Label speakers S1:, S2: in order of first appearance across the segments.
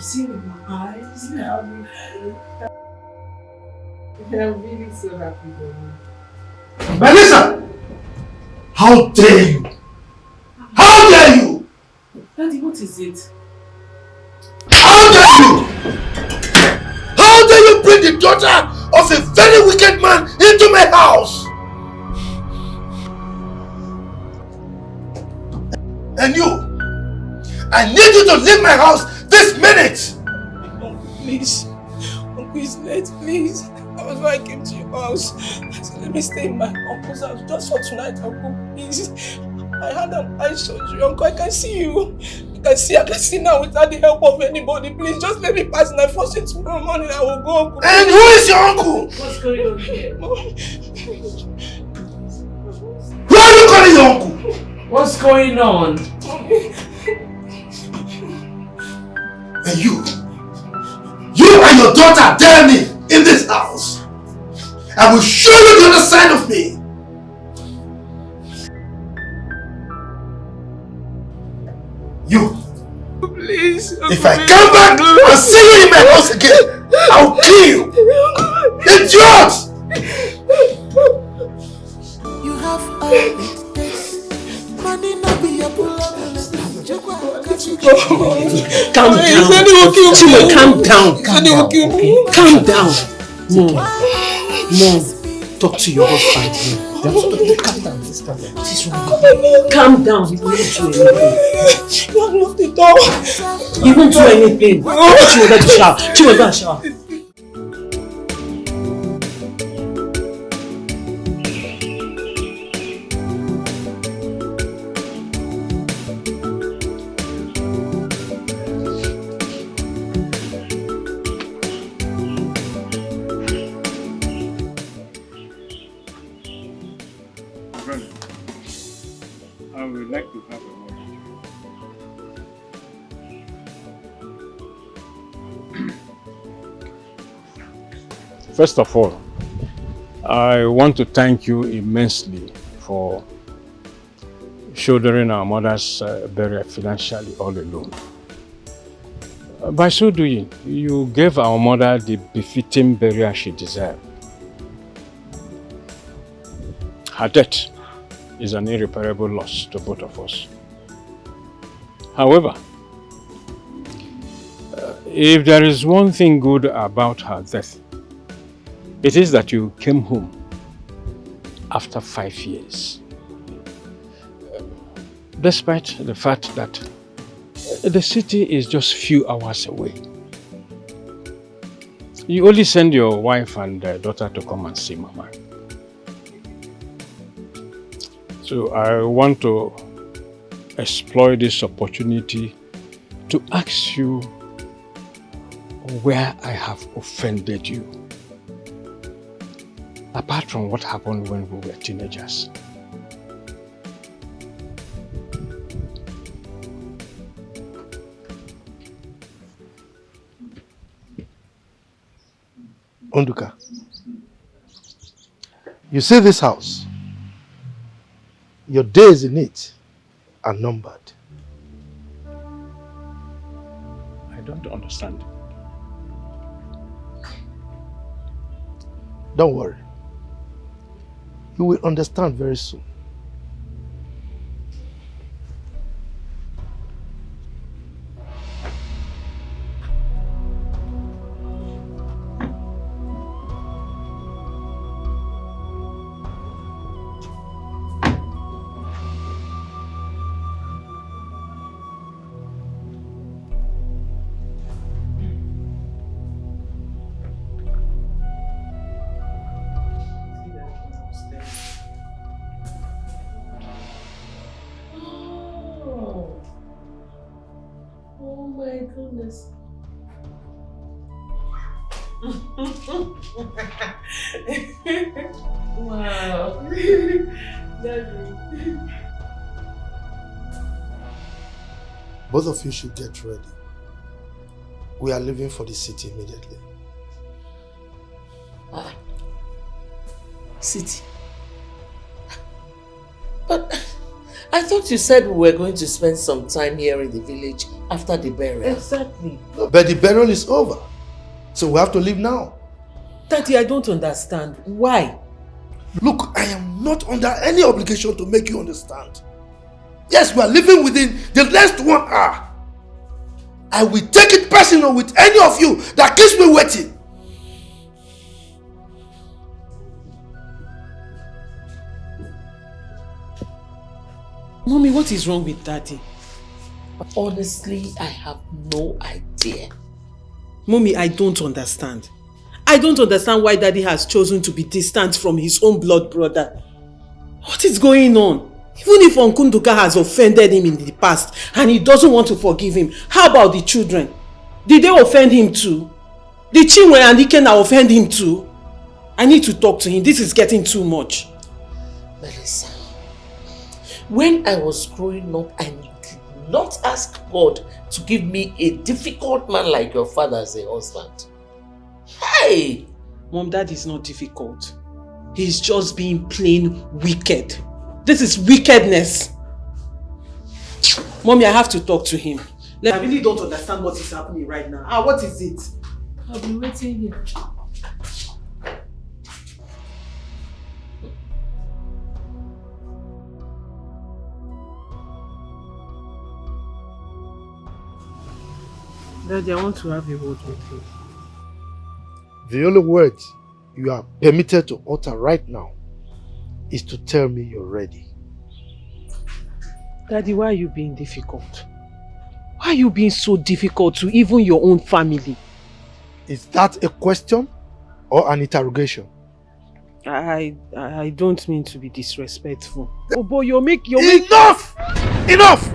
S1: seen with my eyes. I'm really so happy for you.
S2: Melissa! How dare you? How dare you?
S1: Daddy, what is it?
S2: How dare you? How dare you bring the daughter of a very wicked man into my house? And you, I need you to leave my house this minute!
S1: Uncle, please. Uncle, it's late, please. That was why I came to your house. I said, let me stay in my uncle's house just for tonight, Uncle, please. I had an eye surgery, Uncle. I can see you. I can see now without the help of anybody. Please, just let me pass and I force it tomorrow morning. I will go, Uncle.
S2: And who is your uncle?
S1: What's going on here?
S2: Who are you calling your uncle?
S1: What's going on?
S2: And you and your daughter dare me in this house. I will show you the other side of me. You.
S1: Please.
S2: If I come back and see you in my house again, I'll kill you. Idiot!
S3: You have all it takes. Money not be a problem.
S1: Calm down. Chimo, calm down. Calm down. Mom, talk to your husband. Calm down. Calm down. He won't do anything. You have locked the door. He won't do anything. Chimo, let the shower. Chimo, go and shower.
S4: First of all, I want to thank you immensely for shouldering our mother's burial financially all alone. By so doing, you gave our mother the befitting burial she deserved. Her death is an irreparable loss to both of us. However, if there is one thing good about her death, it is that you came home after 5 years. Despite the fact that the city is just few hours away. You only send your wife and daughter to come and see Mama. So I want to exploit this opportunity to ask you where I have offended you. Apart from what happened when we were teenagers.
S2: Onduka, you see this house? Your days in it are numbered.
S4: I don't understand.
S2: Don't worry. You will understand very soon.
S1: Goodness. Wow.
S2: Both of you should get ready. We are leaving for the city immediately.
S1: City? But
S5: I thought you said we were going to spend some time here in the village after the burial.
S1: Exactly.
S2: But the burial is over. So we have to leave now.
S1: Daddy, I don't understand. Why?
S2: Look, I am not under any obligation to make you understand. Yes, we are living within the next 1 hour. I will take it personal with any of you that keeps me waiting.
S1: Mommy, what is wrong with Daddy?
S5: Honestly, I have no idea.
S1: Mommy, I don't understand. I don't understand why Daddy has chosen to be distant from his own blood brother. What is going on? Even if Uncle Nduka has offended him in the past and he doesn't want to forgive him, how about the children? Did they offend him too? Did Chinwe and Ikenna offend him too? I need to talk to him. This is getting too much.
S5: Melissa, when I was growing up, I did not ask God to give me a difficult man like your father as a husband. Hey!
S1: Mom, that is not difficult. He's just being plain wicked. This is wickedness. Mommy, I have to talk to him. I really don't understand what is happening right now. What is it?
S6: I'll be waiting here.
S1: Daddy, I want to have a word with you.
S2: The only words you are permitted to utter right now is to tell me you're ready.
S1: Daddy, why are you being difficult? Why are you being so difficult to even your own family?
S2: Is that a question or an interrogation?
S1: I don't mean to be disrespectful. Oh boy,
S2: Enough! Enough!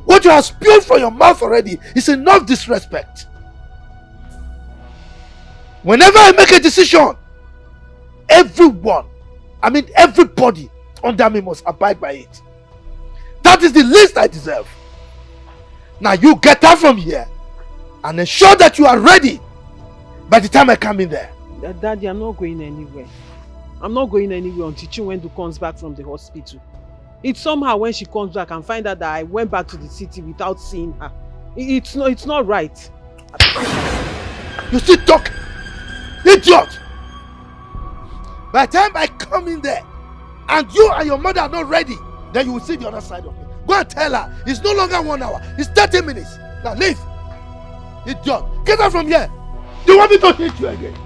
S2: What you have spewed from your mouth already is enough disrespect. Whenever I make a decision, everybody under me must abide by it. That is the least I deserve. Now you get out from here and ensure that you are ready by the time I come in there.
S1: Daddy, I'm not going anywhere. I'm not going anywhere until Chinwendu comes back from the hospital. It's somehow when she comes back and find out that I went back to the city without seeing her. It's not right.
S2: You still talk? Idiot! By the time I come in there and you and your mother are not ready, then you will see the other side of me. Go and tell her it's no longer 1 hour, it's 30 minutes. Now leave. Idiot. Get out from here. Do you want me to hit you again?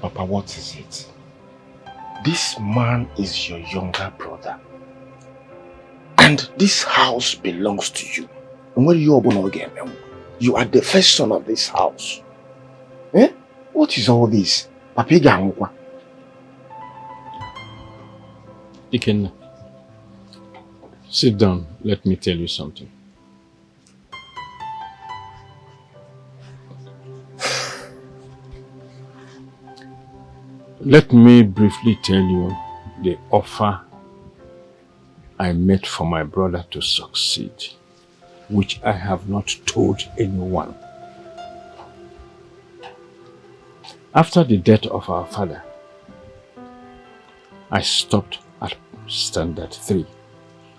S7: Papa, what is it? This man is your younger brother. And this house belongs to you. And when you open again, you are the first son of this house. Eh? What is all this? Papiga.
S4: Ikenna, sit down. Let me tell you something. Let me briefly tell you the offer I made for my brother to succeed, which I have not told anyone. After the death of our father, I stopped at standard 3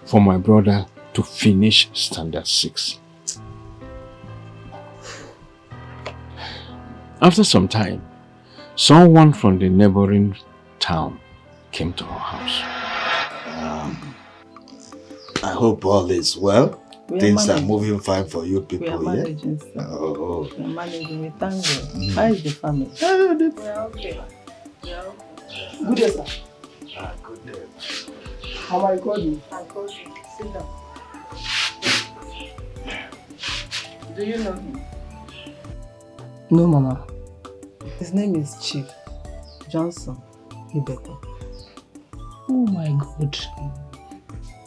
S4: for my brother to finish standard 6. After some time, someone from the neighboring town came to our house.
S8: I hope all is well. Things are moving fine for you people,
S9: We are managing, sir.
S8: Oh.
S9: We are managing. We thank God. How is the family?
S6: We are okay. We are okay.
S1: Good day, sir.
S8: Good day.
S1: How I called you?
S6: I called you. Sit down. Do you know him?
S1: No, Mama.
S9: His name is Chief Johnson Ibeto.
S1: Oh my God.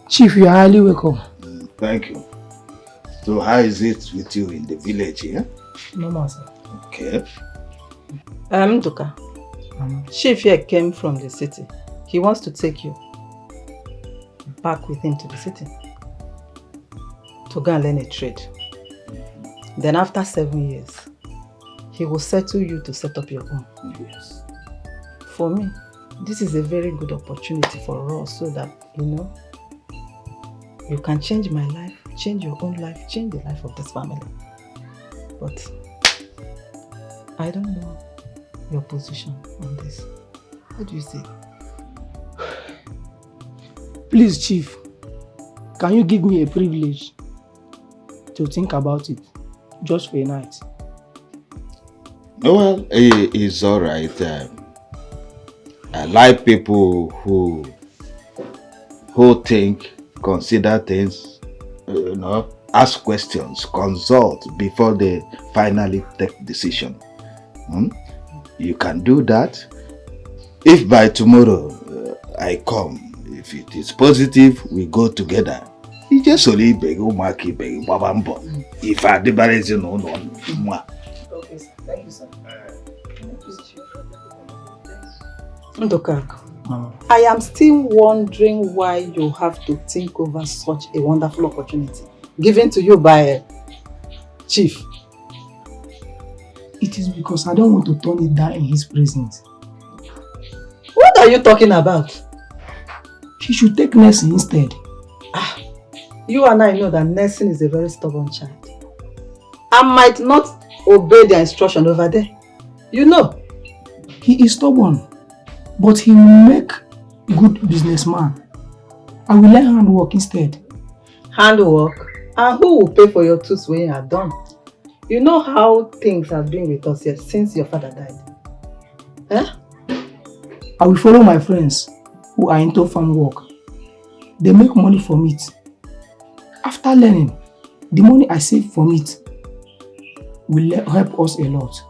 S1: Chief, you are highly welcome.
S8: Thank you. So how is it with you in the village here?
S1: Mama, sir.
S8: Okay.
S9: Duka. Chief here came from the city. He wants to take you back with him to the city to go and learn a trade. Then after 7 years, he will settle you to set up your own.
S8: Yes.
S9: For me, this is a very good opportunity for us so that, you can change my life, change your own life, change the life of this family. But I don't know your position on this. What do you say?
S1: Please, Chief, can you give me a privilege to think about it just for a night?
S8: Well, it's all right. I like people who think, consider things, ask questions, consult before they finally take decision. You can do that. If by tomorrow I come, if it is positive, we go together. You just only beg, if I debarrass you, no.
S1: Okay, sir. Thank you, sir.
S9: Ndokak, I am still wondering why you have to think over such a wonderful opportunity given to you by Chief.
S1: It is because I don't want to turn it down in his presence.
S9: What are you talking about?
S1: He should take nursing instead.
S9: You and I know that nursing is a very stubborn child. I might not obey their instruction over there. You know.
S1: He is stubborn, but he will make good businessman. I will learn handwork instead.
S9: Handwork? And who will pay for your tools when you are done? You know how things have been with us here since your father died.
S1: I will follow my friends who are into farm work. They make money from it. After learning, the money I save from it will help us a lot.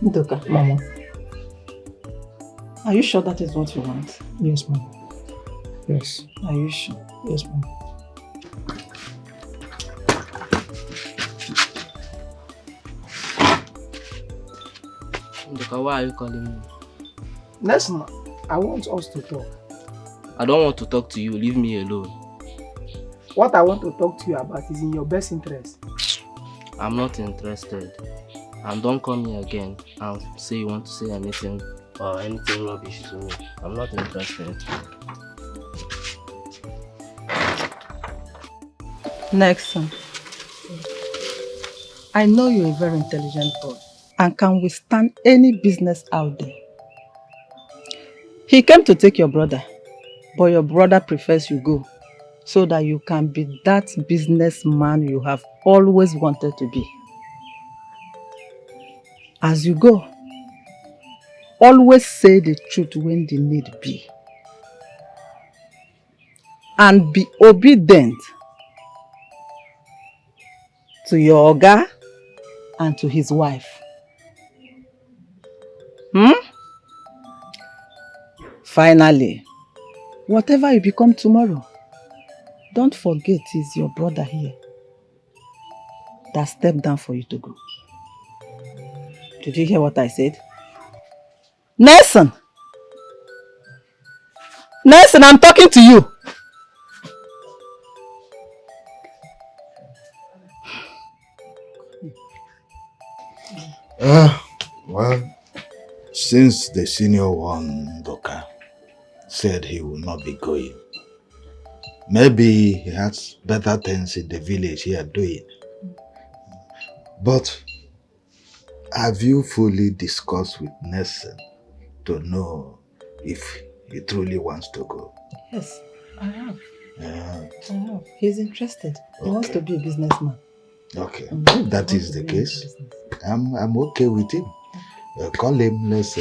S9: Ndoka,
S1: Mama.
S9: Are you sure that is what you want?
S1: Yes, Mama. Yes.
S9: Are you sure?
S1: Yes, Mama.
S10: Ndoka, why are you calling me?
S1: Listen, I want us to talk.
S10: I don't want to talk to you. Leave me alone.
S1: What I want to talk to you about is in your best interest.
S10: I'm not interested. And don't come here again and say you want to say anything or anything rubbish to me. I'm not interested.
S9: Next one. I know you're a very intelligent boy and can withstand any business out there. He came to take your brother, but your brother prefers you go so that you can be that businessman you have always wanted to be. As you go, always say the truth when the need be. And be obedient to your oga and to his wife. Finally, whatever you become tomorrow, don't forget it's your brother here that stepped down for you to go. Did you hear what I said? Nelson! Nelson, I'm talking to you.
S8: Well, since the senior one, Doka, said he will not be going, maybe he has better things in the village here doing. But have you fully discussed with Nelson to know if he truly wants to go.
S9: Yes, I have.
S8: Yeah.
S9: I have. He's interested. He wants to be a businessman.
S8: Okay, if that is the case, I'm okay with him. Call him, let's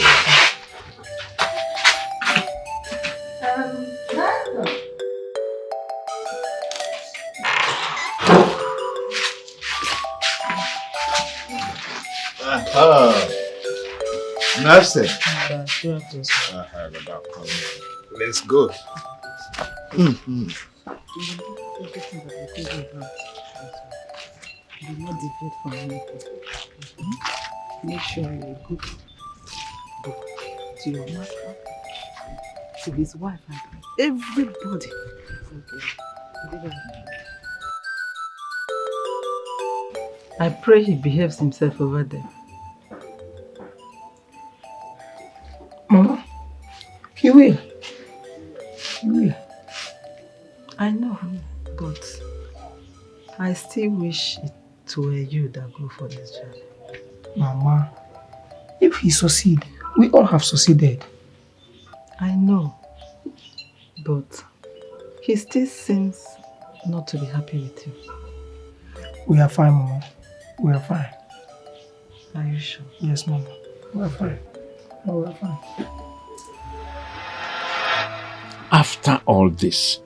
S8: Nurse. Let's go.
S9: Do not deviate from anything. Make sure you're a good book to your master, to his wife, and everybody. I pray he behaves himself over there.
S1: Mama, he will. He will.
S9: I know, but I still wish it were you that go for this job.
S1: Mama, if he succeed, we all have succeeded.
S9: I know, but he still seems not to be happy with you.
S1: We are fine, Mama. We are fine.
S9: Are you sure?
S1: Yes, Mama. We are fine. Oh, we are fine.
S4: After all this,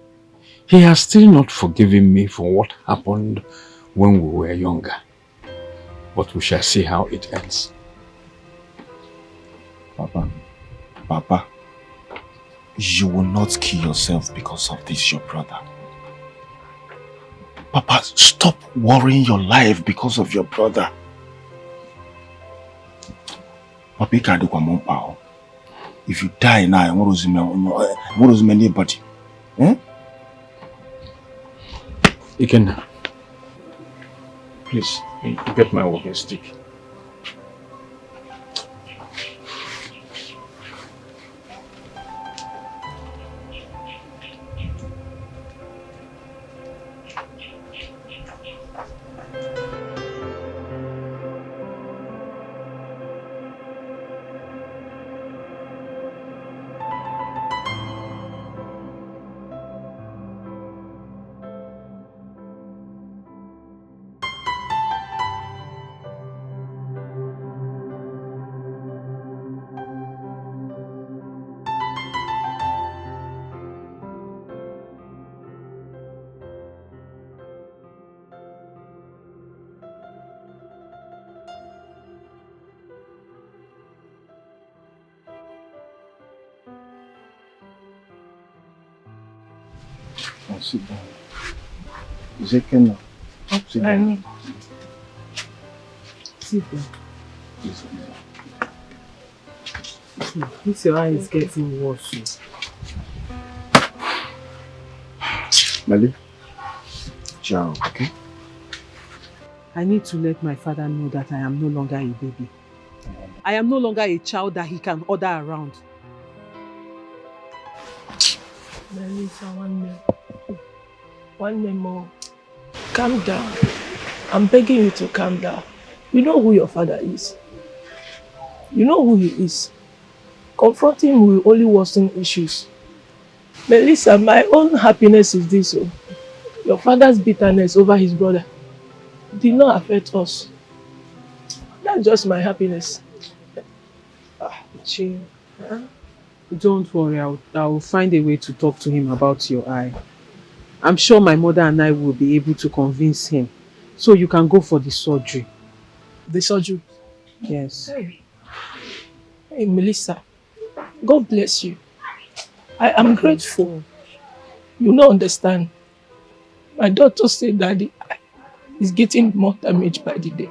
S4: he has still not forgiven me for what happened when we were younger. But we shall see how it ends.
S7: Papa, you will not kill yourself because of this, your brother. Papa, stop worrying your life because of your brother. Papa, you can't do one power. If you die now, what does it mean anybody? Eh?
S4: Ikenna, please, get my walking stick.
S7: Sit down. Is it Kenna? Sit down.
S9: Sit down. This your eye is getting worse.
S7: Melly, ciao, okay?
S9: I need to let my father know that I am no longer a baby. I am no longer a child that he can order around.
S1: Melissa, one day more. Calm down. I'm begging you to calm down. You know who your father is. You know who he is. Confronting him will only worsen issues. Melissa, my own happiness is this. Oh. Your father's bitterness over his brother did not affect us. That's just my happiness.
S9: Chill. Don't worry, I'll find a way to talk to him about your eye. I'm sure my mother and I will be able to convince him. So you can go for the surgery.
S1: The surgery?
S9: Yes.
S1: Hey, Melissa, God bless you. I am grateful. You don't understand. My doctor said that the eye is getting more damaged by the day.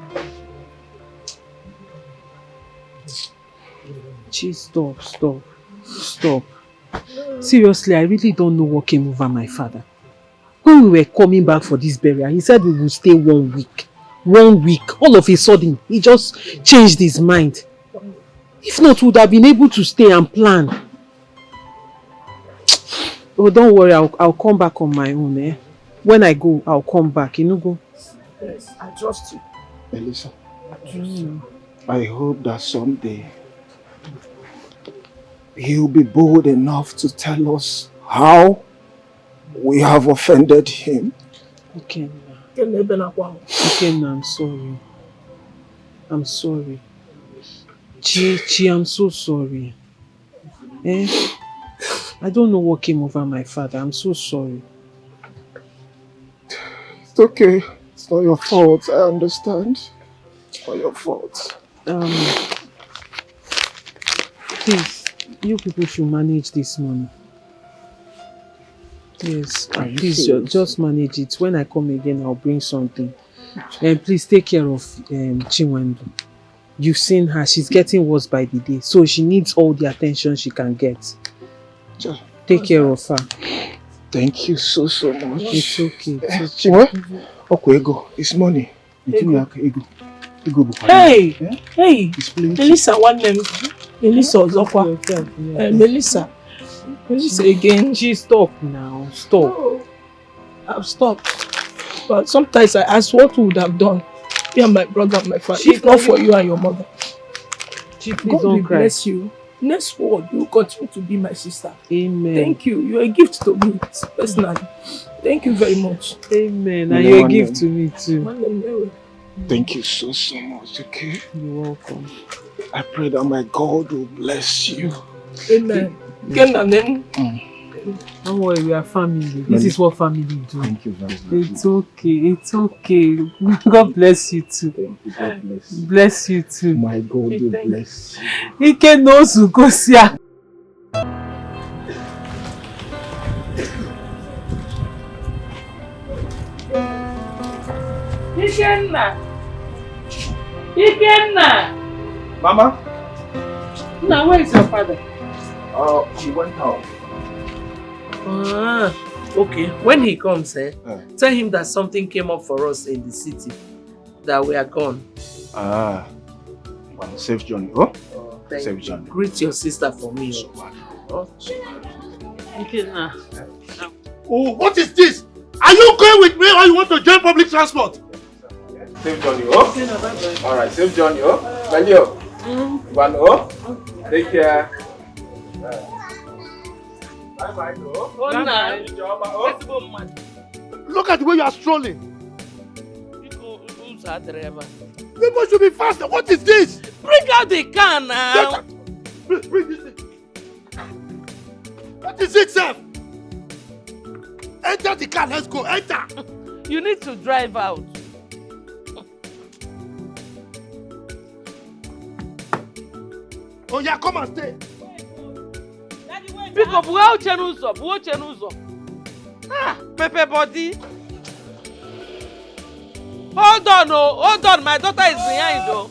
S9: Jeez, stop. Seriously, I really don't know what came over my father. When we were coming back for this burial, he said we would stay 1 week. 1 week. All of a sudden, he just changed his mind. If not, we would have been able to stay and plan. Oh, don't worry, I'll come back on my own. Eh? When I go, I'll come back. You know, go.
S1: Yes, I trust you.
S7: Melissa, I hope that someday he'll be bold enough to tell us how we have offended him.
S1: Okay, I'm sorry. I'm sorry. Chi, I'm so sorry. I don't know what came over my father. I'm so sorry.
S7: It's okay. It's not your fault. I understand. It's not your fault.
S1: Please, you people should manage this money. Yes, please just manage it. When I come again, I'll bring something. And please take care of Chinwendu. You've seen her, she's getting worse by the day. So she needs all the attention she can get. Take care of her.
S7: Thank you so much.
S1: It's okay.
S7: Chinwe? Okay, ego. It's money.
S1: Hey! Melissa, one name. Melissa Ozokwa. Melissa. Melissa again. She stopped now. Stop. Oh, I've stopped. But sometimes I ask what we would have done. Me and my brother and my father. If not for you and your mother. God will bless you. Next word, you will continue to be my sister. Amen. Thank you. You're a gift to me personally. Thank you very much. Amen. And you're a gift to me too.
S7: Thank you so much, okay?
S1: You're welcome.
S7: I pray that my God will bless you.
S1: Amen. Don't worry, we are family. This is what family do. Thank you very much. It's okay. It's okay. God bless you too.
S7: Thank you. God bless you.
S1: Bless you too.
S7: My God will bless you.
S1: Ike knows who goes here. Ikenna!
S7: Mama?
S1: Now, where is your father?
S7: He went out.
S5: Okay. When he comes, tell him that something came up for us in the city. That we are gone.
S7: Well, safe journey. Oh?
S5: Safe journey. Greet your sister for me.
S2: Oh, what is this? Are you going with me or you want to join public transport?
S7: Safe journey, oh? Alright, safe journey, oh? Valio. One, oh? Take care. Bye-bye, oh?
S2: Look at the way you are strolling. People should be faster. What is this?
S5: Bring out the car now.
S2: Bring this thing. What is it, sir? Enter the car. Let's go. Enter.
S5: You need to drive out.
S2: Oh yeah, come and stay.
S5: Pick up. Who chenuzo? Pepe body. Hold on. My daughter is behind though.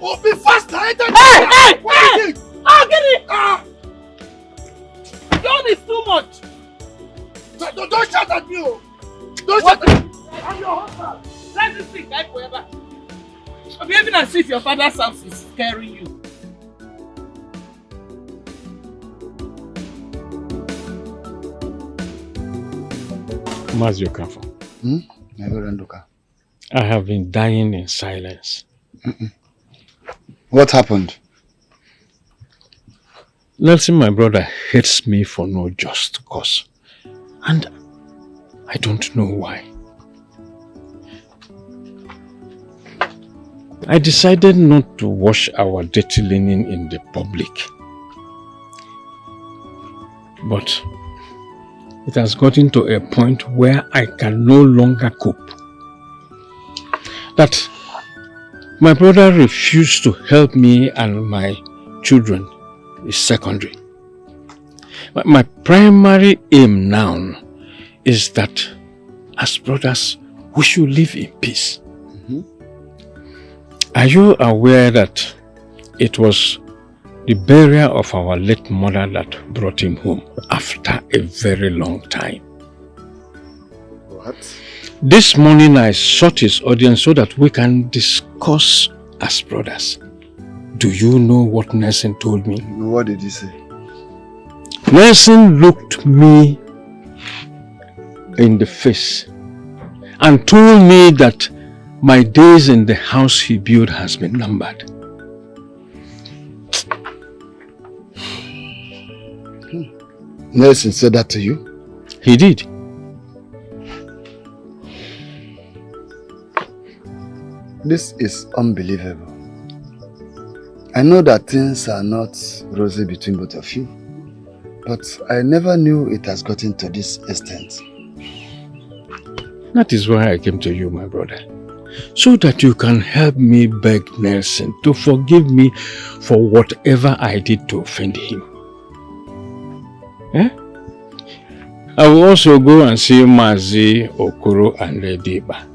S2: Oh, be faster! Enter the
S5: Hey!
S2: What is it?
S5: Oh, get it! John is too much.
S2: Don't shout at me! Oh. Don't shout at me! I'm your husband!
S5: Let this thing die forever. I'm behaving as if your father's house is scaring you.
S4: Maziokafa. I have been dying in silence.
S8: What happened?
S4: Nelson, my brother, hates me for no just cause. And I don't know why. I decided not to wash our dirty linen in the public. But it has gotten to a point where I can no longer cope. That my brother refused to help me and my children is secondary. But my primary aim now is that as brothers, we should live in peace. Are you aware that it was the burial of our late mother that brought him home after a very long time?
S8: What?
S4: This morning I sought his audience so that we can discuss as brothers. Do you know what Nelson told me?
S7: What did he say?
S4: Nelson looked me in the face and told me that my days in the house he built has been numbered.
S7: Nelson said that to you?
S4: He did.
S7: This is unbelievable. I know that things are not rosy between both of you, but I never knew it has gotten to this extent.
S4: That is why I came to you, my brother, so that you can help me beg Nelson to forgive me for whatever I did to offend him. Eh? I will also go and see Mazi, Okoro and Lediba.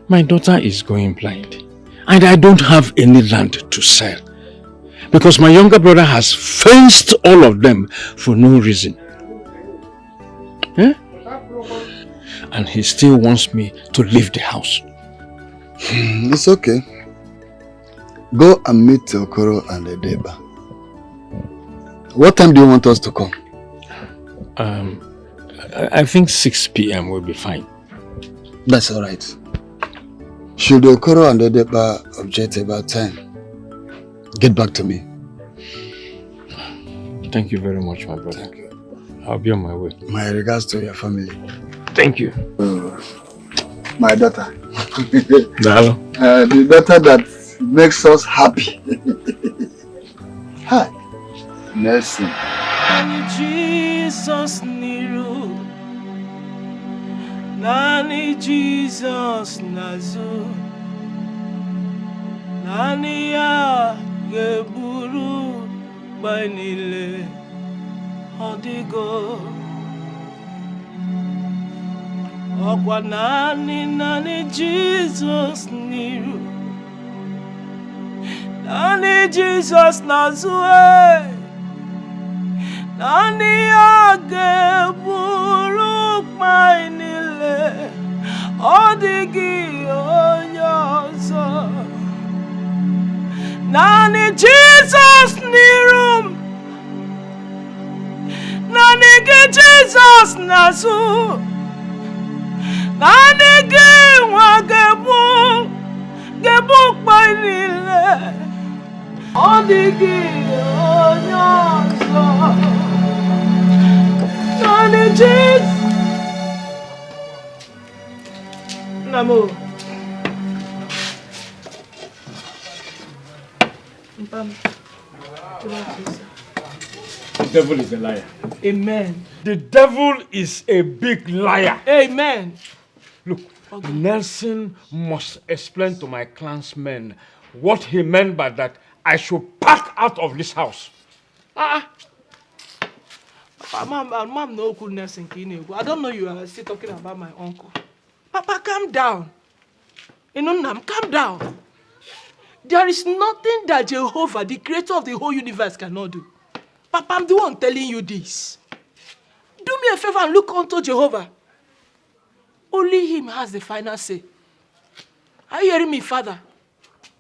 S4: My daughter is going blind and I don't have any land to sell because my younger brother has fenced all of them for no reason. Eh? And he still wants me to leave the house.
S7: It's okay. Go and meet Okoro and Lediba. What time do you want us to come?
S4: I think 6 p.m. will be fine.
S7: That's all right. Should Okoro and Lediba object about time, get back to me.
S4: Thank you very much, my brother.
S7: Thank you.
S4: I'll be on my way.
S7: My regards to your family.
S4: Thank you.
S7: My daughter.
S4: Dalo.
S7: The daughter that makes us happy. Hi. Nelson.
S1: Jesus niru, nani Jesus nazu, nani ya geburu banile odigo. Okwa nani Jesus niru, nani Jesus nazu. Nani age buruk mainile odigi onyoso. Nani Jesus nirum, nani ge Jesus nasu, nani ge wagebu gebuk mainile odigi onyoso. Nani Jesus Namo
S4: The devil is a liar.
S1: Amen.
S4: The devil is a big liar.
S1: Amen.
S4: Look, Nelson must explain to my clansmen what he meant by that I should pack out of this house.
S1: Mom, no goodness in Kine. I don't know you are still talking about my uncle. Papa, calm down. Calm down. There is nothing that Jehovah, the creator of the whole universe, cannot do. Papa, I'm the one telling you this. Do me a favor and look unto Jehovah. Only him has the final say. Are you hearing me, Father?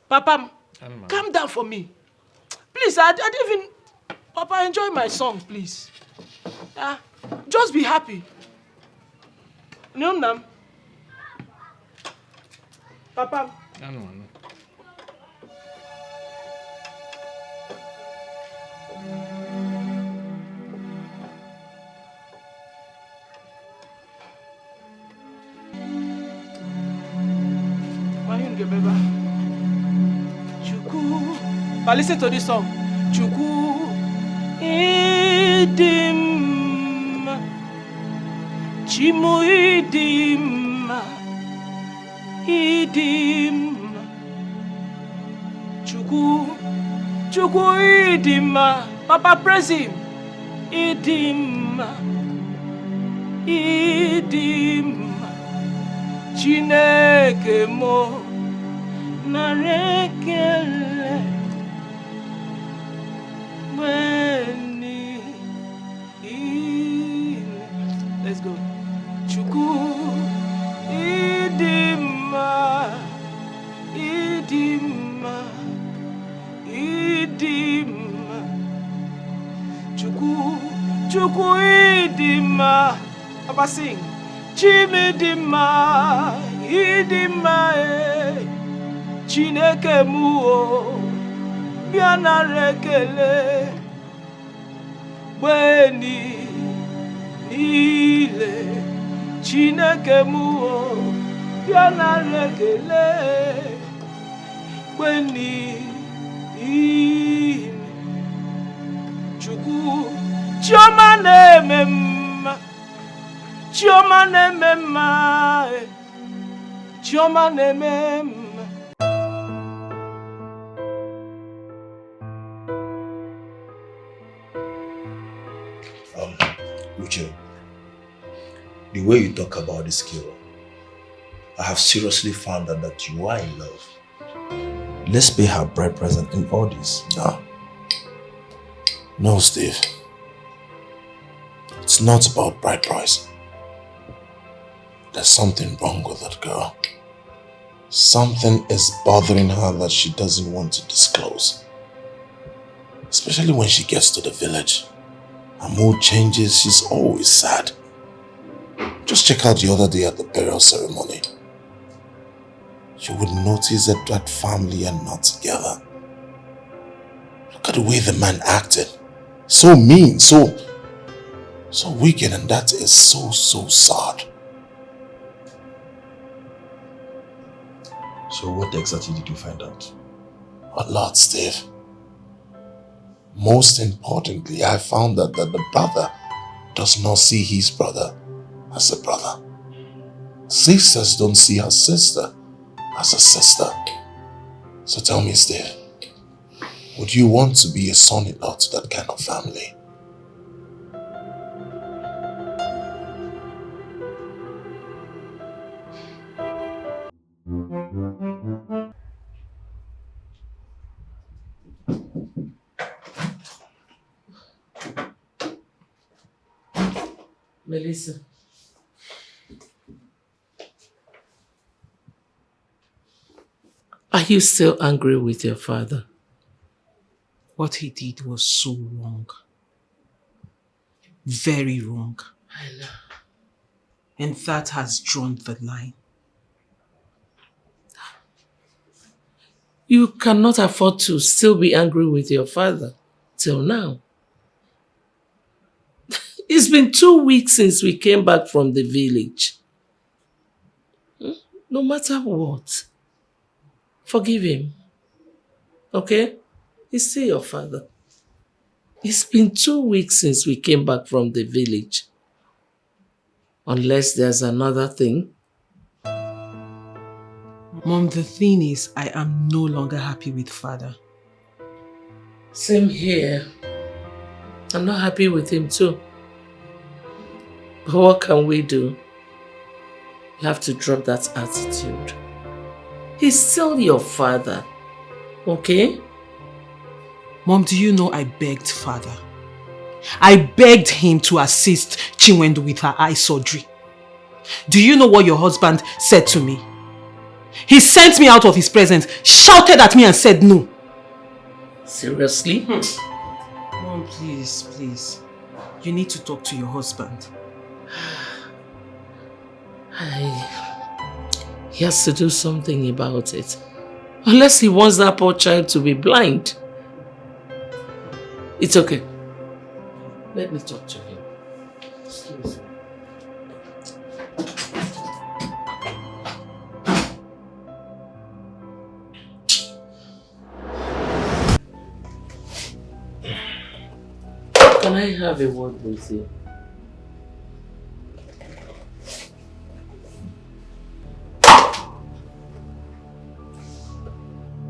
S1: Papa, calm down for me. Please, I didn't even... Papa, enjoy my song, please. Just be happy. No, Nam. Papa.
S4: I know.
S1: But listen to this song. Chuku idim, chimu idim, idim. Chuku idim. Papa, praise him. Idim, idim. Chineke mo narekele. Let's go. Chuku idima. Chuku idima. Papa sing. Chimidima idima Chineke muo biana rekele Bweni ile Chineke muo biana rekele Bweni ile Chuku Chioma nemema Chioma nemema Chioma nemema
S7: Uche, the way you talk about this girl, I have seriously found out that you are in love. Let's pay her bride present in all this. No, Steve. It's not about bride price. There's something wrong with that girl. Something is bothering her that she doesn't want to disclose. Especially when she gets to the village. Her mood changes, she's always sad. Just check out the other day at the burial ceremony. You would notice that that family are not together. Look at the way the man acted. So mean, so wicked, and that is so sad. So what exactly did you find out? A lot, Steve. Most importantly, I found out that the brother does not see his brother as a brother. Sisters don't see her sister as a sister. So tell me, Steve, would you want to be a son-in-law to that kind of family?
S5: Melissa. Are you still angry with your father?
S1: What he did was so wrong. Very wrong.
S5: I know.
S1: And that has drawn the line.
S5: You cannot afford to still be angry with your father till now. It's been 2 weeks since we came back from the village. No matter what, forgive him. Okay? He's still your father. It's been 2 weeks since we came back from the village. Unless there's another thing.
S1: Mom, the thing is, I am no longer happy with father.
S5: Same here. I'm not happy with him too. But what can we do? You have to drop that attitude. He's still your father. Okay?
S1: Mom, do you know I begged father? I begged him to assist Chinwendu with her eye surgery. Do you know what your husband said to me? He sent me out of his presence, shouted at me and said no.
S5: Seriously?
S1: Mom, please. You need to talk to your husband.
S5: He has to do something about it. Unless he wants that poor child to be blind. It's okay. Let me talk to him. Excuse me. Can I have a word with you?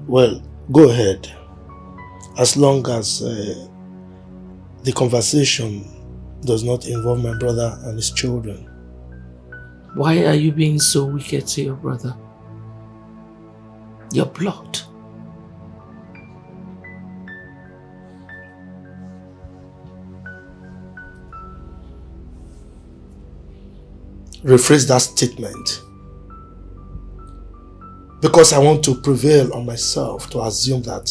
S11: Well, go ahead. As long as the conversation does not involve my brother and his children.
S5: Why are you being so wicked to your brother? Your blood.
S11: Rephrase that statement. Because I want to prevail on myself to assume that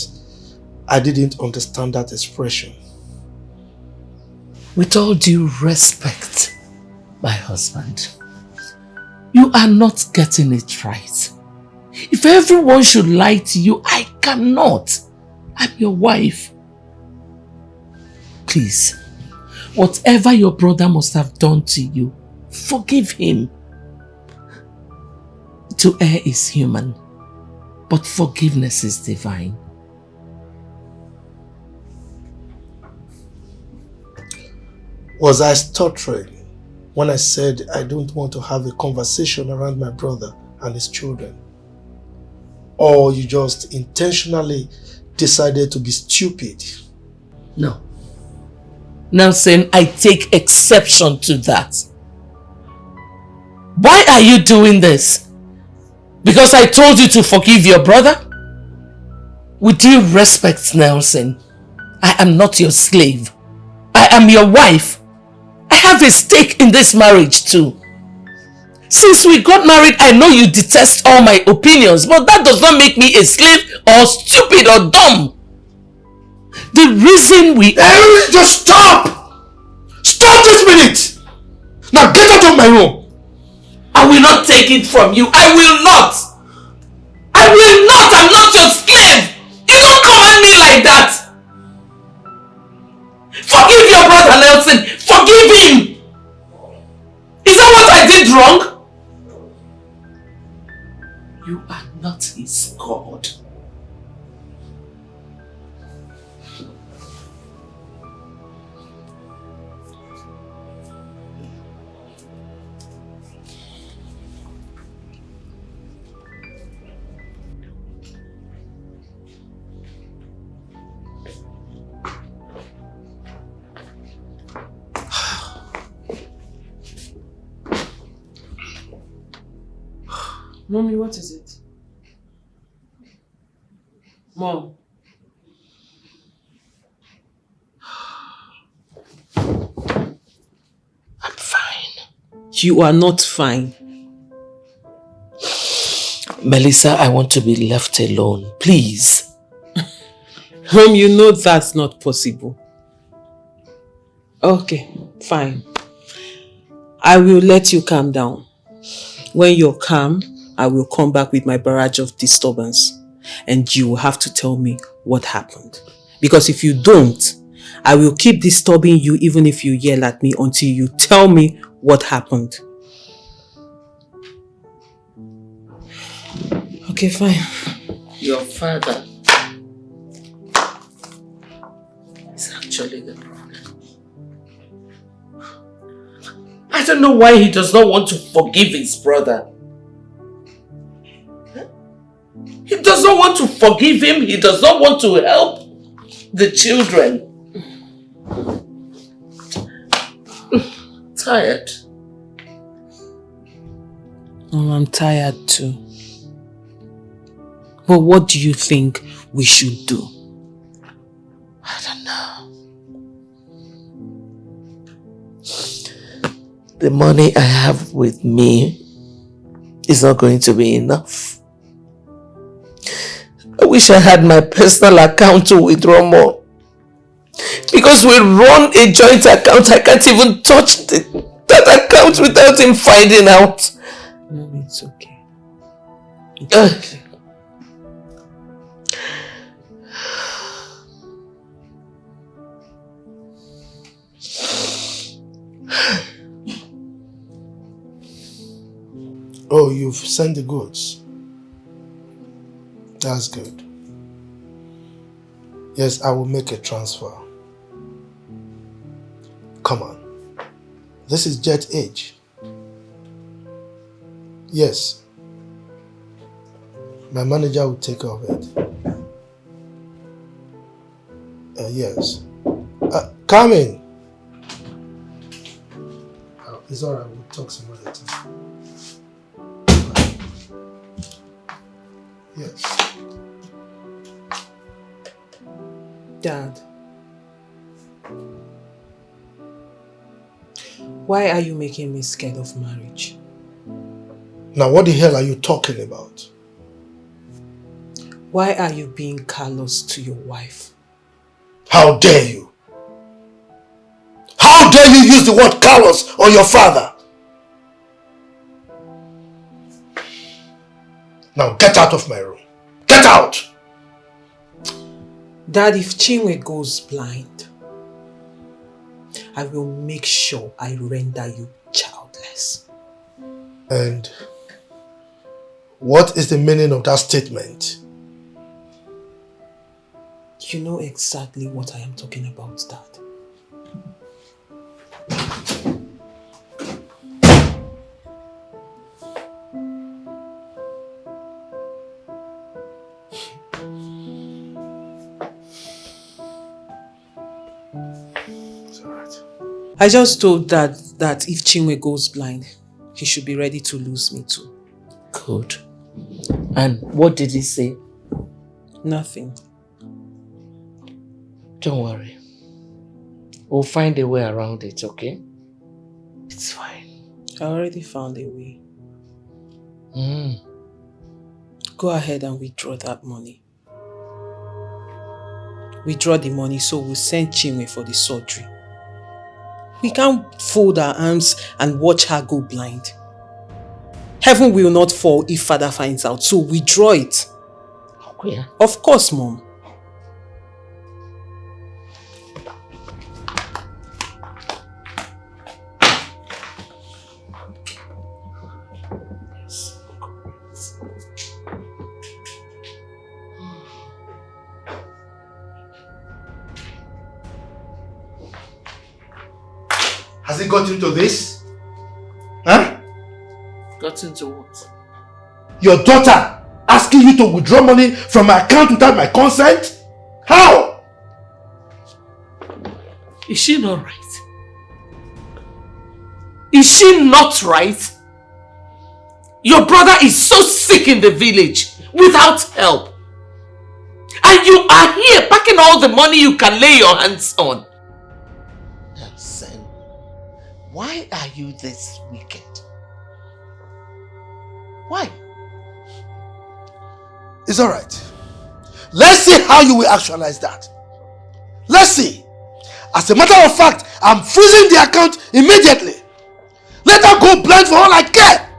S11: I didn't understand that expression.
S5: With all due respect, my husband, you are not getting it right. If everyone should lie to you, I cannot. I'm your wife. Please, whatever your brother must have done to you, forgive him. To err is human, but forgiveness is divine.
S11: Was I stuttering when I said I don't want to have a conversation around my brother and his children? Or you just intentionally decided to be stupid?
S5: No. Nelson, I take exception to that. Why are you doing this? Because I told you to forgive your brother? With due respect, Nelson, I am not your slave. I am your wife. I have a stake in this marriage too. Since we got married, I know you detest all my opinions, but that does not make me a slave or stupid or dumb. The reason we...
S11: Just stop! Stop this minute! Now get out of my room!
S5: I will not take it from you. I will not! I will not! I'm not your slave! You don't command me like that! Forgive your brother, Nelson! Forgive him! Is that what I did wrong? You are not his God.
S6: Mommy, what is it? Mom.
S5: I'm fine.
S6: You are not fine.
S5: Melissa, I want to be left alone. Please.
S6: Mom, you know that's not possible. Okay, fine. I will let you calm down. When you're calm, I will come back with my barrage of disturbance. And you will have to tell me what happened. Because if you don't, I will keep disturbing you even if you yell at me until you tell me what happened. Okay, fine.
S5: Your father is actually the problem. I don't know why he does not want to forgive his brother. He does not want to forgive him. He does not want to help the children. Tired.
S6: I'm tired too. But what do you think we should do?
S5: I don't know. The money I have with me is not going to be enough. I wish I had my personal account to withdraw more. Because we run a joint account, I can't even touch that account without him finding out.
S6: No, it's okay. It's okay.
S11: Oh, you've sent the goods. That's good. Yes, I will make a transfer. Come on. This is Jet Age. Yes. My manager will take care of it. Yes. Come in. Oh, it's alright, we'll talk some other time. Yes.
S6: Dad, why are you making me scared of marriage?
S11: Now what the hell are you talking about?
S6: Why are you being callous to your wife?
S11: How dare you? How dare you use the word callous on your father? Now get out of my room. Get out!
S6: Dad, if Chinwe goes blind, I will make sure I render you childless.
S11: And what is the meaning of that statement?
S6: You know exactly what I am talking about, Dad. I just told Dad that if Chinwe goes blind, he should be ready to lose me too.
S5: Good. And what did he say?
S6: Nothing.
S5: Don't worry. We'll find a way around it, okay? It's fine.
S6: I already found a way.
S5: Mm.
S6: Go ahead and withdraw that money. Withdraw the money so we'll send Chinwe for the surgery. We can't fold our arms and watch her go blind. Heaven will not fall if Father finds out, so withdraw it.
S5: Okay.
S6: Of course, Mom.
S11: Has it got into this? Huh?
S5: Got into what?
S11: Your daughter asking you to withdraw money from my account without my consent? How?
S5: Is she not right? Is she not right? Your brother is so sick in the village without help. And you are here packing all the money you can lay your hands on. Nelson, why are you this wicked? Why?
S11: It's alright. Let's see how you will actualize that. Let's see. As a matter of fact, I'm freezing the account immediately. Let her go blind for all I care.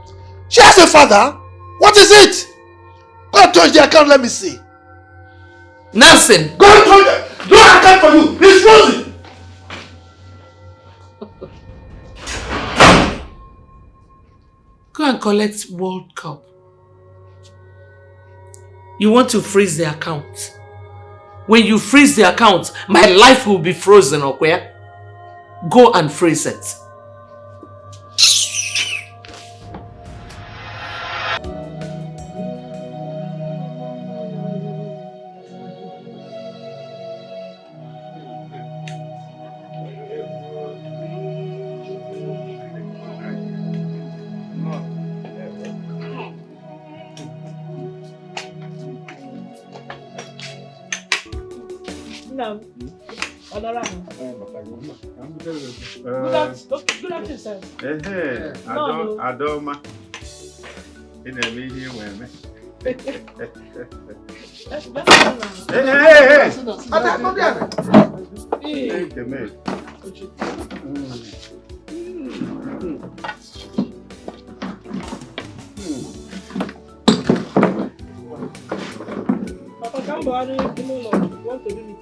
S11: She has a father. What is it? Go and touch the account, let me see.
S5: Nelson!
S11: Go and touch it. No account for you. It's frozen.
S5: Go and collect World Cup. You want to freeze the account. When you freeze the account, my life will be frozen, okay? Go and freeze it.
S12: Good afternoon, sir.
S2: Adoma. In a meeting where me.
S12: Papa, come back. You want to do it?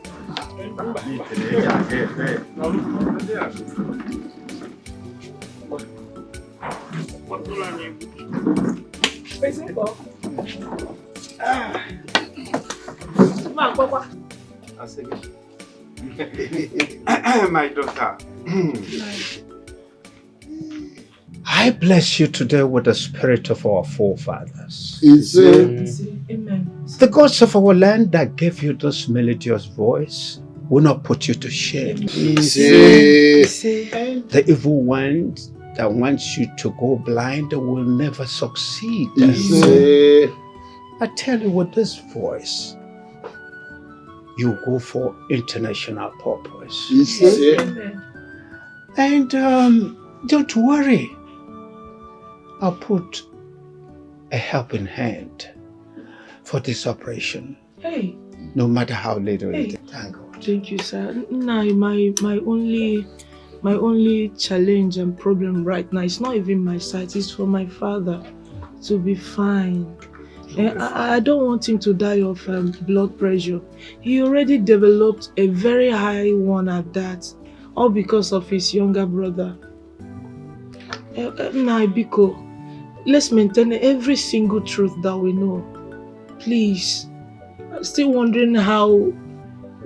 S2: My daughter.
S13: I bless you today with the spirit of our forefathers.
S12: Amen.
S13: The gods of our land that gave you this melodious voice will not put you to shame. The evil one that wants you to go blind will never succeed. I tell you, with this voice, you go for international purpose. And don't worry, I'll put a helping hand for this operation.
S12: Hey.
S13: No matter how little it is. Thank God.
S1: Thank you, sir. Nah, my only challenge and problem right now is not even my sight. It's for my father to be fine. I don't want him to die of blood pressure. He already developed a very high one at that, all because of his younger brother. Nah, Biko, let's maintain every single truth that we know. Please. I'm still wondering how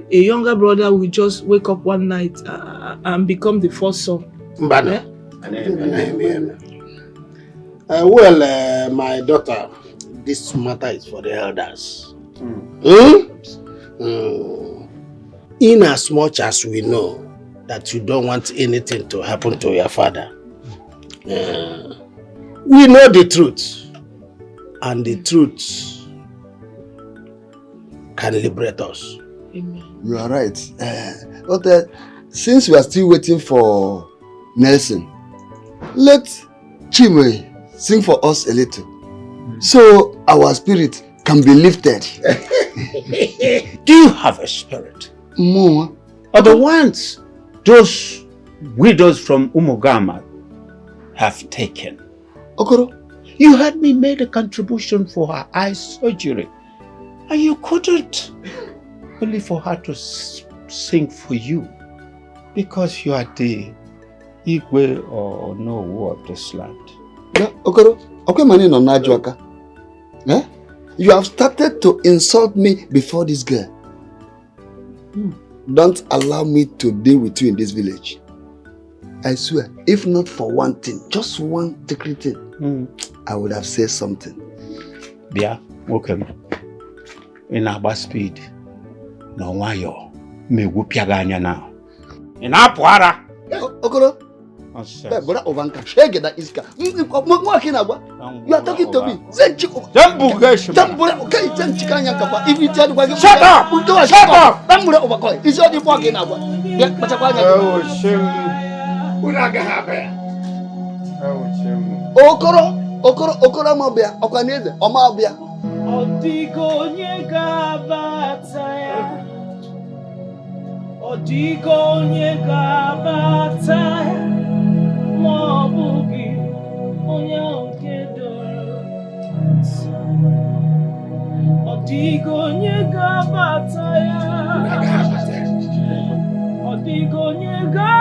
S1: a younger brother will just wake up one night and become the first son.
S14: Mbana. My daughter, this matter is for the elders. In as much as we know that you don't want anything to happen to your father, we know the truth, and the truth can liberate us.
S1: Amen.
S2: You are right. But since we are still waiting for Nelson, let Chimwe sing for us a little, so our spirit can be lifted.
S13: Do you have a spirit?
S2: More.
S13: Or the ones those widows from Umugama have taken?
S2: Okoro,
S13: you had me made a contribution for her eye surgery, and you couldn't. Only for her to sing for you, because you are the Igwe or Nowo of this land.
S2: Yeah, Okoro, okay, money no najuaka. Eh? You have started to insult me before this girl. Don't allow me to deal with you in this village. I swear, if not for one thing, just one secret thing, I would have said something.
S13: Yeah, okay. In our speed. No wayo, me wupia anya now. In Apuara.
S2: Okoro. Brother Ovanka, shege that iska. You are talking to me. If you tell me, shut up! Shut up! It's your walking now. Okoro mobia, Okanese, Omabia.
S1: Odigo nyega bataya. Odigo nyega bataya. Mobugi onya okedoro. Odigo nyega bataya. Odigo nyega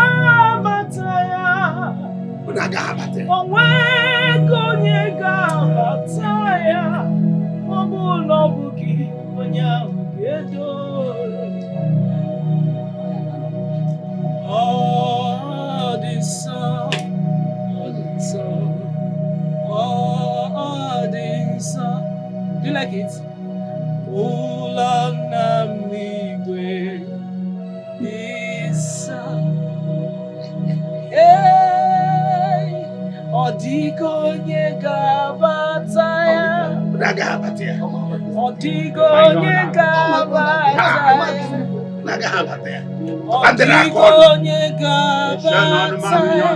S1: bataya. Onwe nyega bataya. Mobugi onya okedoro. Oh, this song, do you like it? Ulanamigwe, this song. Hey, Odigo nyega bataya. Odigo nyega bataya. Odigo nyega bataya.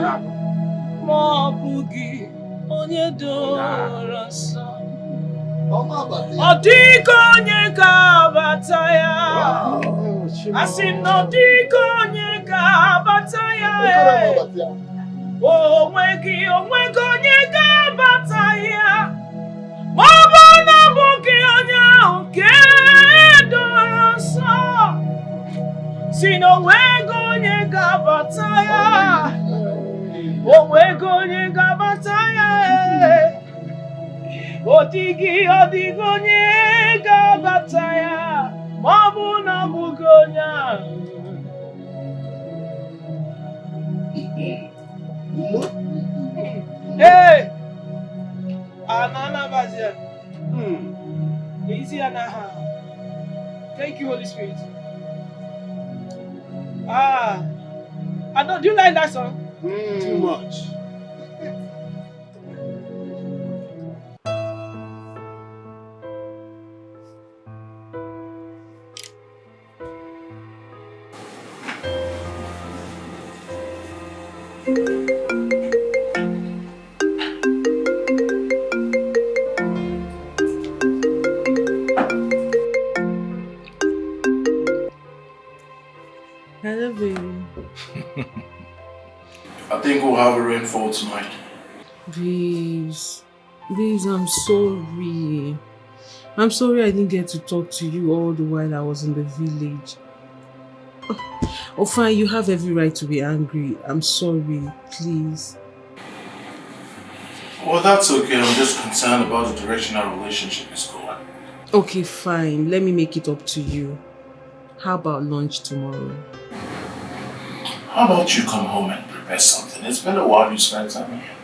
S1: Mobugi onye doro nsọ. Odigo nyega bataya. Asị na odigo nyega bataya. Onwegi onye ga-bataya. Maọbụ na abụghị onye ahụ nke doro nsọ. Si na onwego onye ga-bataya. Onwego onye ga-bataya. Odigi onye ga-bataya. Maọbụ na abụghị onye ahụ. Hey! Anana Bazia. Easy Anaha. Thank you, Holy Spirit. I know. Do you like that song?
S14: Too much.
S6: I love you.
S7: I think we'll have a rainfall tonight.
S6: Babes, I'm sorry. I'm sorry I didn't get to talk to you all the while I was in the village. Oh fine, you have every right to be angry. I'm sorry, please.
S7: Well, that's okay. I'm just concerned about the direction our relationship is going.
S6: Okay, fine. Let me make it up to you. How about lunch tomorrow?
S7: How about you come home and prepare something? It's been a while you spent time here.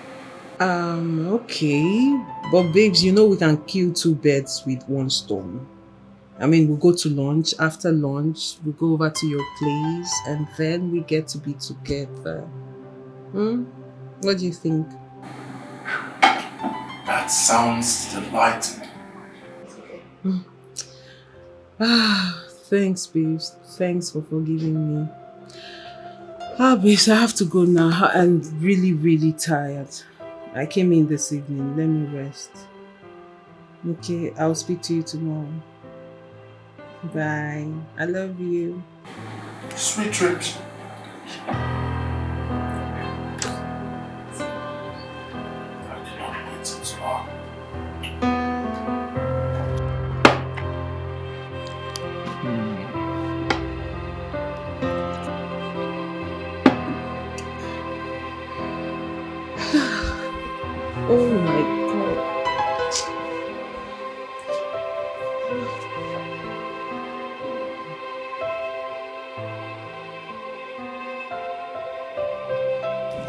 S6: Okay. But babes, you know we can kill two birds with one stone. I mean, we'll go to lunch. After lunch, we'll go over to your place and then we get to be together. What do you think?
S7: That sounds delightful.
S6: Thanks, babes. Thanks for forgiving me. Babes, I have to go now. I'm really, really tired. I came in this evening. Let me rest. Okay, I'll speak to you tomorrow. Bye. I love you.
S7: Sweet dreams.
S6: Oh my God.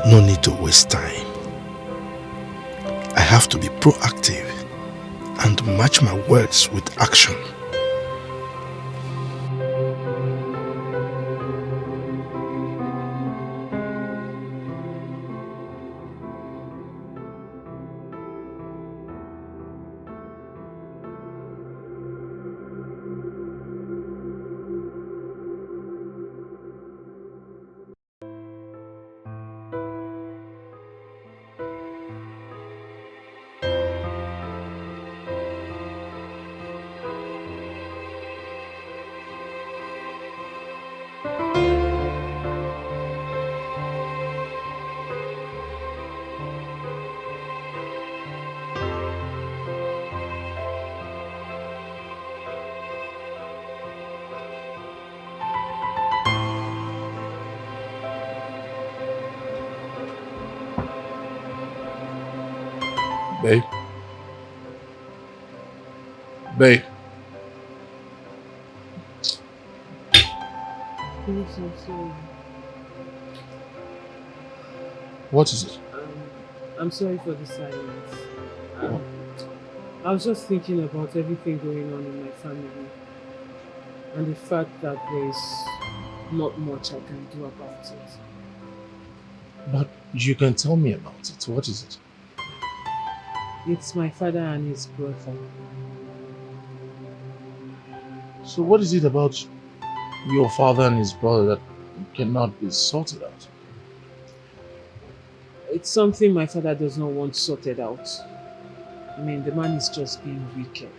S11: No need to waste time. I have to be proactive and match my words with action.
S7: Babe. Babe.
S6: I'm so sorry.
S7: What is it?
S6: I'm sorry for the silence. I was just thinking about everything going on in my family and the fact that there's not much I can do about it.
S7: But you can tell me about it. What is it?
S6: It's my father and his brother.
S7: So what is it about your father and his brother that cannot be sorted out?
S6: It's something my father does not want sorted out. I mean, the man is just being wicked.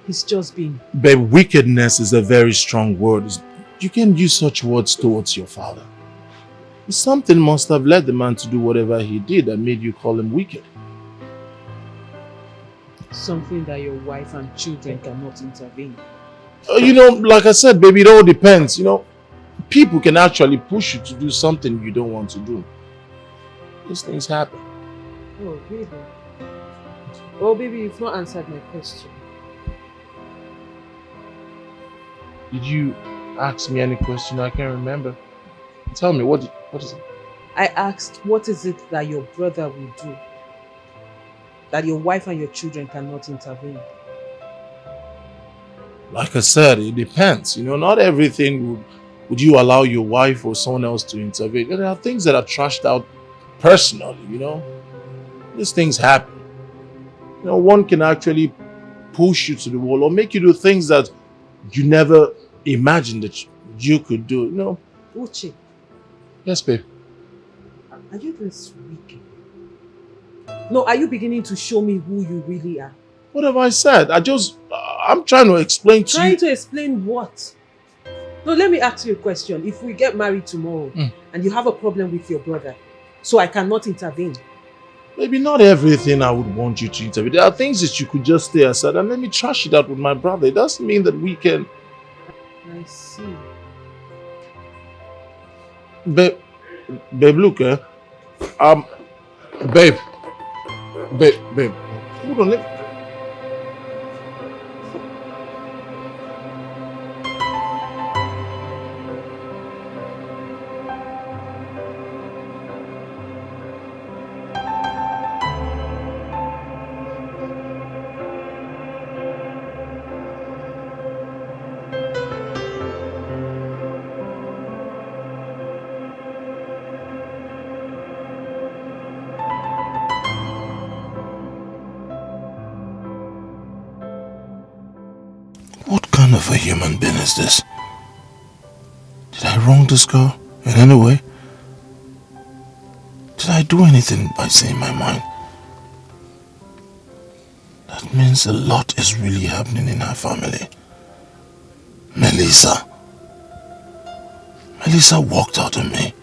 S6: He's just being...
S7: Babe, wickedness is a very strong word. You can't use such words towards your father. Something must have led the man to do whatever he did that made you call him wicked.
S6: Something that your wife and children cannot intervene.
S7: You know, like I said, baby, it all depends. You know, people can actually push you to do something you don't want to do. These things happen.
S6: Oh, baby. Oh, baby, you've not answered my question.
S7: Did you ask me any question? I can't remember. Tell me, what is it?
S6: I asked, what is it that your brother will do that your wife and your children cannot intervene?
S7: Like I said, it depends. You know, not everything would you allow your wife or someone else to intervene. There are things that are trashed out personally, you know. These things happen. You know, one can actually push you to the wall or make you do things that you never imagined that you could do, you know.
S6: Uche.
S7: Yes, babe.
S6: Are you this wicked? No, are you beginning to show me who you really are?
S7: What have I said? I'm trying to explain to you.
S6: Trying to explain what? No, let me ask you a question. If we get married tomorrow and you have a problem with your brother, so I cannot intervene.
S15: Maybe not everything I would want you to intervene. There are things that you could just stay aside and let me trash it out with my brother. It doesn't mean that we can...
S6: I see.
S15: Babe, look, babe, hold on, what kind of a human being is this? Did I wrong this girl in any way? Did I do anything by saying my mind? That means a lot is really happening in our family. Melissa walked out on me.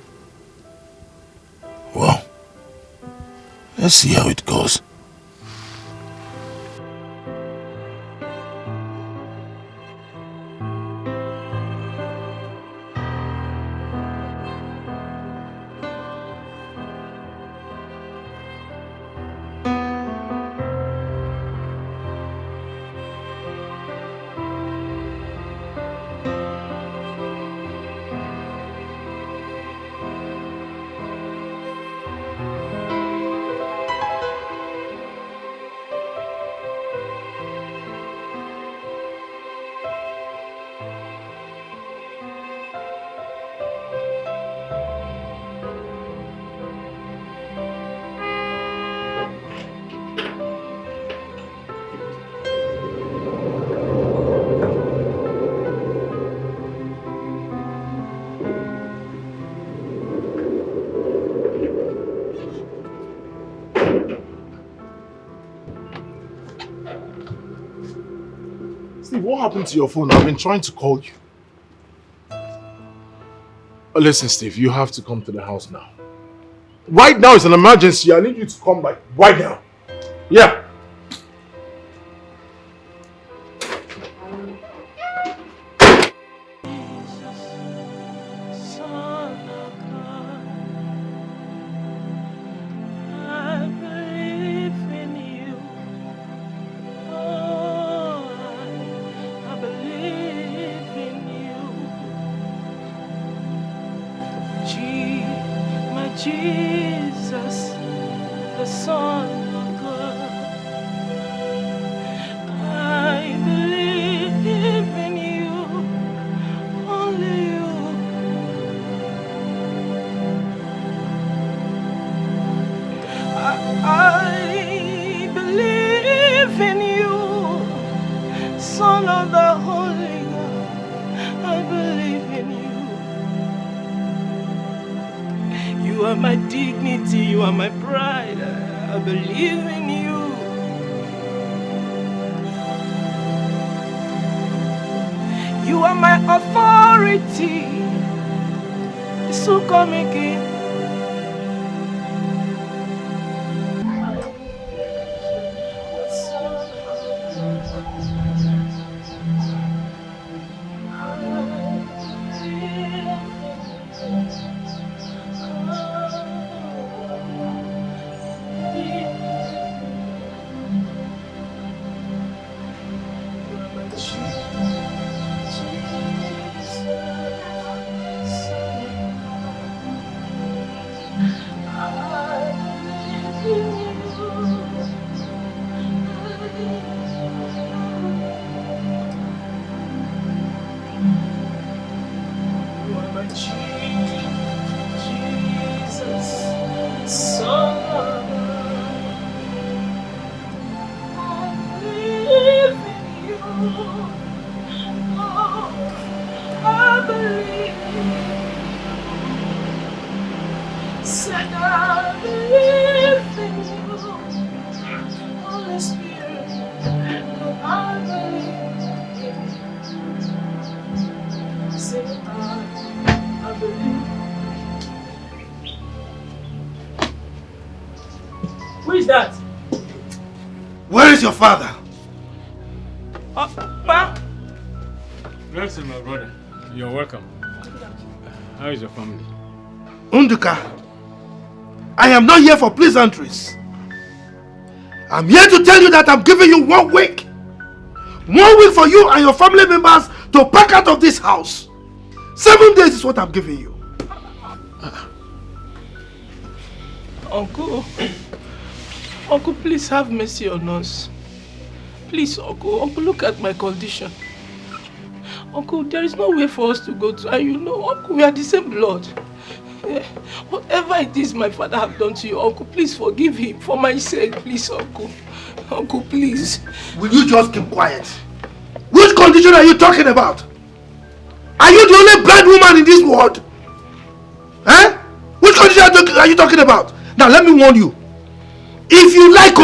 S15: Well, let's see how it goes. Steve, what happened to your phone? I've been trying to call you. Listen, Steve, you have to come to the house now. Right now, it's an emergency. I need you to come back right now. Yeah.
S1: Jesus, the Son of God. I believe in you, only you. I believe in you, Son of the Holy God. I believe in you. You are my dignity, you are my pride. I believe in you. You are my authority. So come again. say I believe. Who is that?
S2: Where is your father?
S1: Pa?
S4: Nelson, my brother. You're welcome. How is your family?
S2: Unduka, I am not here for pleasantries. I'm here to tell you that I'm giving you 1 week. 1 week for you and your family members to pack out of this house. 7 days is what I'm giving you.
S1: Uncle, please have mercy on us. Please, Uncle, look at my condition. Uncle, there is no way for us to go to, and you know, Uncle, we are the same blood. Whatever it is my father have done to you, Uncle, please forgive him for my sake, please, Uncle. Uncle, please.
S2: Will you just keep quiet? Which condition are you talking about? Are you the only blind woman in this world? Eh? Which condition are you talking about? Now let me warn you. If you like,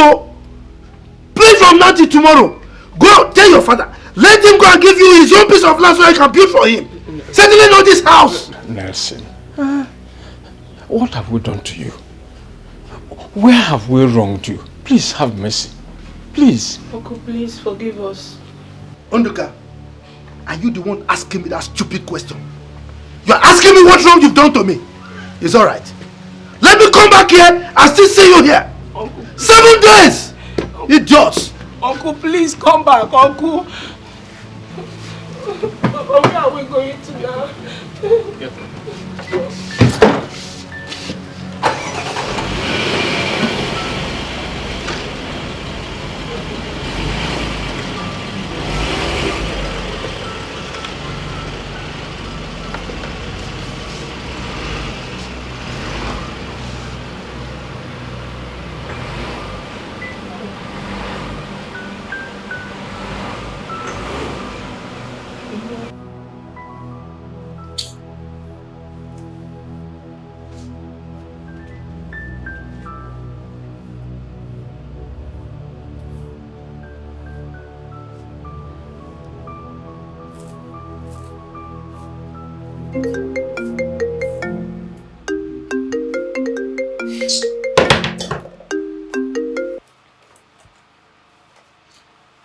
S2: please from now till tomorrow, go tell your father. Let him go and give you his own piece of land so I can build for him. Certainly not this house.
S4: Nelson, what have we done to you? Where have we wronged you? Please have mercy. Please.
S1: Uncle, please forgive us.
S2: Unduka, are you the one asking me that stupid question? You're asking me what wrong you've done to me. It's alright. Let me come back here and still see you here.
S1: Uncle,
S2: 7 days! Idiots!
S1: Uncle, please come back, Uncle. Papa, where are we going to now?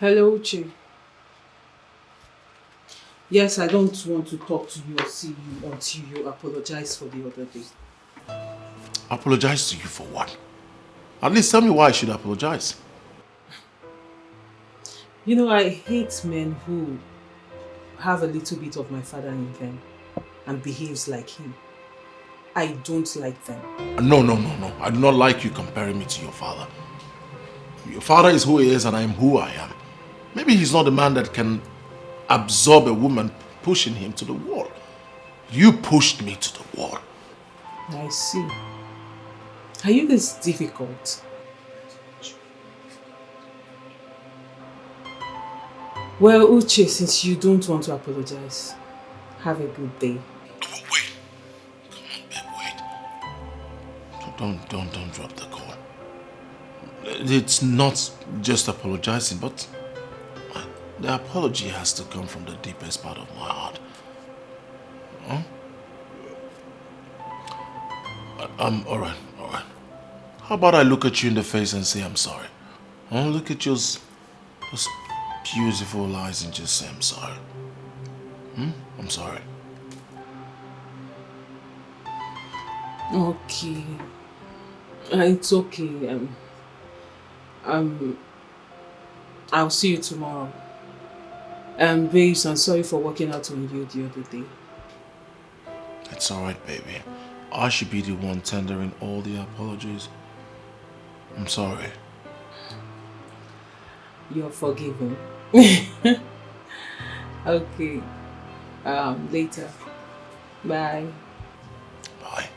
S6: Hello, Uche. Yes, I don't want to talk to you or see you until you apologize for the other day.
S15: Apologize to you for what? At least tell me why I should apologize.
S6: You know, I hate men who have a little bit of my father in them and behaves like him. I don't like them.
S15: No. I do not like you comparing me to your father. Your father is who he is and I am who I am. Maybe he's not a man that can absorb a woman pushing him to the wall. You pushed me to the wall.
S6: I see. Are you this difficult? Well, Uche, since you don't want to apologize, have a good day.
S15: Wait. Come on, babe, wait. Don't drop the call. It's not just apologizing, but the apology has to come from the deepest part of my heart. Huh? Alright. How about I look at you in the face and say I'm sorry? Huh? Look at those beautiful eyes and just say I'm sorry. I'm sorry.
S6: Okay. It's okay. I'll see you tomorrow. Babes, I'm sorry for working out on you the other day.
S15: It's alright, baby. I should be the one tendering all the apologies. I'm sorry.
S6: You're forgiven. Okay. Later. Bye.
S15: Bye.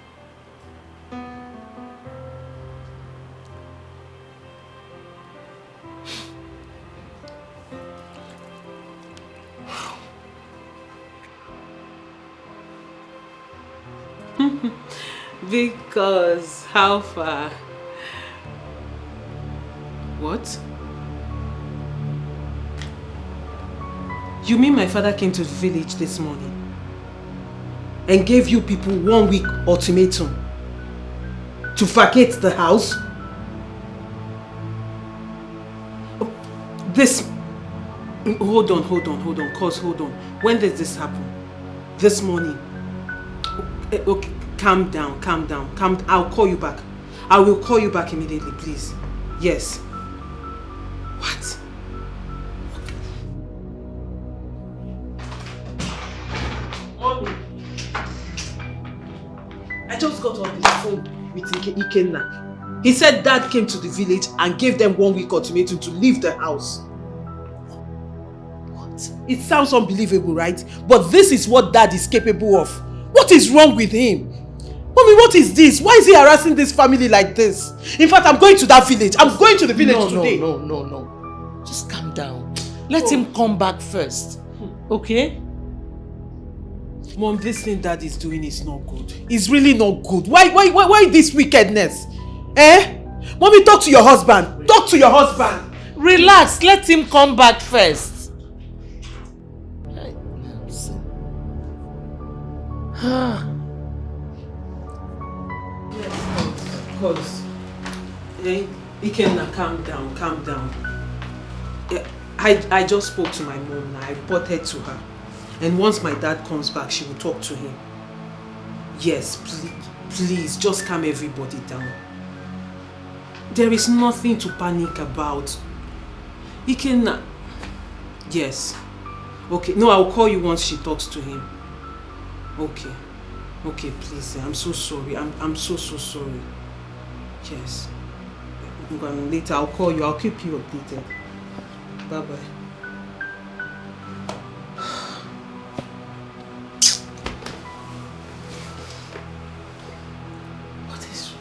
S6: Because how far? What? You mean my father came to the village this morning? and gave you people 1 week ultimatum to vacate the house? This... Hold on. Cause hold on. When did this happen? This morning? Okay, calm down. I'll call you back. I will call you back immediately, please. Yes. What? Mommy. I just got on the phone with Ikenna. He said Dad came to the village and gave them 1 week ultimatum to leave the house. What? It sounds unbelievable, right? But this is what Dad is capable of. What is wrong with him? Mommy, what is this? Why is he harassing this family like this? In fact, I'm going to that village. I'm going to the village today.
S5: No. Just calm down. Let him come back first. Okay?
S6: Mom, this thing Dad is doing is not good. It's really not good. Why this wickedness? Mommy, talk to your husband. Talk to your husband.
S5: Relax. Let him come back first.
S6: Cause Ikenna, calm down. I just spoke to my mom now. I reported to her. And once my dad comes back, she will talk to him. Yes, please, just calm everybody down. There is nothing to panic about. Ikenna... Yes. Okay, no, I'll call you once she talks to him. Okay, please, I'm so sorry. I'm so sorry. Yes. Later, I'll call you. I'll keep you updated. Bye-bye. What is...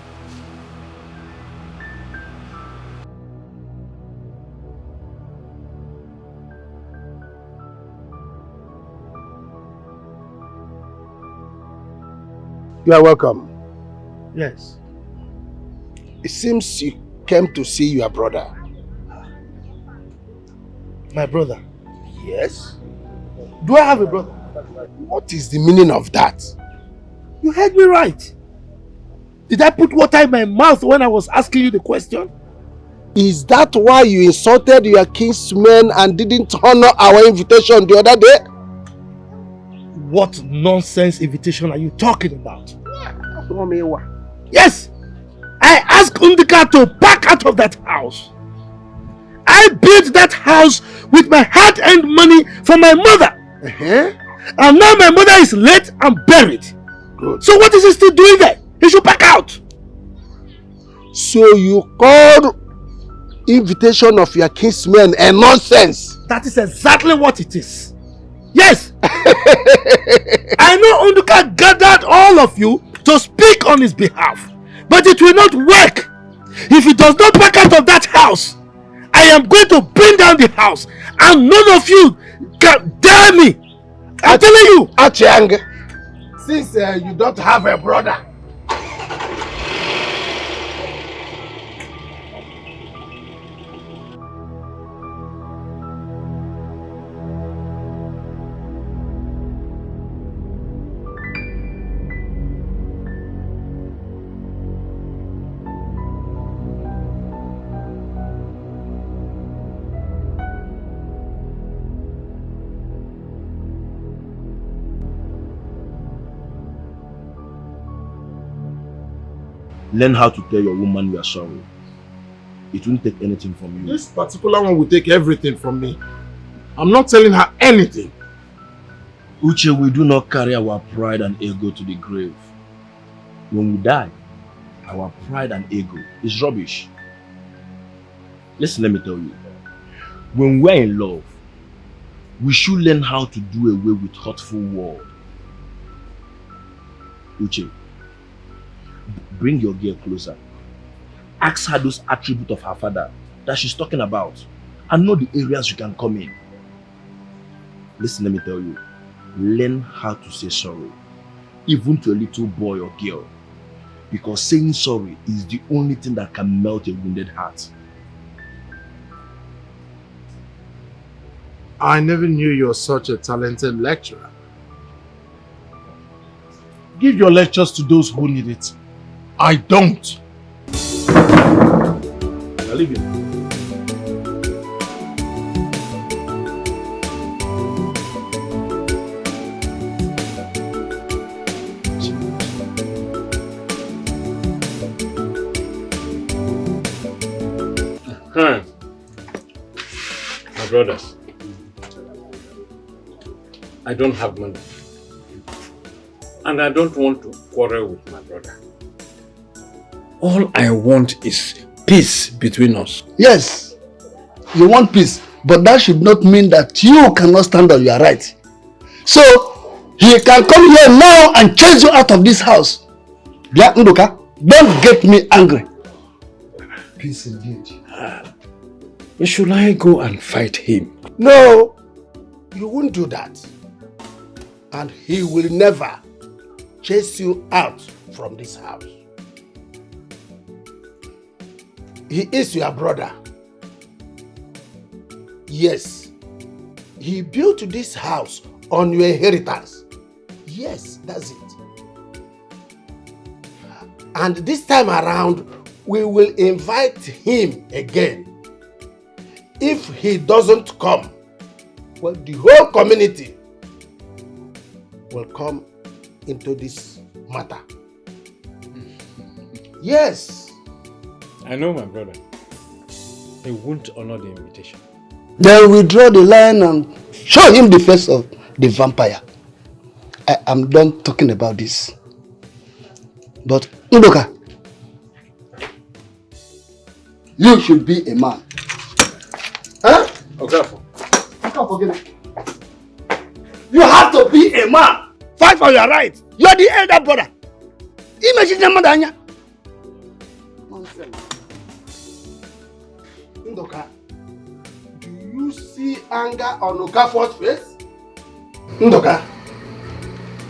S14: You are welcome.
S11: Yes.
S14: It seems you came to see your brother.
S11: My brother?
S14: Yes. Do I have a brother? What is the meaning of that?
S11: You heard me right. Did I put water in my mouth when I was asking you the question?
S14: Is that why you insulted your kinsmen and didn't honor our invitation the other day?
S11: What nonsense invitation are you talking about? Yes! I asked Undika to back out of that house. I built that house with my hard-earned money for my mother. And now my mother is late and buried. Good. So what is he still doing there? He should back out.
S14: So you called invitation of your kinsmen a nonsense?
S11: That is exactly what it is. Yes! I know Unduka gathered all of you to speak on his behalf. But it will not work. If he does not back out of that house, I am going to bring down the house. And none of you can dare me. I'm telling you.
S14: Achiang, since you don't have a brother,
S7: learn how to tell your woman you are sorry. It won't take anything from you.
S11: This particular one will take everything from me. I'm not telling her anything.
S7: Uche, we do not carry our pride and ego to the grave. When we die, our pride and ego is rubbish. Listen, let me tell you. When we're in love, we should learn how to do away with hurtful words. Uche, bring your girl closer. Ask her those attributes of her father that she's talking about and know the areas you can come in. Listen, let me tell you. Learn how to say sorry, even to a little boy or girl, because saying sorry is the only thing that can melt a wounded heart.
S11: I never knew you were such a talented lecturer. Give your lectures to those who need it. I don't. I'll leave you.
S4: My brothers, I don't have money. And I don't want to quarrel with my brother. All I want is peace between us.
S14: Yes, you want peace, but that should not mean that you cannot stand on your right. So, he can come here now and chase you out of this house. Bia Nduka, don't get me angry.
S11: Peace indeed.
S4: Should I go and fight him?
S14: No, you won't do that. And he will never chase you out from this house. He is your brother. Yes, he built this house on your inheritance. Yes, that's it. And this time around, we will invite him again. If he doesn't come, well, the whole community will come into this matter. Yes.
S4: I know my brother. He won't honor the invitation.
S14: Then we draw the line and show him the face of the vampire. I am done talking about this. But Ndoka, you should be a man. Huh?
S4: Okay.
S14: You have to be a man. Fight for your rights. You are the elder brother. Imagine the madanya. Nonsense. Ndoka, do you see anger on Okafor's face? Ndoka,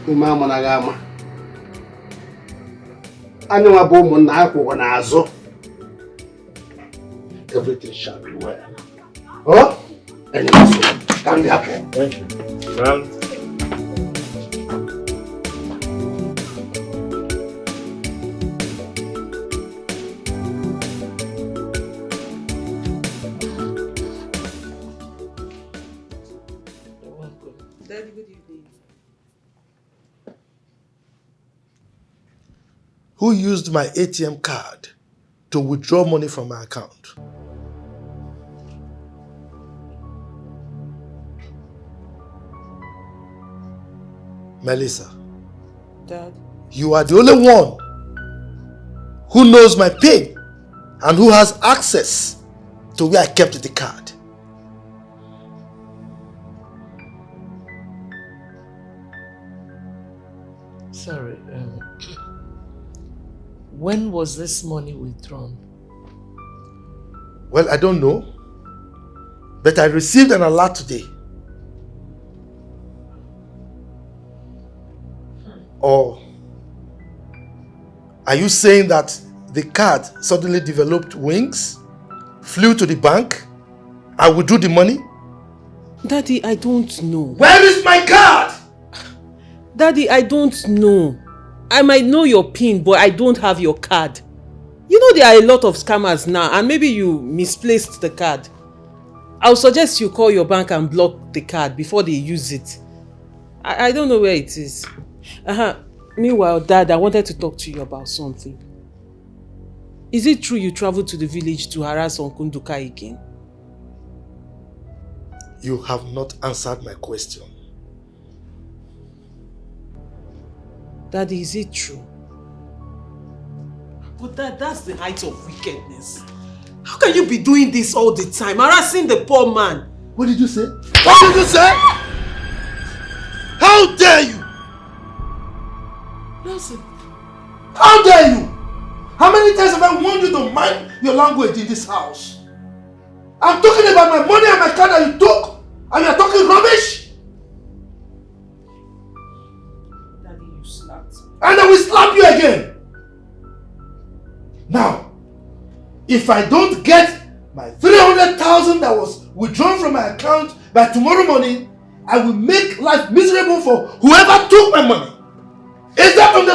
S14: umama nagama. Anywa bomu na akwụkwọ n'azụ. Everything shall be well. Oh? Anyway, so can be happy.
S4: Thank you. Well.
S6: Daddy, good evening.
S11: Who used my ATM card to withdraw money from my account? Melissa.
S6: Dad.
S11: You are the only one who knows my pain and who has access to where I kept the card.
S5: Sorry, when was this money withdrawn?
S11: Well, I don't know, but I received an alert today. Or are you saying that the card suddenly developed wings, flew to the bank, and withdrew the money?
S6: Daddy, I don't know.
S11: Where is my card?
S6: Daddy, I don't know. I might know your PIN, but I don't have your card. You know there are a lot of scammers now, and maybe you misplaced the card. I'll suggest you call your bank and block the card before they use it. I don't know where it is. Meanwhile, Dad, I wanted to talk to you about something. Is it true you traveled to the village to harass Uncle Nduka again?
S11: You have not answered my question.
S6: Daddy, is it true? But that's the height of wickedness. How can you be doing this all the time, harassing the poor man?
S11: What did you say? What did you say? How dare you?
S6: Nelson.
S11: How dare you? How many times have I warned you to mind your language in this house? I'm talking about my money and my car that you took, and you're talking rubbish?
S6: Daddy, you slapped me.
S11: And I will slap you again. Now, if I don't get my 300,000 that was withdrawn from my account by tomorrow morning, I will make life miserable for whoever took my money. Is that understood?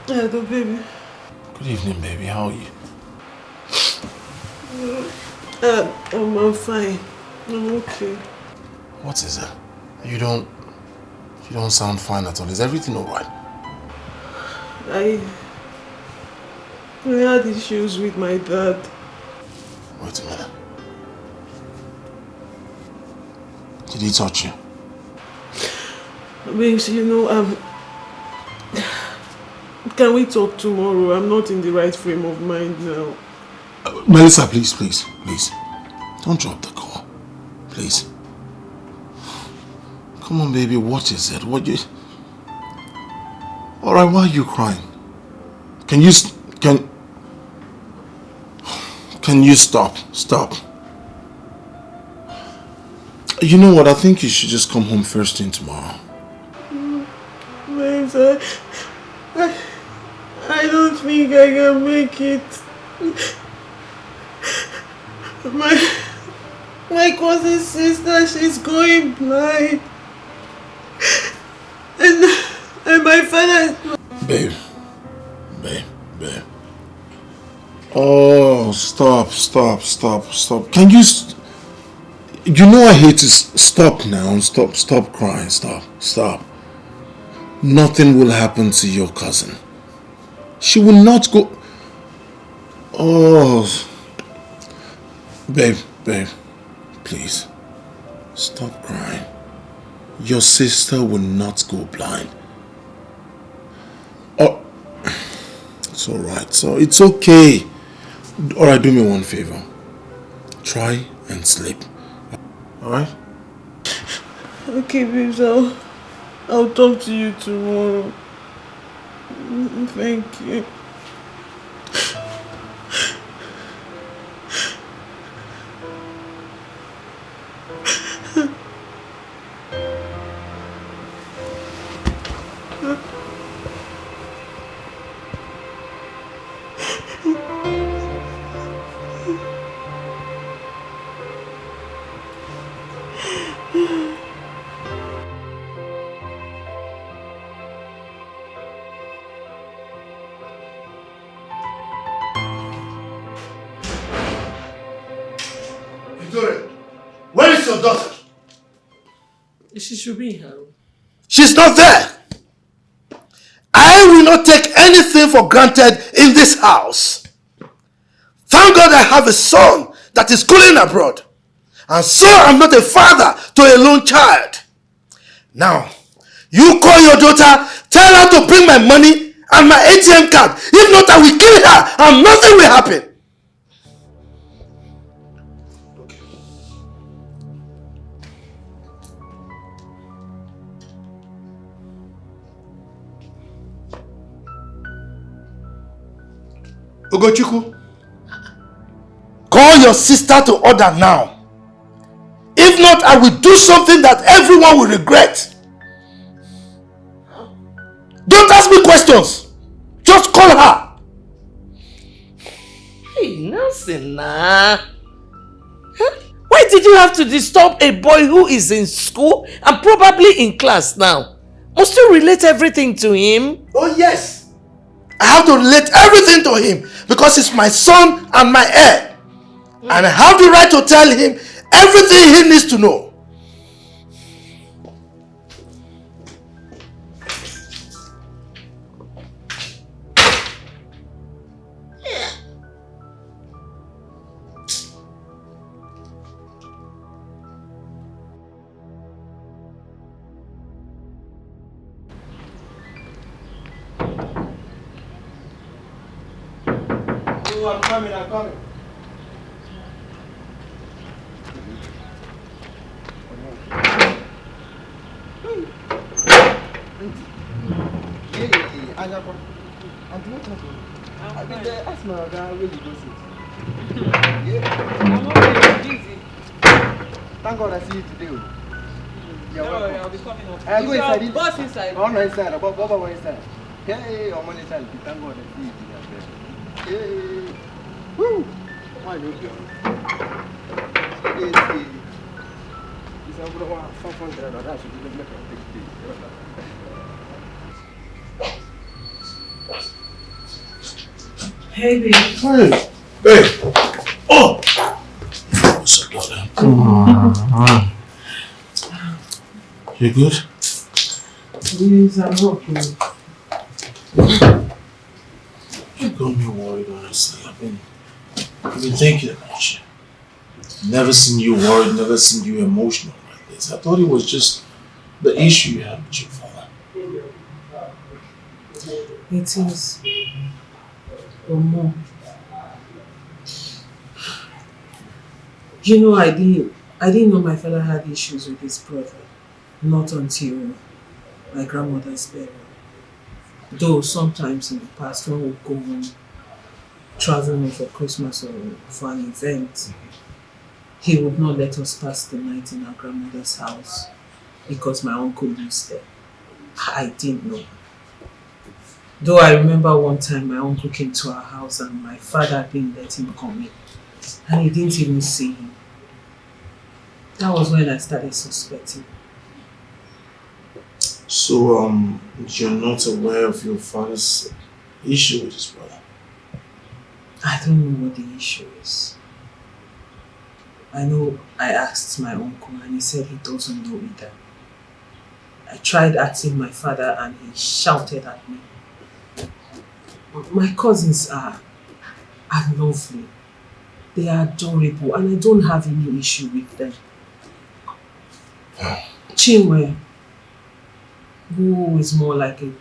S1: Yeah, the baby.
S15: Good evening, baby. How are you?
S1: I'm fine. I'm okay.
S15: What is it? You don't sound fine at all. Is everything alright?
S1: I had issues with my dad.
S15: Wait a minute. Did he touch you?
S1: Babes, you know, can we talk tomorrow? I'm not in the right frame of mind now.
S15: Melissa, please. Don't drop the call. Please. Come on, baby. What is it? Alright, why are you crying? Can you stop? Stop. You know what? I think you should just come home first thing tomorrow.
S1: Babes, I don't think I can make it. My cousin's sister, she's going blind. And my father...
S15: Babe. Oh, stop. Can you... You know I hate to... Stop now. Stop crying. Stop. Nothing will happen to your cousin. She will not go... Oh... Babe. Please. Stop crying. Your sister will not go blind. Oh... It's alright. So it's okay. Alright, do me one favor. Try and sleep. Alright?
S1: Okay, babes, I'll talk to you tomorrow. Thank you.
S2: Where is your daughter?
S5: She should be here.
S2: She's not there. I will not take anything for granted in this house. Thank God I have a son that is schooling abroad. And so I'm not a father to a lone child. Now, you call your daughter, tell her to bring my money and my ATM card. If not, I will kill her and nothing will happen. Ugochukwu, call your sister to order now. If not, I will do something that everyone will regret. Don't ask me questions. Just call her.
S5: Hey, Nelson, nah. Why did you have to disturb a boy who is in school and probably in class now? Must you relate everything to him?
S2: Oh yes. I have to relate everything to him because he's my son and my heir. And I have the right to tell him everything he needs to know. Oh, I'm coming.
S16: Thank God I see you today. You're welcome.
S12: I'll be coming up.
S16: I go inside.
S12: Boss inside.
S16: Oh, no, inside. Baba inside. Hey, I'm on inside. Thank God I see you today. Hey. Woo. Come on, you go. It's a good one. 500. That's what you make a big deal.
S6: Hey, babe.
S15: Hey. Hey. Oh! What's up, darling? You good?
S6: Yes, I'm okay.
S15: You got me worried, honestly. I've been thinking about you. Never seen you worried, never seen you emotional like this. I thought it was just the issue you had with your father.
S6: It is. Or more. You know, I didn't know my father had issues with his brother. Not until my grandmother's burial. Though sometimes in the past when we go home, traveling for Christmas or for an event, he would not let us pass the night in our grandmother's house because my uncle lives there. I didn't know. Though I remember one time my uncle came to our house and my father didn't let him come in. And he didn't even see him. That was when I started suspecting.
S15: So, you're not aware of your father's issue with his brother?
S6: I don't know what the issue is. I know I asked my uncle and he said he doesn't know either. I tried asking my father and he shouted at me. My cousins are lovely. They are adorable and I don't have any issue with them. Chinwe, who is more like an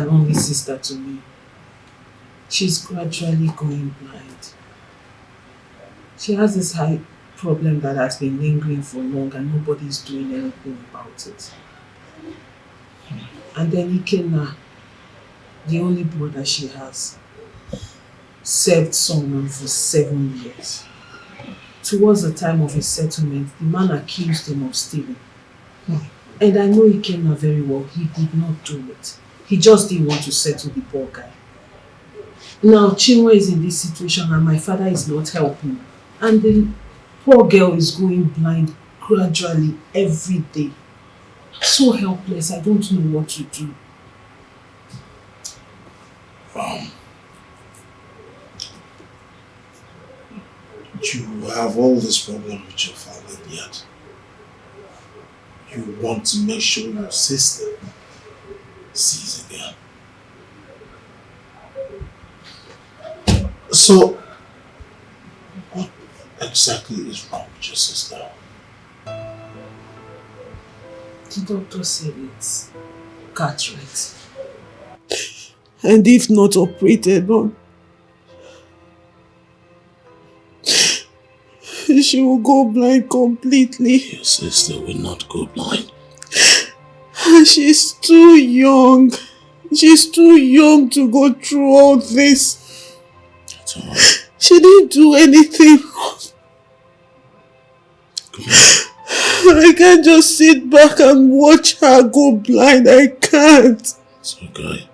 S6: only sister to me, she's gradually going blind. She has this high problem that has been lingering for long and nobody's doing anything about it. And then Ikenna, the only brother she has, served someone for 7 years. Towards the time of his settlement, the man accused him of stealing. And I know Ikenna very well, he did not do it. He just didn't want to settle the poor guy. Now Chinwe is in this situation and my father is not helping. And the poor girl is going blind gradually every day. So helpless, I don't know what to do.
S15: You have all this problem with your father, yet you want to make sure your sister sees again. So, what exactly is wrong with your sister?
S6: The doctor said it's cataract. And if not operated on, she will go blind completely.
S15: Your sister will not go blind.
S6: She's too young. She's too young to go through all this.
S15: It's alright.
S6: She didn't do anything wrong. I can't just sit back and watch her go blind. I can't.
S15: It's okay.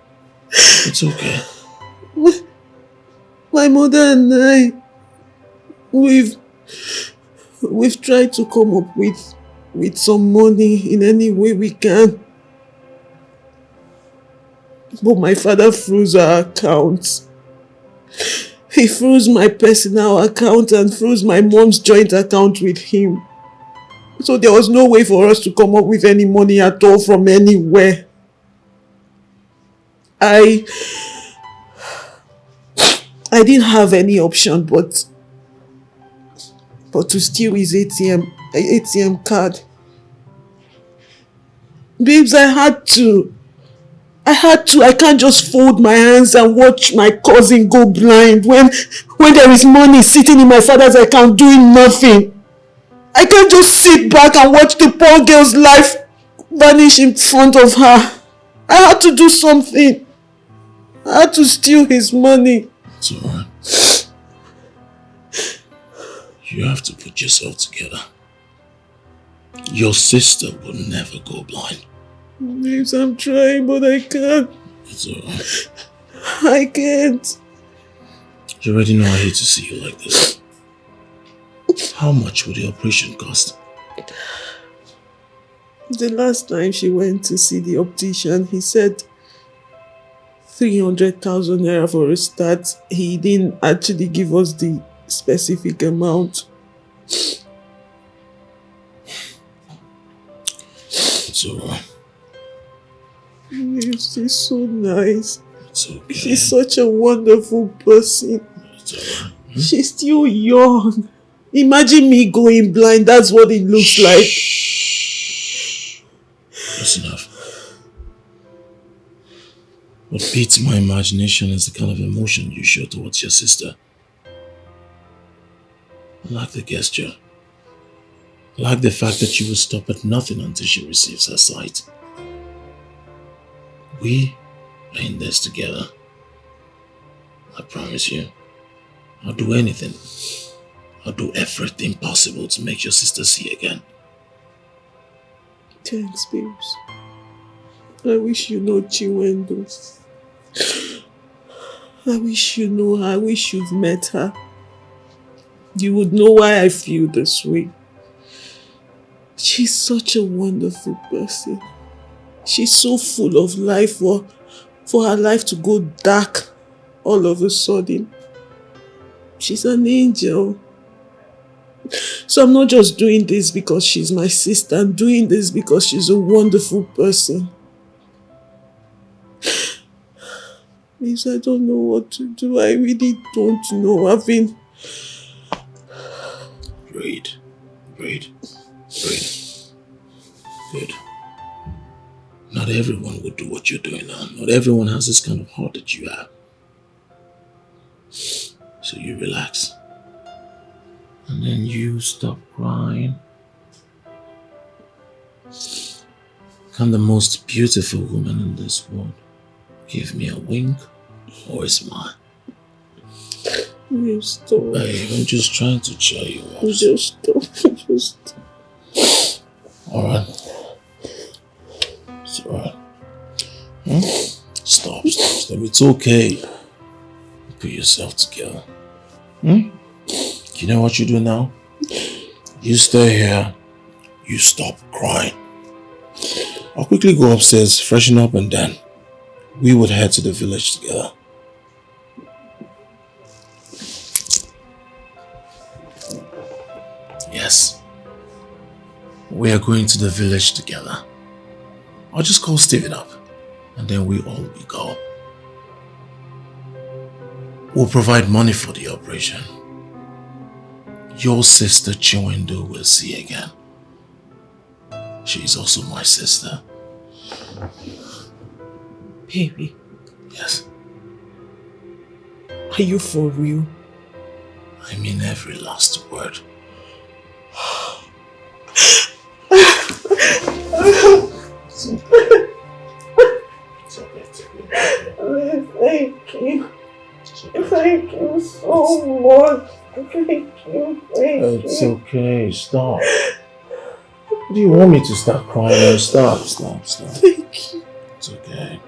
S15: It's okay.
S6: My mother and I, we've tried to come up with some money in any way we can. But my father froze our accounts. He froze my personal account and froze my mom's joint account with him. So there was no way for us to come up with any money at all from anywhere. I didn't have any option but to steal his ATM card. Babes, I had to. I can't just fold my hands and watch my cousin go blind when there is money sitting in my father's account doing nothing. I can't just sit back and watch the poor girl's life vanish in front of her. I had to do something. I had to steal his money.
S15: It's alright. You have to put yourself together. Your sister will never go blind.
S6: Babes, I'm trying, but I can't.
S15: It's alright.
S6: I can't.
S15: You already know I hate to see you like this. How much would the operation cost?
S6: The last time she went to see the optician, he said 300,000 naira for a start. He didn't actually give us the specific amount.
S15: It's alright.
S6: She's so nice.
S15: It's okay.
S6: She's such a wonderful person.
S15: It's alright.
S6: She's still young. Imagine me going blind. That's what it looks like.
S15: That's enough. What beats my imagination is the kind of emotion you show towards your sister. I like the gesture. I like the fact that you will stop at nothing until she receives her sight. We are in this together. I promise you. I'll do anything. I'll do everything possible to make your sister see again.
S6: Thanks, babes. I wish you know Chiwendo. I wish you know her. I wish you've met her. You would know why I feel this way. She's such a wonderful person. She's so full of life for her life to go dark all of a sudden. She's an angel. So I'm not just doing this because she's my sister. I'm doing this because she's a wonderful person. Please, I don't know what to do. I really don't know. I've been...
S15: Breathe. Breathe. Breathe. Good. Not everyone would do what you're doing now. Not everyone has this kind of heart that you have. So you relax. And then you stop crying. Become the most beautiful woman in this world. Give me a wink or a smile.
S6: You stop.
S15: Babe, I'm just trying to cheer you up.
S6: Just stop. Just stop.
S15: Alright. It's alright. Stop. It's okay. Put yourself together. You know what you do now? You stay here. You stop crying. I'll quickly go upstairs, freshen up, and then we would head to the village together. Yes. We are going to the village together. I'll just call Steven up, and then we all will go. We'll provide money for the operation. Your sister Chiwendo will see again. She is also my sister.
S6: Baby.
S15: Yes.
S6: Are you for real?
S15: I mean every last word.
S6: It's okay. Thank you. Thank you so much. Thank you.
S15: It's okay. Stop. Do you want me to start crying? Stop.
S6: Thank you.
S15: It's okay.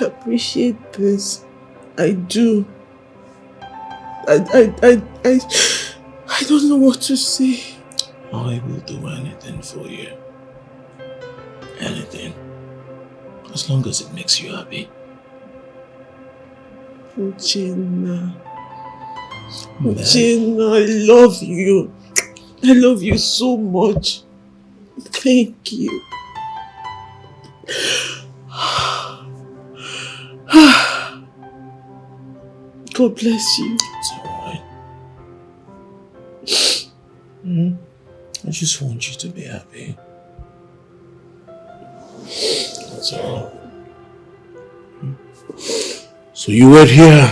S6: I appreciate this. I do. I don't know what to say.
S15: I will do anything for you. Anything. As long as it makes you happy.
S6: Uchenna, I love you. I love you so much. Thank you. God bless you.
S15: It's alright. I just want you to be happy. That's all. So you wait here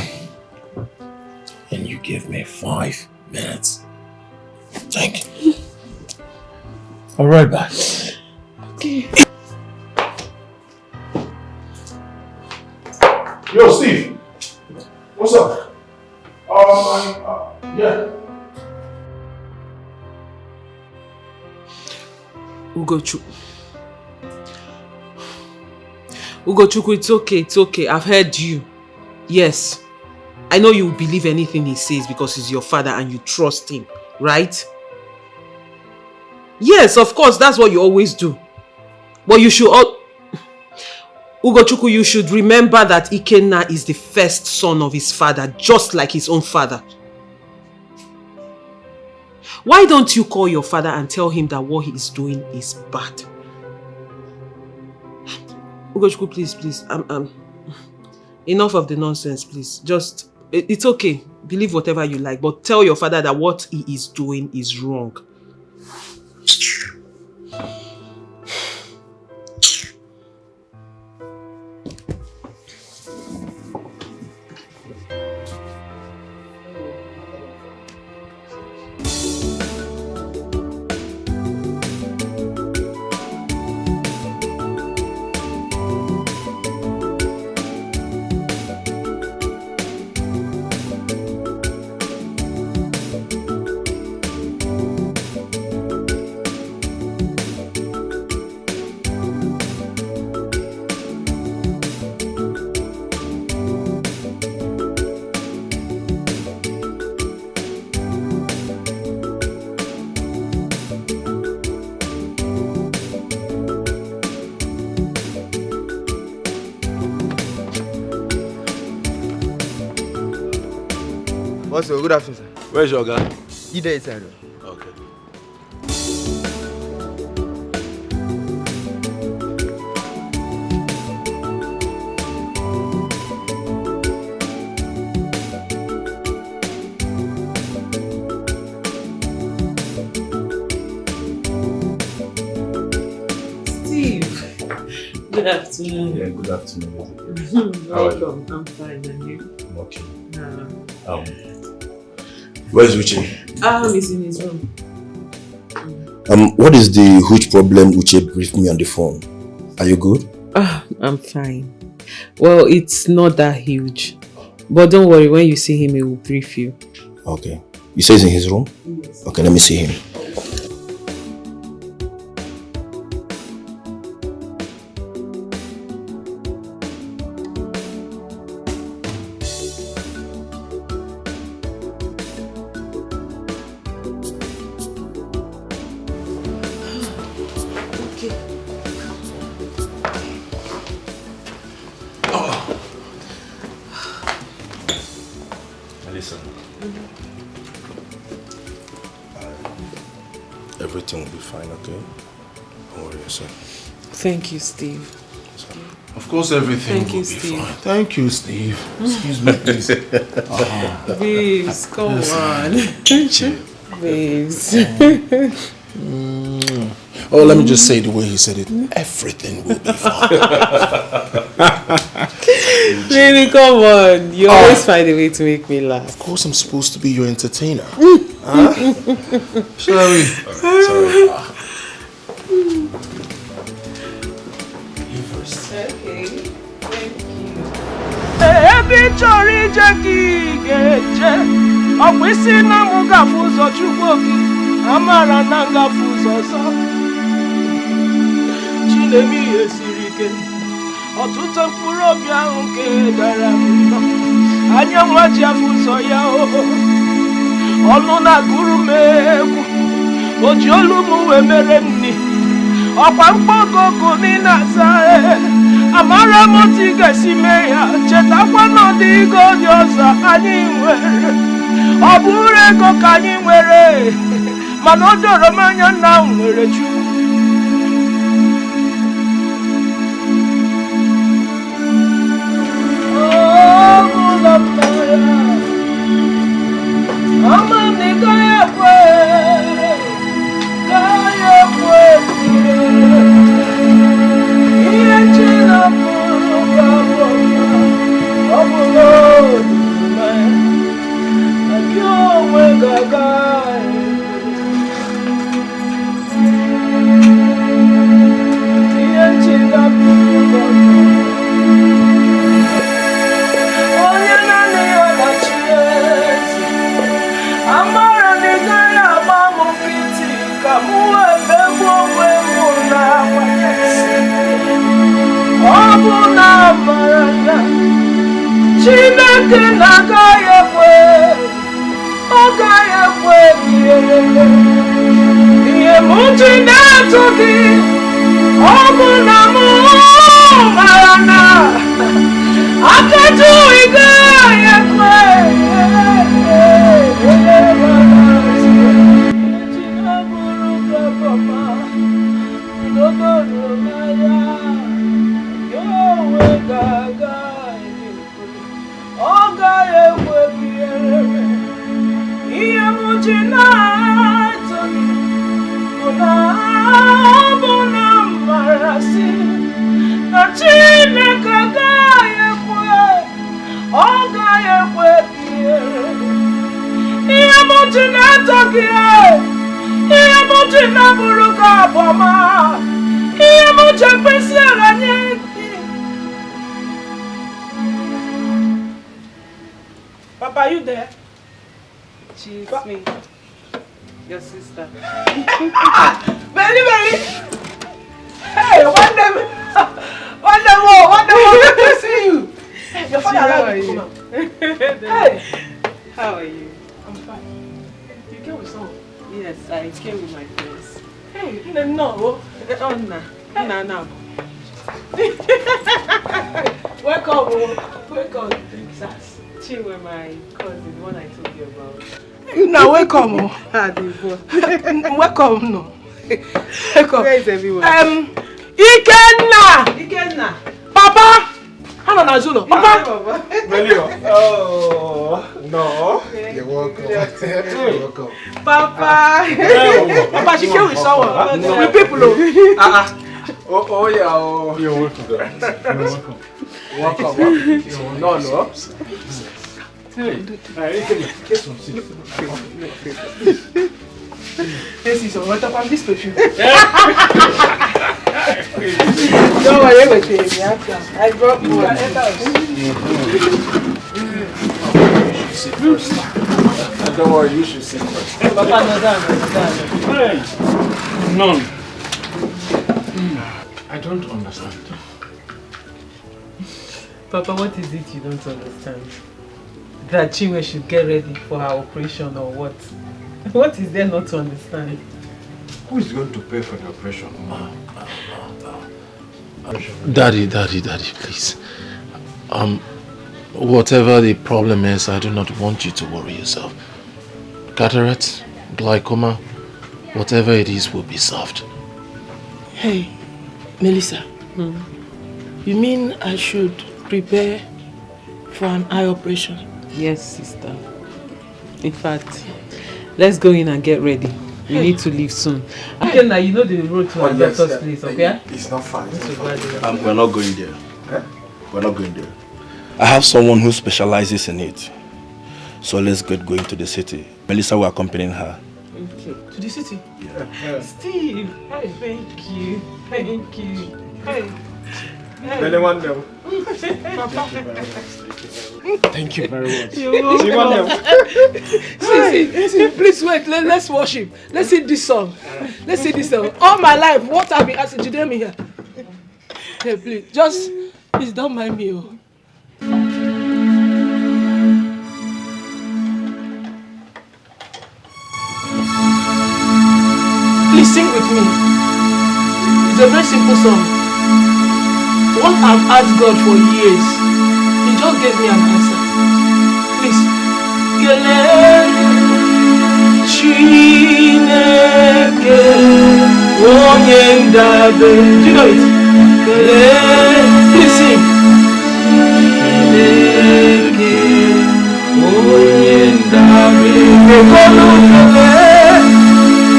S15: and you give me 5 minutes. Thank you. I'll be right back.
S6: Okay.
S2: Yo, Steve. What's up? Yeah.
S6: Ugochukwu, it's okay. I've heard you. Yes. I know you will believe anything he says because he's your father and you trust him, right? Yes, of course, that's what you always do. But you should Ugochukwu, you should remember that Ikenna is the first son of his father, just like his own father. Why don't you call your father and tell him that what he is doing is bad? Ugochukwu, please. Enough of the nonsense, please. Just, it's okay. Believe whatever you like, but tell your father that what he is doing is wrong.
S16: Also, good afternoon, sir.
S17: Where's your guy?
S16: He there inside.
S17: Okay.
S6: Steve, good afternoon.
S18: Yeah, good afternoon.
S6: Welcome. I'm fine, and you?
S18: I'm okay.
S6: No.
S18: Where's Uche?
S6: He's in his room.
S18: What is the huge problem Uche briefed me on the phone? Are you good?
S6: I'm fine. Well, it's not that huge. But don't worry, when you see him, he will brief you.
S18: Okay. You say he's in his room?
S6: Yes.
S18: Okay, let me see him. Everything will be fine, okay? Don't worry yourself.
S6: Thank you, Steve.
S15: Of course, everything will be fine. Thank you, Steve. Excuse me, please.
S6: Babes, come on. Babes.
S15: Oh, let me just say the way he said it. Everything will be fine.
S6: Really, come on. You always find a way to make me laugh.
S15: Of course, I'm supposed to be your entertainer.
S18: Shall we?
S15: Sorry.
S18: You first.
S6: Okay. Thank you.
S1: Every chori jeki geje. Okwisi na muga fuzo chukwoki. Amara na nga fuzo so. Chinemi esirike. Ọtụtụ mkpụrụ obi ahụ nke dara mbọ. Anya nwa ji afụzọ ya ọnụ na-agụrụ m egwu. O ji olu m wee mere nni. Ọkwa mkpọgogo n'ịna-aza amara m otu ị ga-esi mee ya. Chetakwa na ọ dị ego dị ọzọ anyị nwere. Ọ bụrụ ego ka anyị nwere, mana o doro m anya na m nwere Chukwu. Chineke na-agaghị ekwe, ọ gaghị ekwe ihe m ji Papa, are you there?
S6: She's me. Your sister.
S1: Very, very. Hey, one day, good to see you. Your father allowed you to come out. Hey.
S6: How are you?
S1: I'm fine. You came with someone?
S6: Yes, I came with my friends.
S1: Hey, no.
S6: Oh, no.
S1: Welcome.
S6: She were my cousin, the one I told you about.
S1: Now welcome. Welcome, no. Welcome.
S6: Where is everyone?
S1: Ikenna. Papa. Hana Nazulo. Papa.
S14: Melio. Oh no. You're welcome. You're welcome.
S1: Papa. Papa, she came with someone. With people.
S14: Oh yeah. Oh. You're welcome. Welcome. No. Hey, get some seat.
S1: This is some water from this perfume.
S6: Don't worry about it. I brought more.
S14: You should sit first. Don't worry, you should sit first.
S6: Papa, no.
S4: None. I don't understand.
S6: Papa, what is it you don't understand? That Chinwe should get ready for her operation or what? What is there not to understand?
S4: Who is going to pay for the operation?
S15: Daddy, please. Whatever the problem is, I do not want you to worry yourself. Cataract, glaucoma, whatever it is will be solved.
S1: Hey, Melissa. You mean I should prepare for an eye operation?
S6: Yes, sister. In fact, let's go in and get ready. We need to leave soon. Okay, now you know the road to our doctor's place, okay?
S14: It's not far.
S18: We're not going there. We're not going there. I have someone who specializes in it. So let's get going to the city. Melissa will accompany her.
S1: Okay. To the city?
S14: Yeah.
S6: Steve, hey, thank you. Hey.
S14: Thank you very much.
S1: You're welcome. See, please wait. Let's worship. Let's sing this song. All my life, what I've been asking, you me here. Hey, please don't mind me. Please sing with me. It's a very simple song. What I've asked God for years, He just gave me an answer. Please. Chineke onye ndabe. Do you know it? Please sing. Chineke onye ndabe.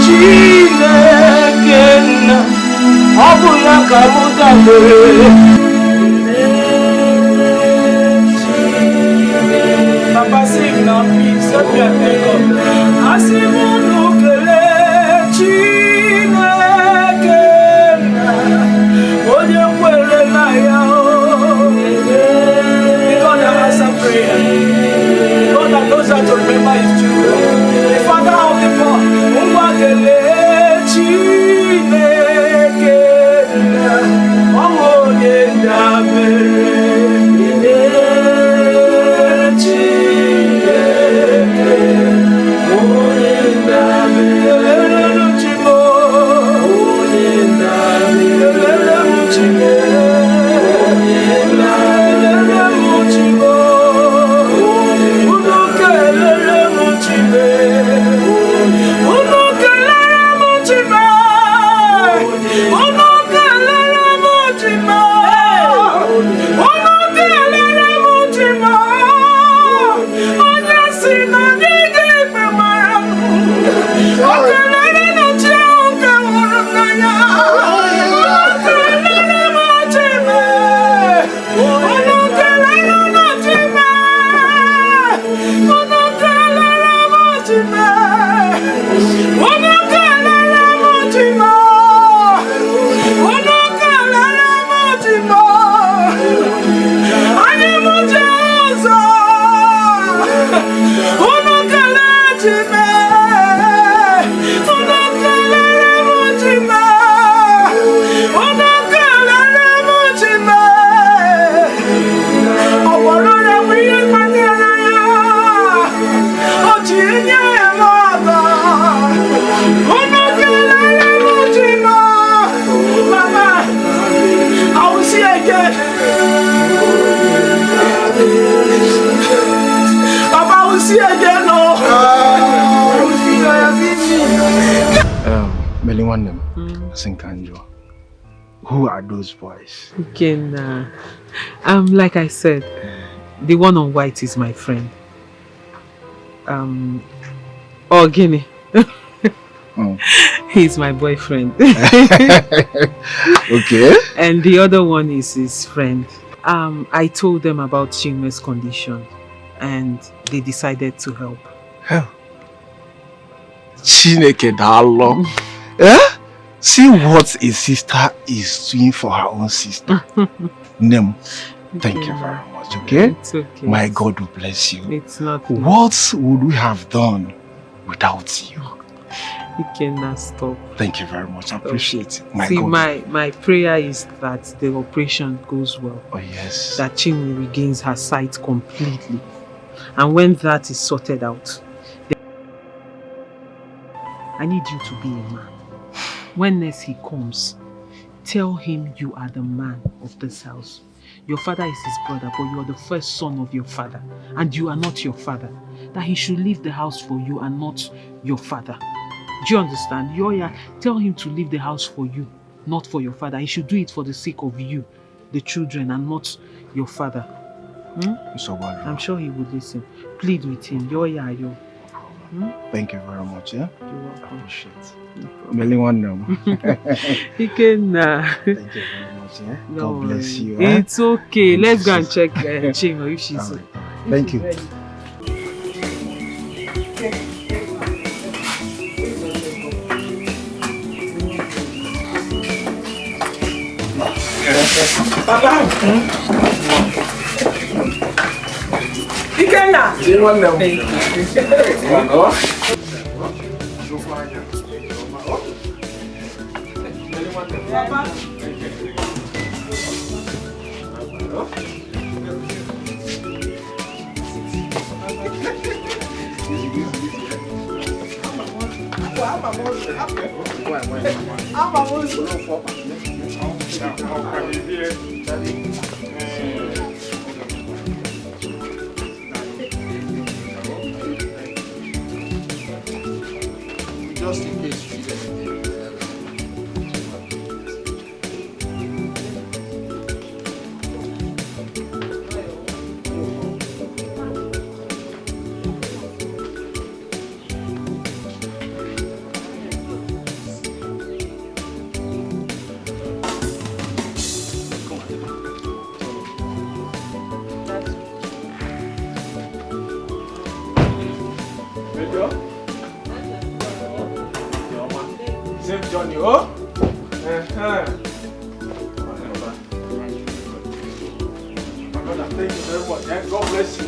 S1: Chineke na ọbụla ka mụ dabere. Papa, sing now, please. Set me and thank God. Asimunu kele Chineke na onye kwere na ya o. The God that answers prayer. The God that knows how to remember His children. The Father of the poor. Ngwa kele Chineke na onye
S7: Who are those boys?
S6: Okay, nah. Like I said, the one on white is my friend. Guinea. He's my boyfriend.
S7: Okay.
S6: And the other one is his friend. I told them about Chinwe's condition and they decided to help.
S7: Hell. Chineke dalo. Eh? See what a sister is doing for her own sister. Nem, thank you very much, okay?
S6: It's okay.
S7: My God will bless you.
S6: It's not.
S7: What would we have done without you?
S6: You cannot stop.
S7: Thank you very much. I appreciate it.
S6: See, my prayer is that the operation goes well.
S7: Oh, yes.
S6: That Chinwe regains her sight completely. And when that is sorted out, I need you to be a man. When next he comes, tell him you are the man of this house. Your father is his brother, but you are the first son of your father. And you are not your father. That he should leave the house for you and not your father. Do you understand? Tell him to leave the house for you, not for your father. He should do it for the sake of you, the children, and not your father.
S7: So what?
S6: I'm sure he would listen. Plead with him.
S7: Thank you very much, yeah?
S6: You're welcome.
S7: I appreciate it. No
S6: He can.
S7: Thank you very much, yeah?
S6: No,
S7: God bless you.
S6: It's okay. Let's go and check Chinwe if she's.
S7: Right. Thank you.
S1: Papa. Ikenna.
S14: Just in case.
S1: Same journey, oh? Thank you very much. God bless you.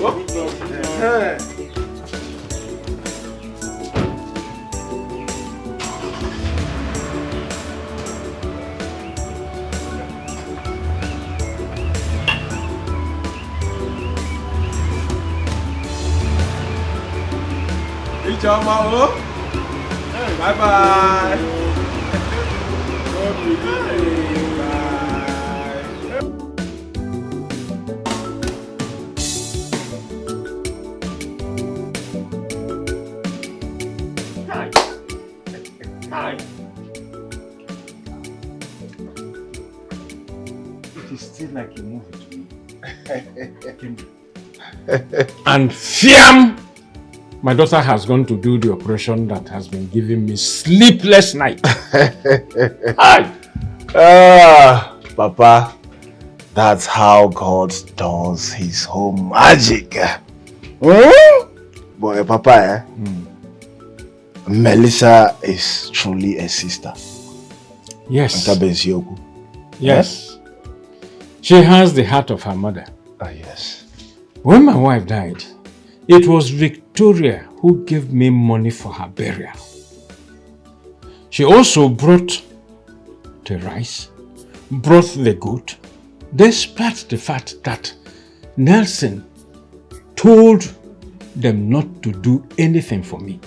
S1: Bye bye.
S7: is still like a movie to me.
S4: And fiam! My daughter has gone to do the operation that has been giving me sleepless night.
S7: Papa, that's how God does his whole magic. Boy, Papa, Melissa is truly a sister.
S4: Yes. Yes. She has the heart of her mother.
S7: Yes.
S4: When my wife died, it was Victoria who gave me money for her burial. She also brought the rice, brought the goat, despite the fact that Nelson told them not to do anything for me.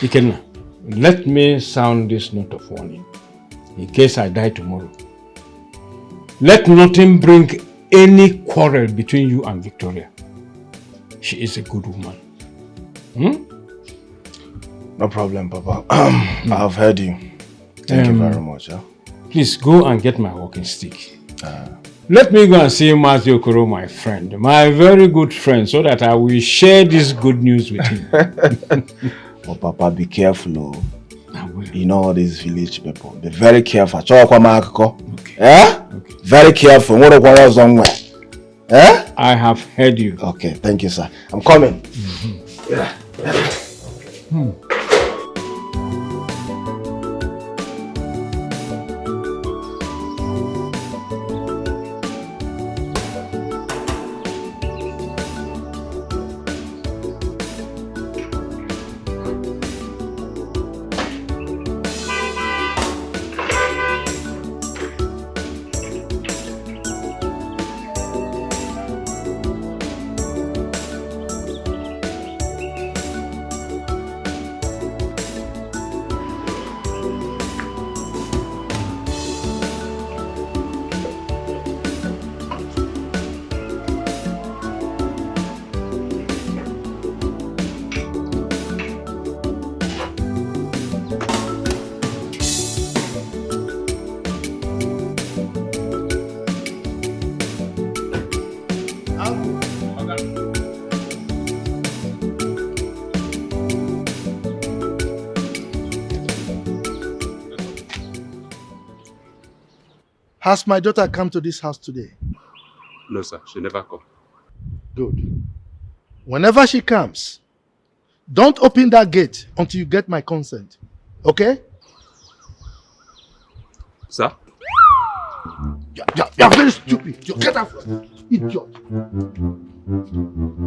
S4: Ikenna, let me sound this note of warning in case I die tomorrow. Let nothing bring any quarrel between you and Victoria. She is a good woman.
S7: No problem, Papa. I've heard you. Thank you very much.
S4: Please go and get my walking stick. Let me go and see Matthew Okoro, my friend, my very good friend, so that I will share this good news with him.
S7: Oh, Papa, be careful. You know all these village people. Be very careful. Okay. Okay. Very careful.
S4: I have heard you.
S7: Okay, thank you, sir. I'm coming. Yeah.
S2: Has my daughter come to this house today?
S17: No, sir. She never come.
S2: Good. Whenever she comes, don't open that gate until you get my consent. Okay?
S17: Sir?
S2: You're very stupid. You get out. Idiot.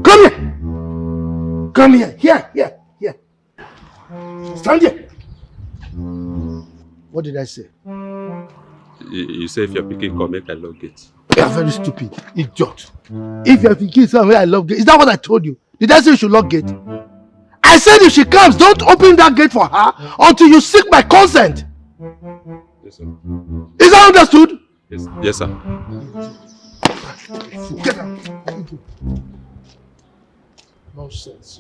S2: Come here. Come here. Here. Stand here. What did I say?
S17: You say if your picking come, make I lock gate.
S2: You're very stupid. Idiot. If your picking somewhere I love gate, is that what I told you? Did I say you should lock gate? I said if she comes, don't open that gate for her until you seek my consent.
S17: Yes, sir.
S2: Is that understood?
S17: Yes, sir.
S2: Get out. Nonsense.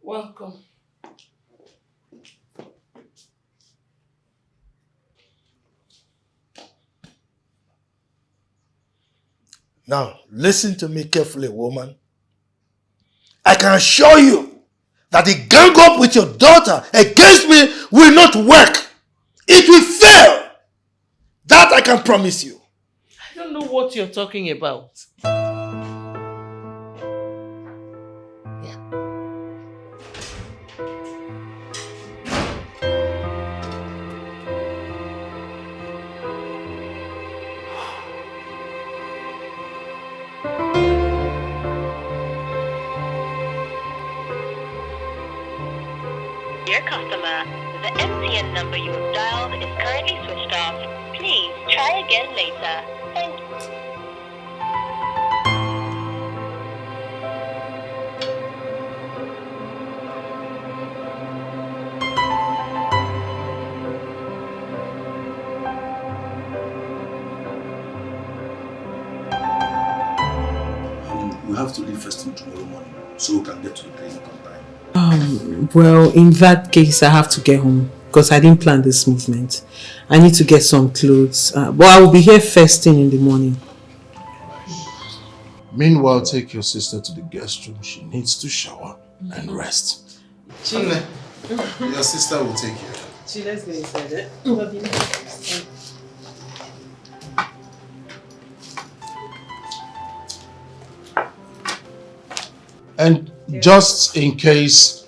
S5: Welcome.
S11: Now, listen to me carefully, woman. I can assure you that the gang up with your daughter against me will not work. It will fail. That I can promise you.
S5: I don't know what you're talking about.
S19: Dear customer, the MTN number you have dialed is currently switched off. Please try again later. Thank you.
S7: We have to leave first thing tomorrow morning so we can get to the clinic on time.
S6: Well, in that case, I have to get home because I didn't plan this movement. I need to get some clothes. But I will be here first thing in the morning.
S15: Meanwhile, take your sister to the guest room. She needs to shower and rest.
S6: Chile.
S15: Your sister will take care.
S6: Let's go inside, eh?
S15: And just in case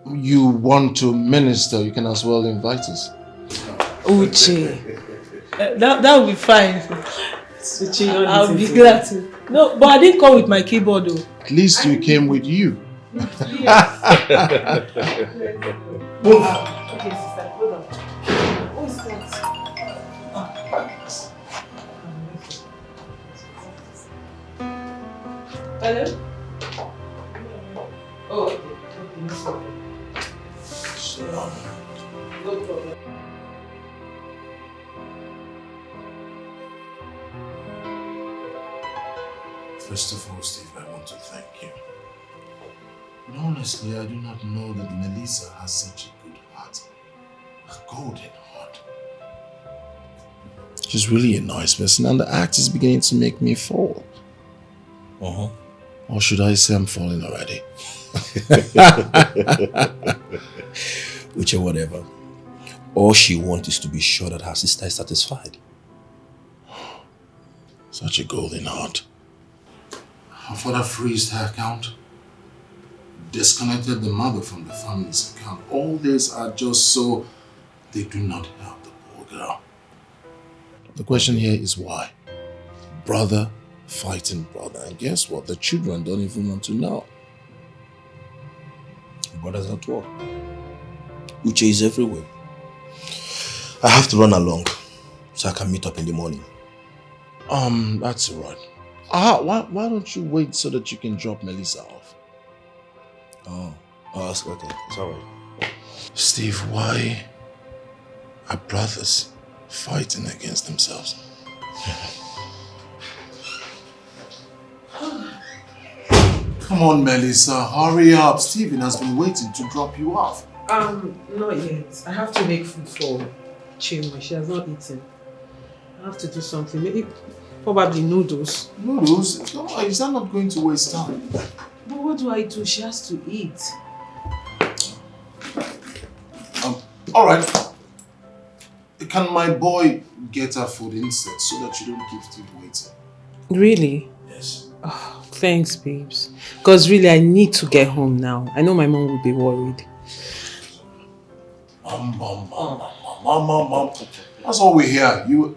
S15: you want to minister, you can as well invite us.
S1: Uche. That will be fine. I'll be glad to. No, but I didn't come with my keyboard though.
S15: At least you came with you.
S1: Okay, sister, hold on. Who is that? Hello? Oh, okay. No problem.
S15: First of all, Steve, I want to thank you. But honestly, I do not know that Melissa has such a good heart. A golden heart. She's really a nice person, and the act is beginning to make me fall. Or should I say I'm falling already?
S18: Which or whatever. All she wants is to be sure that her sister is satisfied.
S15: Such a golden heart. Her father freezed her account, disconnected the mother from the family's account. All these are just so they do not help the poor girl. The question here is why? Brother fighting brother. And guess what? The children don't even want to know.
S18: Brothers at work. Uche is everywhere. I have to run along so I can meet up in the morning.
S15: That's all right. Why don't you wait so that you can drop Melissa off?
S18: Oh, okay. It's all right.
S15: Steve, why are brothers fighting against themselves? Come on, Melissa, hurry up. Steven has been waiting to drop you off.
S6: Not yet. I have to make food for Chima. She has not eaten. I have to do something. Maybe, probably noodles.
S15: Noodles? No, is that not going to waste time?
S6: But what do I do? She has to eat.
S15: All right. Can my boy get her food instead so that you don't keep Steve waiting?
S6: Really?
S15: Yes.
S6: Oh, thanks, babes. Because really, I need to get home now. I know my mom will be worried.
S15: Mom. That's all we hear. You.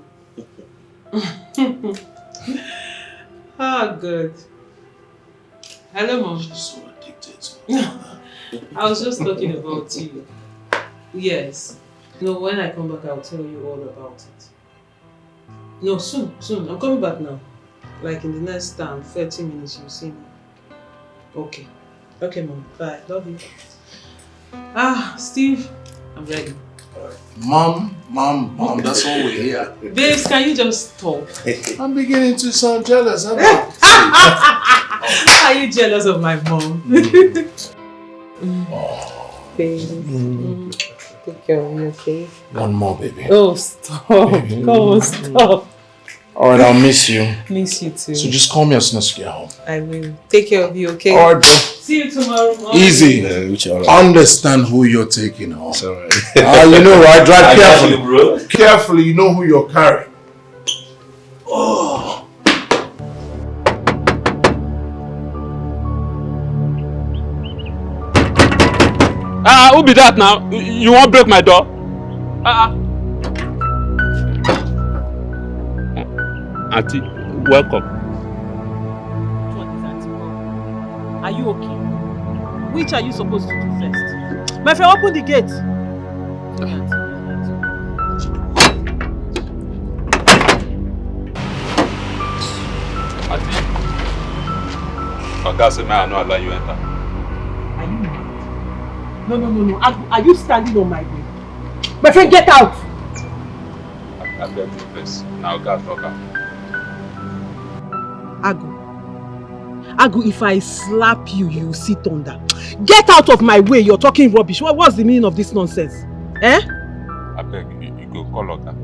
S6: Ah, good. Hello, Mom.
S15: She's so addicted to
S6: I was just talking about you. Yes. No, when I come back, I'll tell you all about it. No, soon. I'm coming back now. Like in the next 30 minutes, you'll see me. Okay. Okay, Mom. Bye. Love you. Steve, I'm ready.
S15: Mom, that's all we hear.
S6: Babes, can you just stop?
S15: I'm beginning to sound jealous.
S6: Are you jealous of my mom? Babe. Take care of me, okay?
S15: One more, baby.
S6: Oh, stop. Baby. Come on, stop.
S15: Alright, I'll miss you.
S6: Miss you too.
S15: So just call me as soon as you get home.
S6: I will. Take care of you, okay?
S15: Alright, bro.
S6: See you tomorrow morning.
S15: Easy.
S18: Right.
S15: Understand who you're taking home.
S18: It's alright.
S15: You know, right? Drive carefully.
S18: You, bro.
S15: Carefully, you know who you're carrying. Oh.
S17: Who be that now? You won't break my door? Auntie, welcome.
S12: Are you okay? Which are you supposed to do first? My friend, open the gate.
S17: Auntie, Oga said, may I not allow you enter?
S12: Are you mad? No. Are you standing on my way? My friend, get out!
S17: I'm getting this. Now, God, Oga.
S12: Ago, Agu, if I slap you, you will see thunder. Get out of my way, you're talking rubbish. What's the meaning of this nonsense? Eh?
S17: I beg you go call Oga.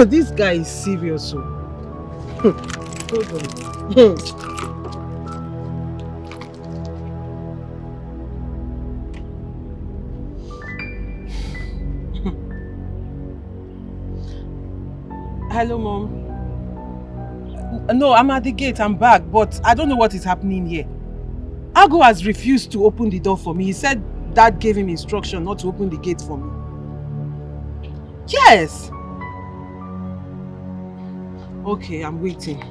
S12: This guy is serious. So. Hold on. Hello, Mom. No, I'm at the gate. I'm back, but I don't know what is happening here. Agu has refused to open the door for me. He said Dad gave him instruction not to open the gate for me. Yes. Okay, I'm waiting.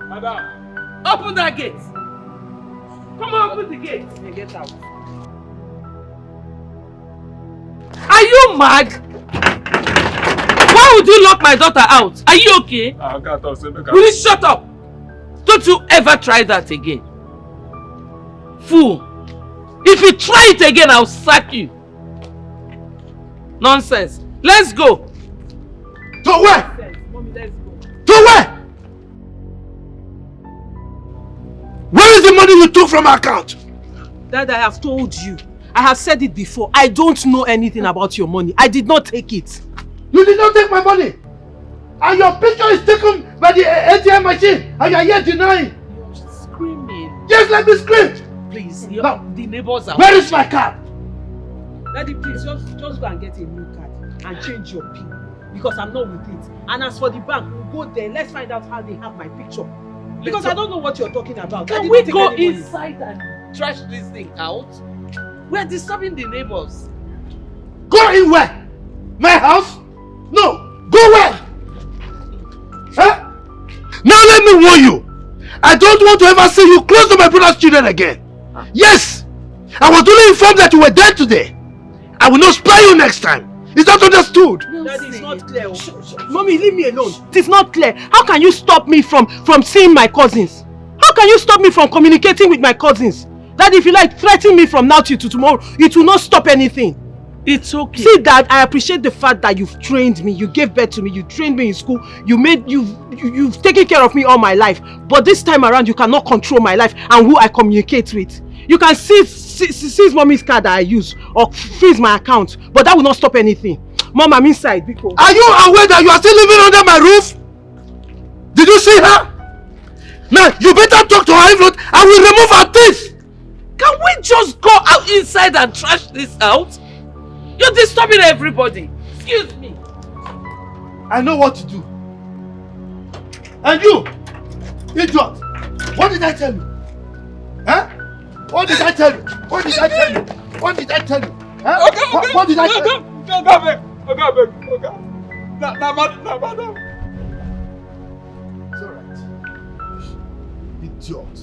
S5: Madam! Open that gate! Come on, open the gate and get out. Are you mad? Why would you lock my daughter out? Are you okay? Will you shut up? Don't you ever try that again. Fool! If you try it again, I'll sack you. Nonsense. Let's go.
S2: To where?
S12: Mommy, let's go.
S2: To where? Where is the money you took from our account?
S12: Dad, I have told you. I have said it before. I don't know anything about your money. I did not take it.
S2: You did not take my money. And your picture is taken by the ATM machine. And you are here denying.
S5: You're screaming.
S2: Just let me scream.
S5: Please,
S2: now,
S5: the neighbors are...
S2: Where is my card?
S12: Daddy, please, just go and get a new card and change your PIN. Because I'm not with it. And as for the bank, we'll go there. Let's find out how they have my picture. Because I don't know what you're talking about.
S5: Can we go inside and trash this thing out? We're disturbing the neighbors.
S2: Go in where? My house? No. Go where? Huh? Now let me warn you. I don't want to ever see you close to my brother's children again. Yes. I was only informed that you were there today. I will not spare you next time. Is that understood?
S12: Daddy, it's not clear. Mommy, leave me alone. It is not clear. How can you stop me from seeing my cousins? How can you stop me from communicating with my cousins? Daddy, if you like, threaten me from now till tomorrow. It will not stop anything.
S5: It's okay.
S12: See, Dad, I appreciate the fact that you've trained me. You gave birth to me. You trained me in school. You've taken care of me all my life. But this time around, you cannot control my life and who I communicate with. You can seize mommy's card that I use or freeze my account, but that will not stop anything. Mom, I'm inside. Because...
S2: Are you aware that you are still living under my roof? Did you see her? Now, you better talk to her. If not, I will remove her teeth.
S5: Can we just go out inside and trash this out? You're disturbing everybody. Excuse me.
S2: I know what to do. And you, idiot, what did I tell you? Huh? What did I tell you? What did I tell you? What did I tell you? Huh?
S16: Okay.
S2: What did I tell you?
S16: Okay. Madam.
S2: It's alright. Idiot.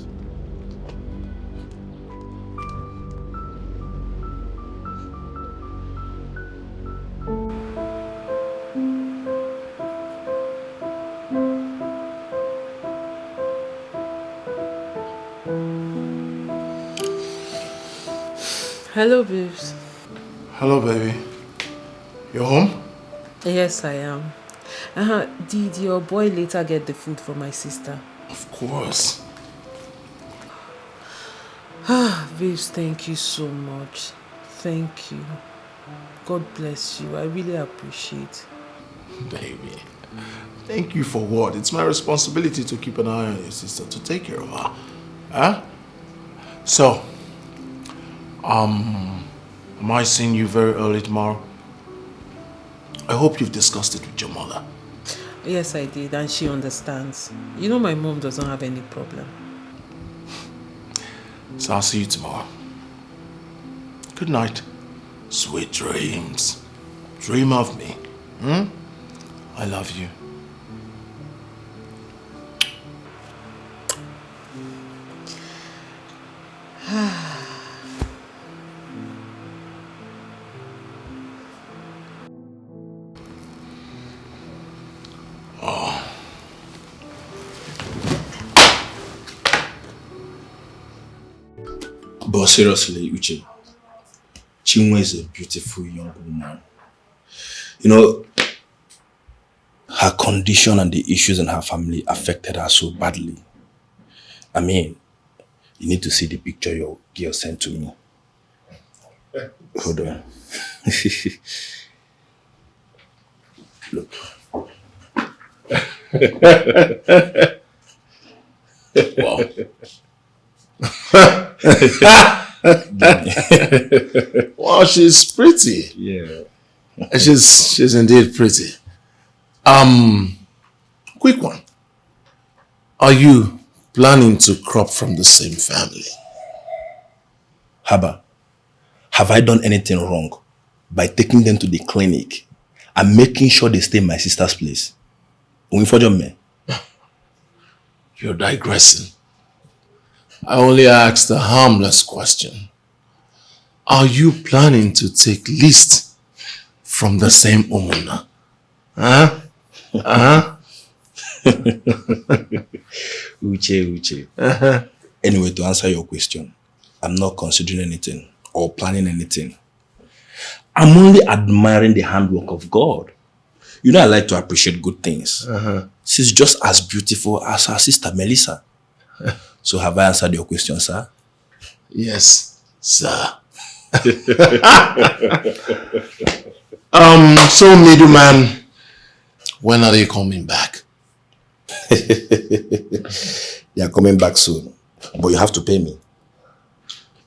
S6: Hello, babes.
S15: Hello, baby. You're home?
S6: Yes, I am. Did your boy later get the food for my sister?
S15: Of course.
S6: Babes, thank you so much. Thank you. God bless you. I really appreciate.
S15: Baby. Thank you for what? It's my responsibility to keep an eye on your sister, to take care of her. Huh? So, am I seeing you very early tomorrow? I hope you've discussed it with your mother.
S6: Yes, I did, and she understands. You know my mom doesn't have any problem.
S15: So I'll see you tomorrow. Good night. Sweet dreams. Dream of me. I love you.
S18: But seriously, Uche, Chinwe is a beautiful young woman. You know, her condition and the issues in her family affected her so badly. I mean, you need to see the picture your girl sent to me. Hold on. Look. Wow.
S14: Wow, she's pretty.
S18: Yeah.
S14: She's indeed pretty. Quick one. Are you planning to crop from the same family?
S18: Haba, have I done anything wrong by taking them to the clinic and making sure they stay in my sister's place?
S14: You're digressing. I only asked a harmless question. Are you planning to take list from the same Omuna? Huh? Huh?
S18: Uche. Anyway, to answer your question, I'm not considering anything or planning anything. I'm only admiring the handwork of God. You know, I like to appreciate good things. She's just as beautiful as her sister Melissa. So have I answered your question, sir?
S14: Yes, sir. So middleman, when are they coming back?
S18: They are coming back soon, but you have to pay me.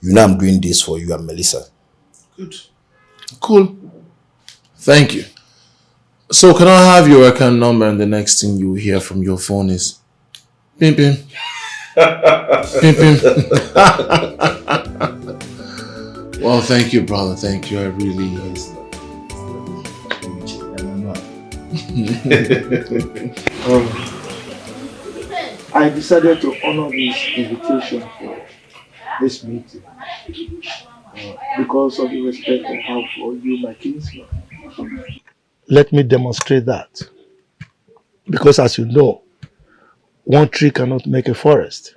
S18: You know I'm doing this for you and Melissa.
S14: Good. Cool. Thank you. So can I have your account number, and the next thing you hear from your phone is pim pim. Pim pim. Well, thank you, brother. Thank you. I really
S11: I decided to honor this invitation for this meeting because of the respect I have for you, my kinsman. Let me demonstrate that. Because as you know, one tree cannot make a forest.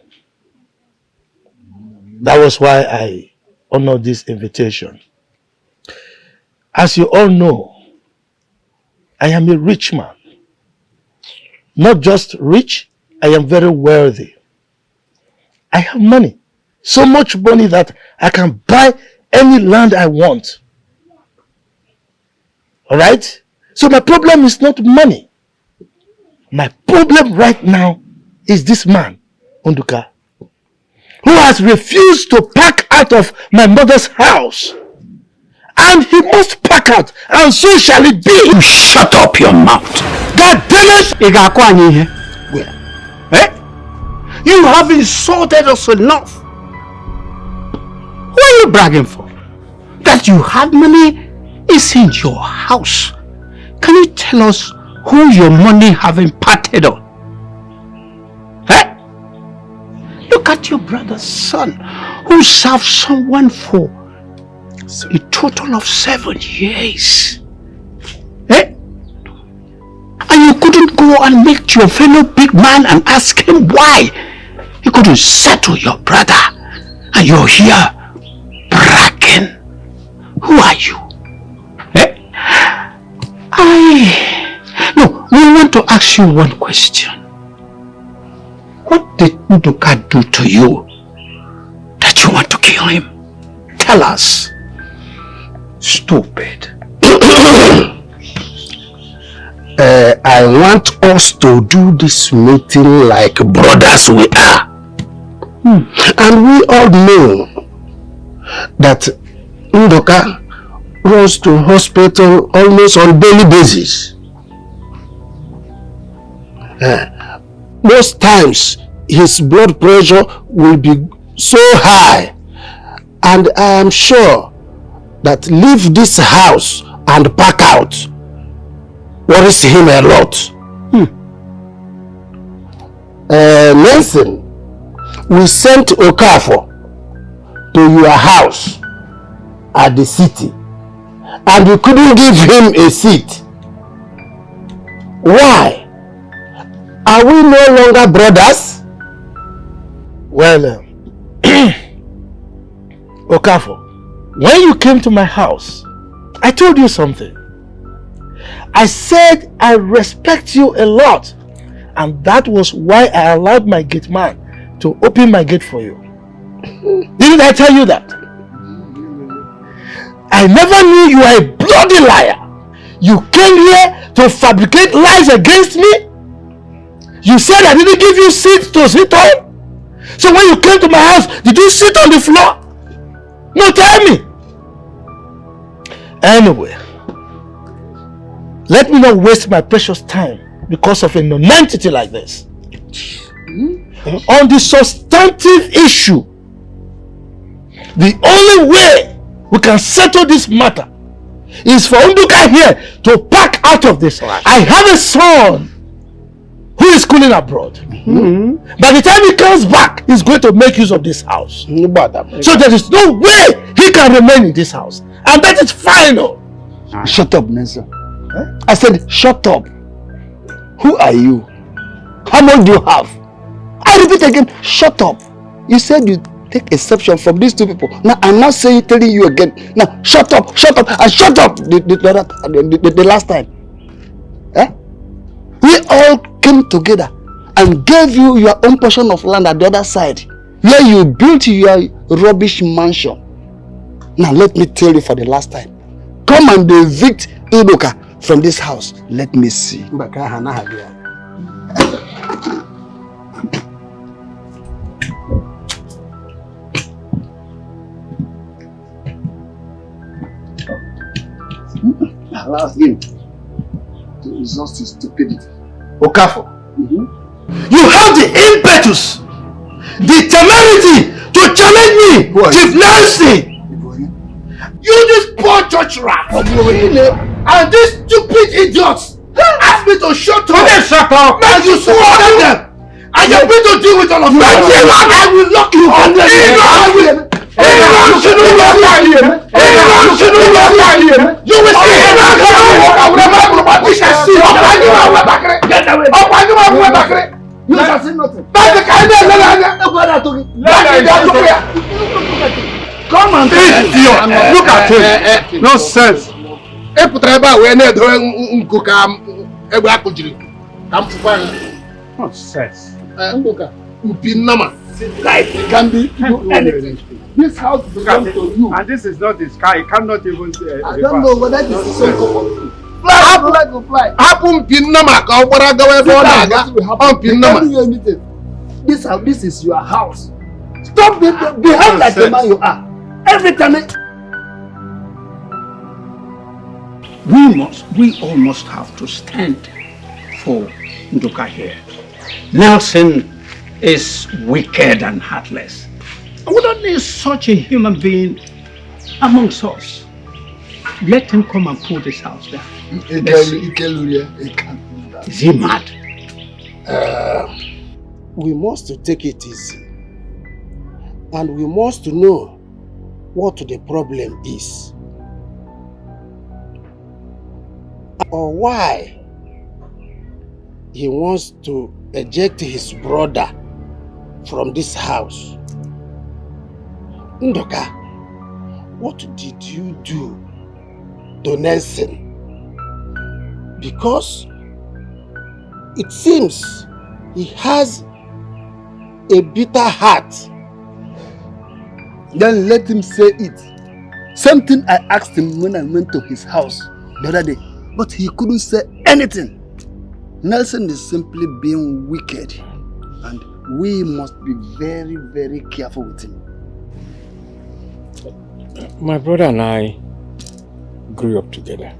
S11: That was why I honored this invitation. As you all know, I am a rich man. Not just rich, I am very wealthy. I have money. So much money that I can buy any land I want. Alright? So my problem is not money. My problem right now is this man, Onduka, who has refused to pack out of my mother's house. And he must pack out, and so shall it be.
S13: You shut up your mouth.
S11: God damn it!
S13: Where? Eh? You have insulted us enough. What are you bragging for? That you have money is in your house. Can you tell us who your money have imparted on? Eh? Look at your brother's son who served someone for a total of 7 years. Eh? And you couldn't go and meet your fellow big man and ask him why he couldn't settle your brother, and you're here bragging. Who are you? Eh? No, we want to ask you one question. What did Nduka do to you that you want to kill him? Tell us. Stupid. I want us to do this meeting like brothers we are. And we all know that Nduka runs to hospital almost on daily basis. Most times his blood pressure will be so high, and I am sure that leave this house and pack out worries him a lot. Nelson, we sent Okafor to your house at the city, and you couldn't give him a seat. Why? Are we no longer brothers?
S11: Well, Okafor, when you came to my house, I told you something. I said I respect you a lot, and that was why I allowed my gate man to open my gate for you. Didn't I tell you that? I never knew you were a bloody liar. You came here to fabricate lies against me. You said I didn't give you seats to sit on. So when you came to my house, did you sit on the floor? No, tell me. Anyway, let me not waste my precious time because of a non-entity like this. On the substantive issue, the only way we can settle this matter is for Nduka here to pack out of this. I have a son who is schooling abroad. By the time he comes back, he's going to make use of this house. So there is no way he can remain in this house. And that is final.
S13: Shut up, Nelson. I said, shut up. Who are you? How much do you have? I repeat again, shut up. You said you take exception from these two people. Now I'm not telling you again. Now shut up, and shut up the last time. We all came together and gave you your own portion of land at the other side, where you built your rubbish mansion. Now let me tell you for the last time. Come and evict Idoka from this house. Let me see.
S14: Allow him to exhaust his stupidity.
S11: Okafor, you have the impetus, the temerity to challenge me, Chief Nancy. You this poor church rat, and these stupid idiots asked me to shut up. Shut up! And you swore them. I am going to deal with all of you. I will lock you up. You will see. We shall see. You shall see nothing. Come and idiot. Look at him. Nonsense. Nonsense. Life can be anything. This house belongs to you. And this is not the sky. It cannot even. I don't know whether this is so common. Fly, go fly. Happen Pinnama. This is your house. Stop behind like the man you are. Every time.
S13: We all must have to stand for Nduka here. Nelson is wicked and heartless. We don't need such a human being amongst us. Let him come and pull this house down. Is he mad?
S14: We must take it easy. And we must know what the problem is. Or why he wants to eject his brother from this house. Ndoka, what did you do to Nelson? Because it seems he has a bitter heart.
S13: Then let him say it. Something I asked him when I went to his house the other day, but he couldn't say anything. Nelson is simply being wicked, and we must be very, very careful with him.
S4: My brother and I grew up together.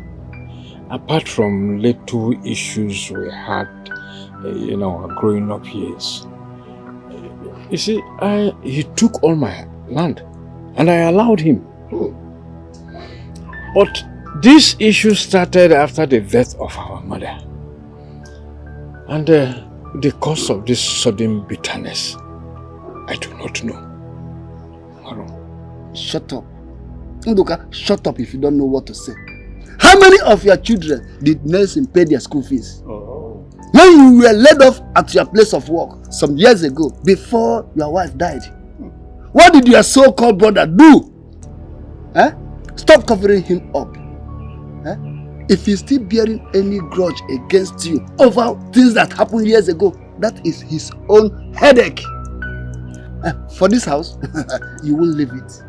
S4: Apart from little issues we had in our growing up years. You see, he took all my land and I allowed him. But this issue started after the death of our mother. And the cause of this sudden bitterness, I do not know.
S13: Shut up. Nduka, shut up if you don't know what to say. How many of your children did Nelson pay their school fees? When you were laid off at your place of work some years ago, before your wife died, what did your so-called brother do
S8: Stop covering him up. If he's still bearing any grudge against you over things that happened years ago, that is his own headache. For this house, you won't leave it.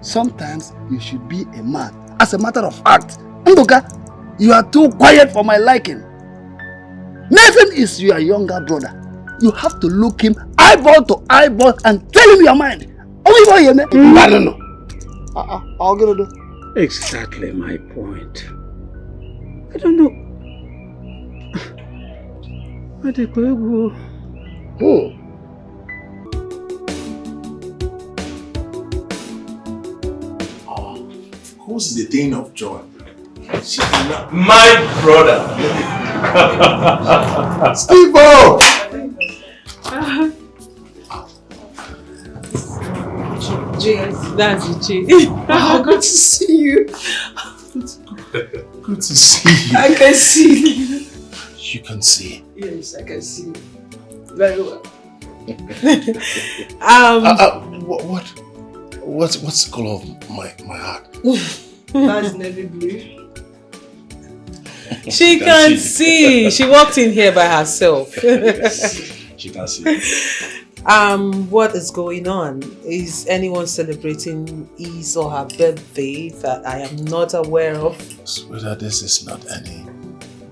S8: Sometimes you should be a man. As a matter of fact, Ndoka, you are too quiet for my liking. Nathan is your younger brother. You have to look him eyeball to eyeball and tell him your mind. No.
S13: Exactly my point. I don't know.
S8: Who?
S15: Who's the thing of joy?
S18: My brother.
S15: Steve-O!
S6: That's G.
S1: Oh, good to see you.
S15: Good to see you.
S1: I can see you.
S15: You can see.
S1: Yes, I can see you. Very well.
S15: What's the color of my heart?
S1: That's navy blue.
S6: She can see. She walked in here by herself.
S18: She can see.
S6: What is going on? Is anyone celebrating his or her birthday that I am not aware of?
S15: Sweetheart, this is not any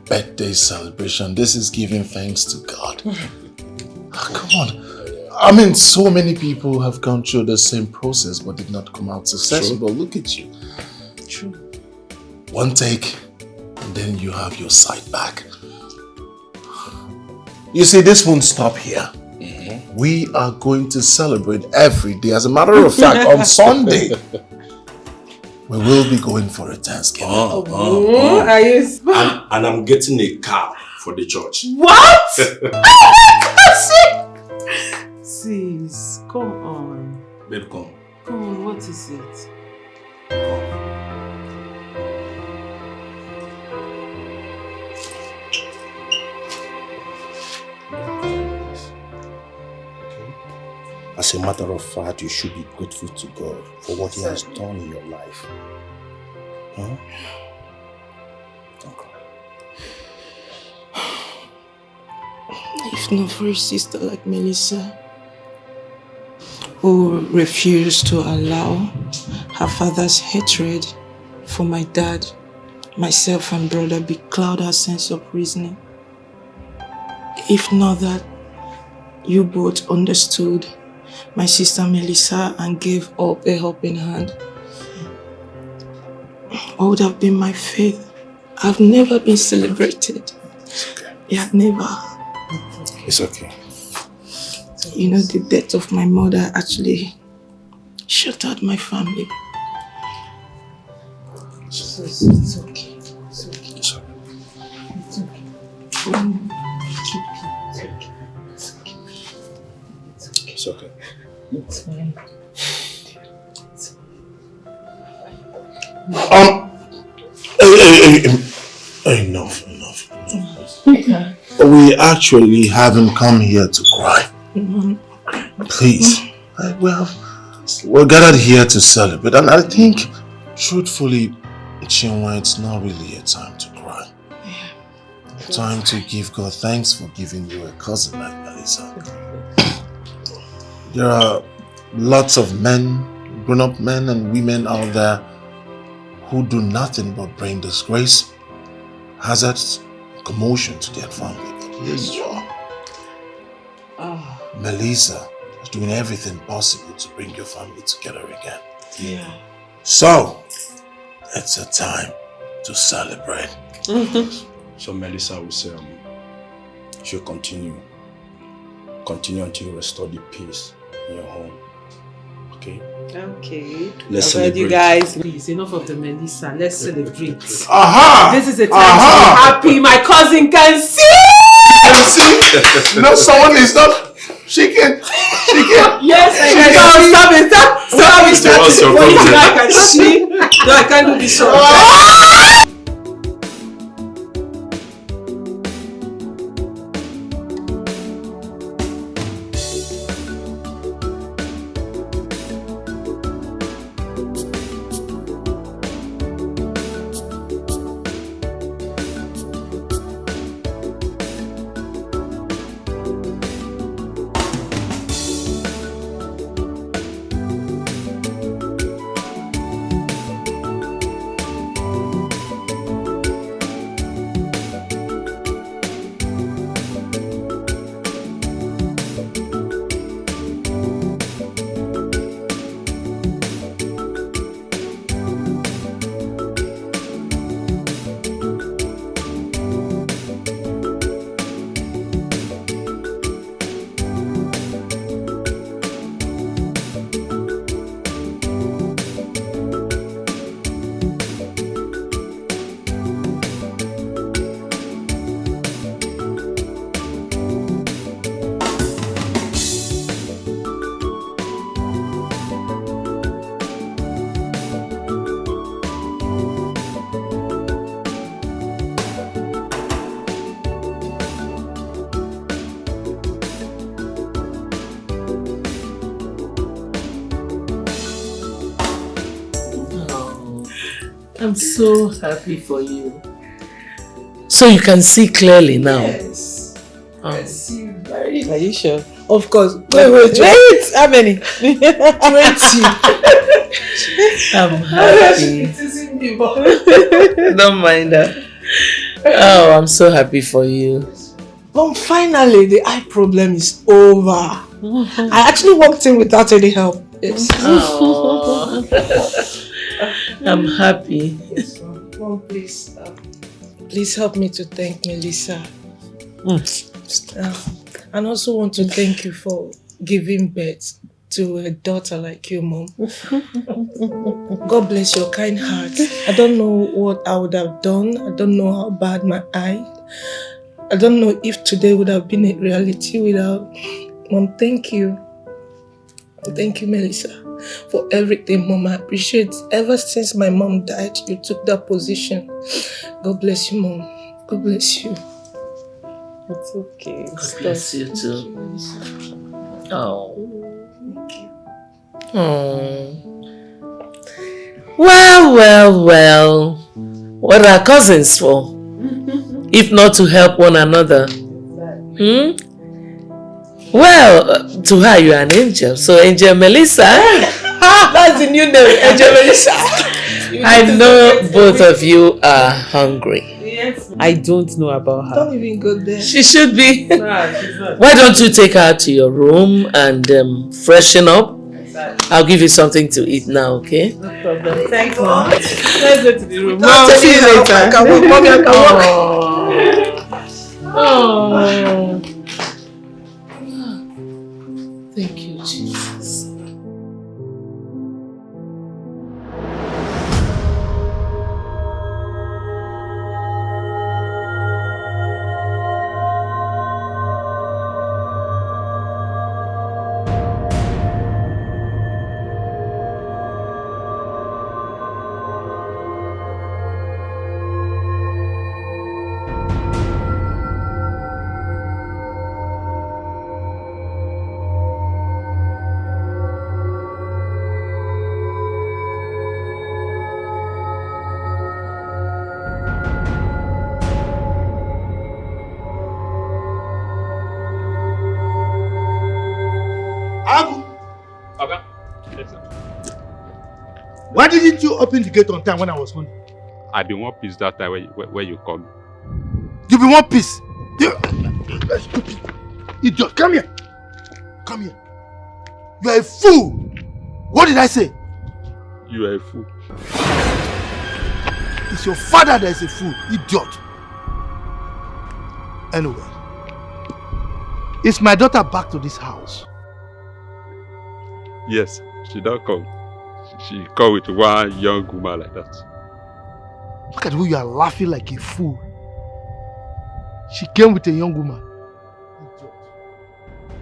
S15: birthday celebration. This is giving thanks to God. Come on. I mean, so many people have gone through the same process but did not come out successful. But look at you.
S6: True.
S15: One take, and then you have your sight back. You see, this won't stop here. We are going to celebrate every day. As a matter of fact, on Sunday, we will be going for a Thanksgiving.
S6: Are you?
S18: And I'm getting a car for the church.
S6: What? Oh my God! Sis, come on.
S18: Babe, come.
S6: Come on, what is it?
S7: As a matter of fact, you should be grateful to God for what He has done in your life. Huh?
S1: If not for a sister like Melissa, who refused to allow her father's hatred for my dad, myself and brother becloud her sense of reasoning. If not that you both understood my sister Melissa and gave up a helping hand, what would have been my fate? I've never been celebrated. Yeah, never.
S7: It's okay.
S1: You know, the death of my mother actually shattered my family. So it's okay. It's okay.
S7: It's okay.
S1: It's okay.
S7: It's okay.
S1: It's fine.
S15: Enough. We actually haven't come here to cry. Please. We're gathered here to celebrate, and I think, truthfully, Chinwe, it's not really a time to cry. A time to give God thanks for giving you a cousin like Melissa. There are lots of men, grown-up men and women out there who do nothing but bring disgrace, hazards, commotion to their family. But here you are. Melissa is doing everything possible to bring your family together again.
S1: Yeah.
S15: So, it's a time to celebrate.
S18: So Melissa will say, she'll continue until you restore the peace in your home. Okay?
S6: Okay.
S18: Let's
S6: I've heard
S18: celebrate.
S6: you guys. Please, enough of the Melissa. Let's celebrate.
S15: Aha!
S6: This is a time to be happy. My cousin can see!
S15: No, someone is not. She can.
S6: Yes, I can. Stop it. What you think I can see? No, I can't do this.
S5: I'm so happy for you. So you can see clearly now?
S1: Yes. I see very... Are you sure? Of course.
S6: Wait. How many?
S1: 20.
S5: I'm happy.
S1: It isn't me, but...
S5: Don't mind that. Oh, I'm so happy for you.
S1: Mom, finally, the eye problem is over. I actually walked in without any help. Yes.
S5: Oh. I'm happy.
S1: Yes, Mom, please. Please help me to thank Melissa. And also want to thank you for giving birth to a daughter like you, Mom. God bless your kind heart. I don't know what I would have done. I don't know how bad my eye. I don't know if today would have been a reality without... Mom, thank you. Thank you, Melissa, for everything, Mom. I appreciate it. Ever since my mom died, you took that position. God bless you, Mom. God bless you.
S6: It's okay.
S5: God bless you too. Oh.
S1: Thank you.
S5: Oh. Well. What are cousins for? If not to help one another. Well, to her you are an angel. So Angel Melissa.
S1: That's the new name, Angel Melissa.
S5: I know both of you are hungry.
S6: Yes. I don't know about her.
S1: Don't even go there.
S5: She should be.
S6: Nah, she's not.
S5: Why don't you take her to your room and freshen up?
S6: Exactly.
S5: I'll give you something to eat now, okay?
S6: No problem. Thanks, Mom. Let's go to the room.
S1: Mom,
S6: see you later.
S1: I can walk. Mommy, I can walk.
S5: Oh. Thank you, Jesus.
S2: Why didn't you open the gate on time when I was home?
S17: I been one piece that time where you come.
S2: You be one piece. You stupid idiot. Come here. Come here. You are a fool. What did I say?
S17: You are a fool.
S2: It's your father that is a fool, idiot. Anyway, is my daughter back to this house?
S17: Yes, she don't come. She come with one young woman like that.
S2: Look at who you are laughing like a fool. She came with a young woman.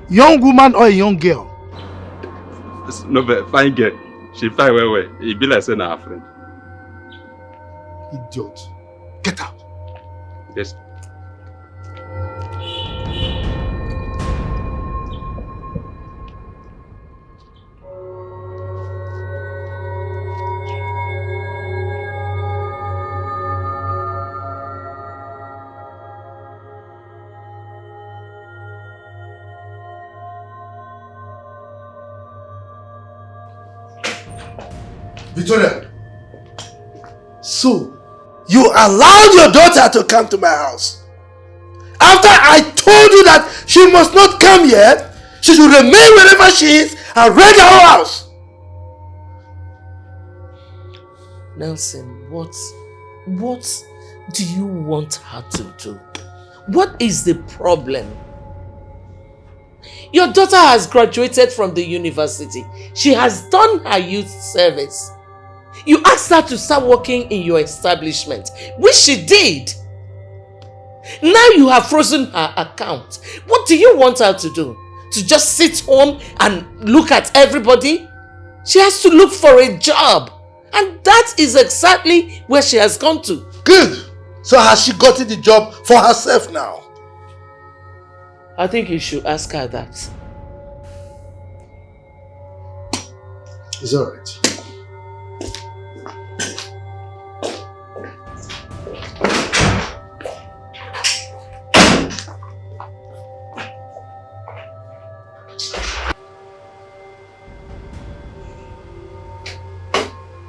S2: Young woman or a young girl?
S17: No, but fine girl. She fine well. It be like saying her friend.
S2: Idiot. Get out.
S17: Yes.
S2: Victoria. So, you allowed your daughter to come to my house. After I told you that she must not come here, she should remain wherever she is and rent her whole house.
S5: Nelson, what do you want her to do? What is the problem? Your daughter has graduated from the university. She has done her youth service. You asked her to start working in your establishment, which she did. Now you have frozen her account. What do you want her to do? To just sit home and look at everybody? She has to look for a job. And that is exactly where she has gone to.
S2: Good. So has she gotten the job for herself now?
S5: I think you should ask her that.
S2: It's alright.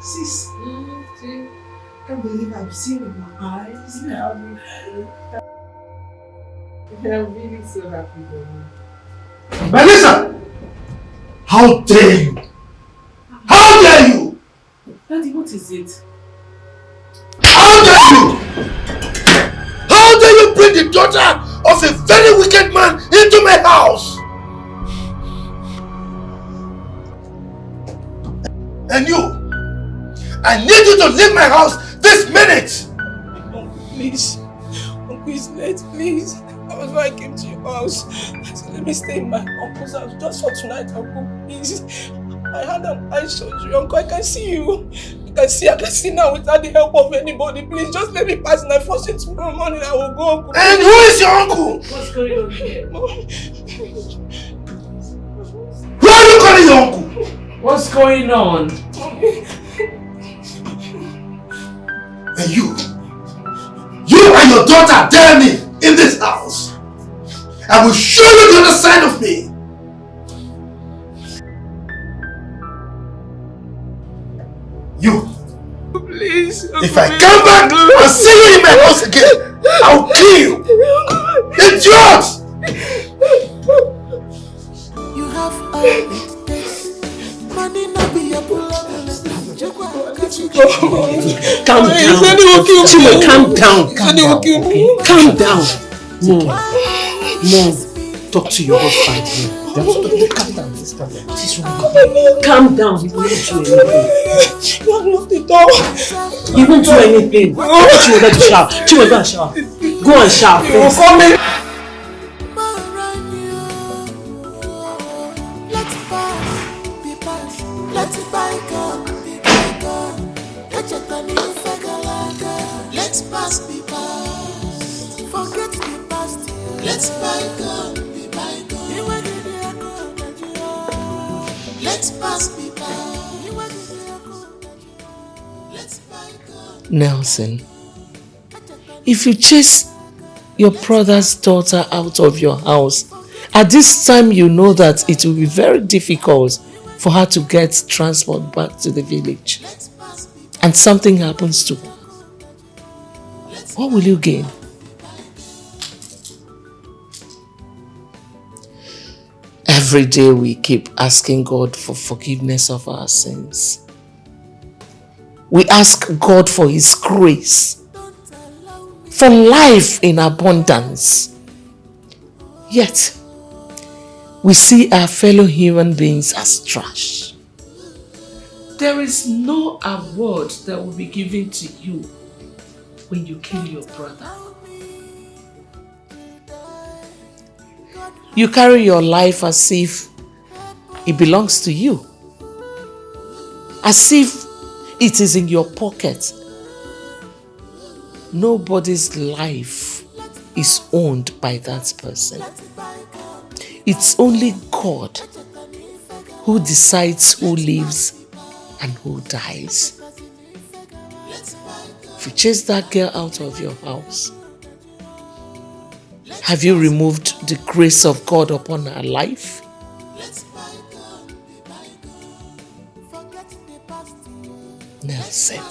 S6: Sis, I can't believe I've seen with my eyes. I'm really so happy for you.
S14: Melissa! How dare you? How dare you?
S6: Daddy, what is it?
S14: How dare you? How dare you bring the daughter of a very wicked man into my house? And you, I need you to leave my house this minute!
S1: Uncle, please. Uncle, it's late, please. That was why I came to your house. I said, let me stay in my uncle's house just for tonight, Uncle, please. I had an eye surgery, Uncle. I can see you. I can see now without the help of anybody. Please, just let me pass and first thing tomorrow morning I will go, Uncle.
S14: And who is your uncle?
S6: What's going on here?
S14: Who are you calling your uncle?
S6: What's going on?
S14: And you and your daughter dare me in this house. I will show you the other side of me. You.
S1: Please.
S14: If I come back and see you in my house again, I'll kill you. Idiot!
S3: You have all it takes. Money not be your problem.
S6: Calm down. Chima, calm down. Calm down. Mom, talk to your husband here. Calm down. Calm down. He won't do anything.
S1: You unlocked the door.
S6: He won't do anything. Chima, go to shower. Chima, go and shower. Go and shower first.
S1: You will come in.
S3: Let's pass, be past. Forget the past. Let's bygone, be bygone. Let's pass, be past. Let's bygone.
S5: Nelson, if you chase your brother's daughter out of your house, at this time you know that it will be very difficult for her to get transport back to the village, and something happens to her. What will you gain? Every day we keep asking God for forgiveness of our sins. We ask God for His grace, for life in abundance. Yet, we see our fellow human beings as trash. There is no award that will be given to you when you kill your brother. You carry your life as if it belongs to you, as if it is in your pocket. Nobody's life is owned by that person. It's only God who decides who lives and who dies. If you chase that girl out of your house, have you removed the grace of God upon her life? Nelson,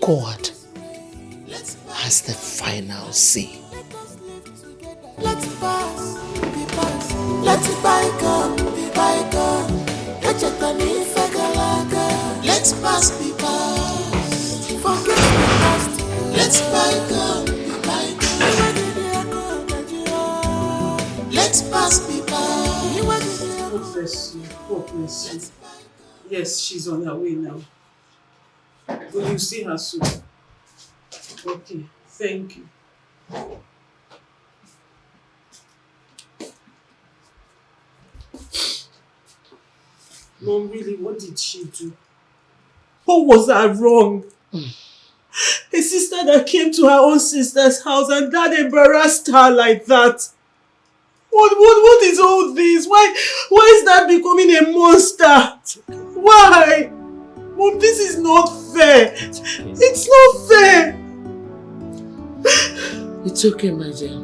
S5: God has the final say.
S3: Let's pass, be past. Let's bygone, be bygone. Let's pass, be past. Forget the past. Let's bygone, be bygone. Let's pass, be past.
S6: God bless you. God bless you. Yes, she's on her way now. Will you see her soon? Okay, thank you. Mom, really, what did she do? What was I wrong? A sister that came to her own sister's house and that embarrassed her like that. What is all this? Why is that becoming a monster? Why? Mom, this is not fair. It's not fair.
S5: It's okay, my dear.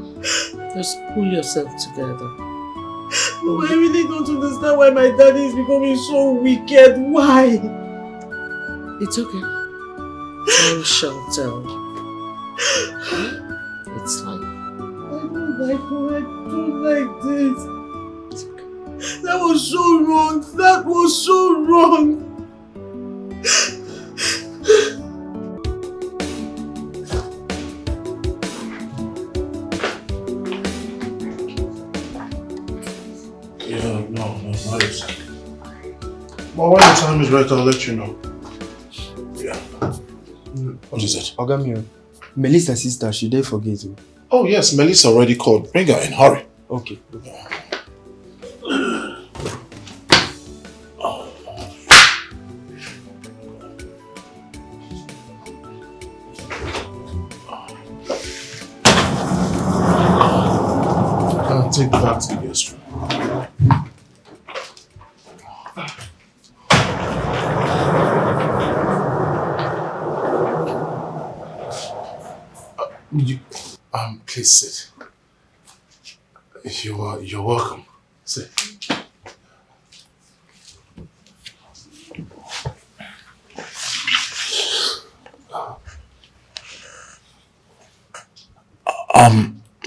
S5: Just pull yourself together.
S6: Mom, I really don't understand why my daddy is becoming so wicked. Why?
S5: It's okay. Time shall tell. It's fine.
S1: I don't like this. That was so wrong. That was so wrong.
S15: No, not exactly. But when the time is right, I'll let you know. Yeah. What is it?
S16: Ogamio, Melissa's sister, she did forget you.
S15: Oh yes, Melissa already called. Bring her in, hurry.
S16: Okay.
S15: I'll take that to the guest room. Please sit. You're welcome. Sit.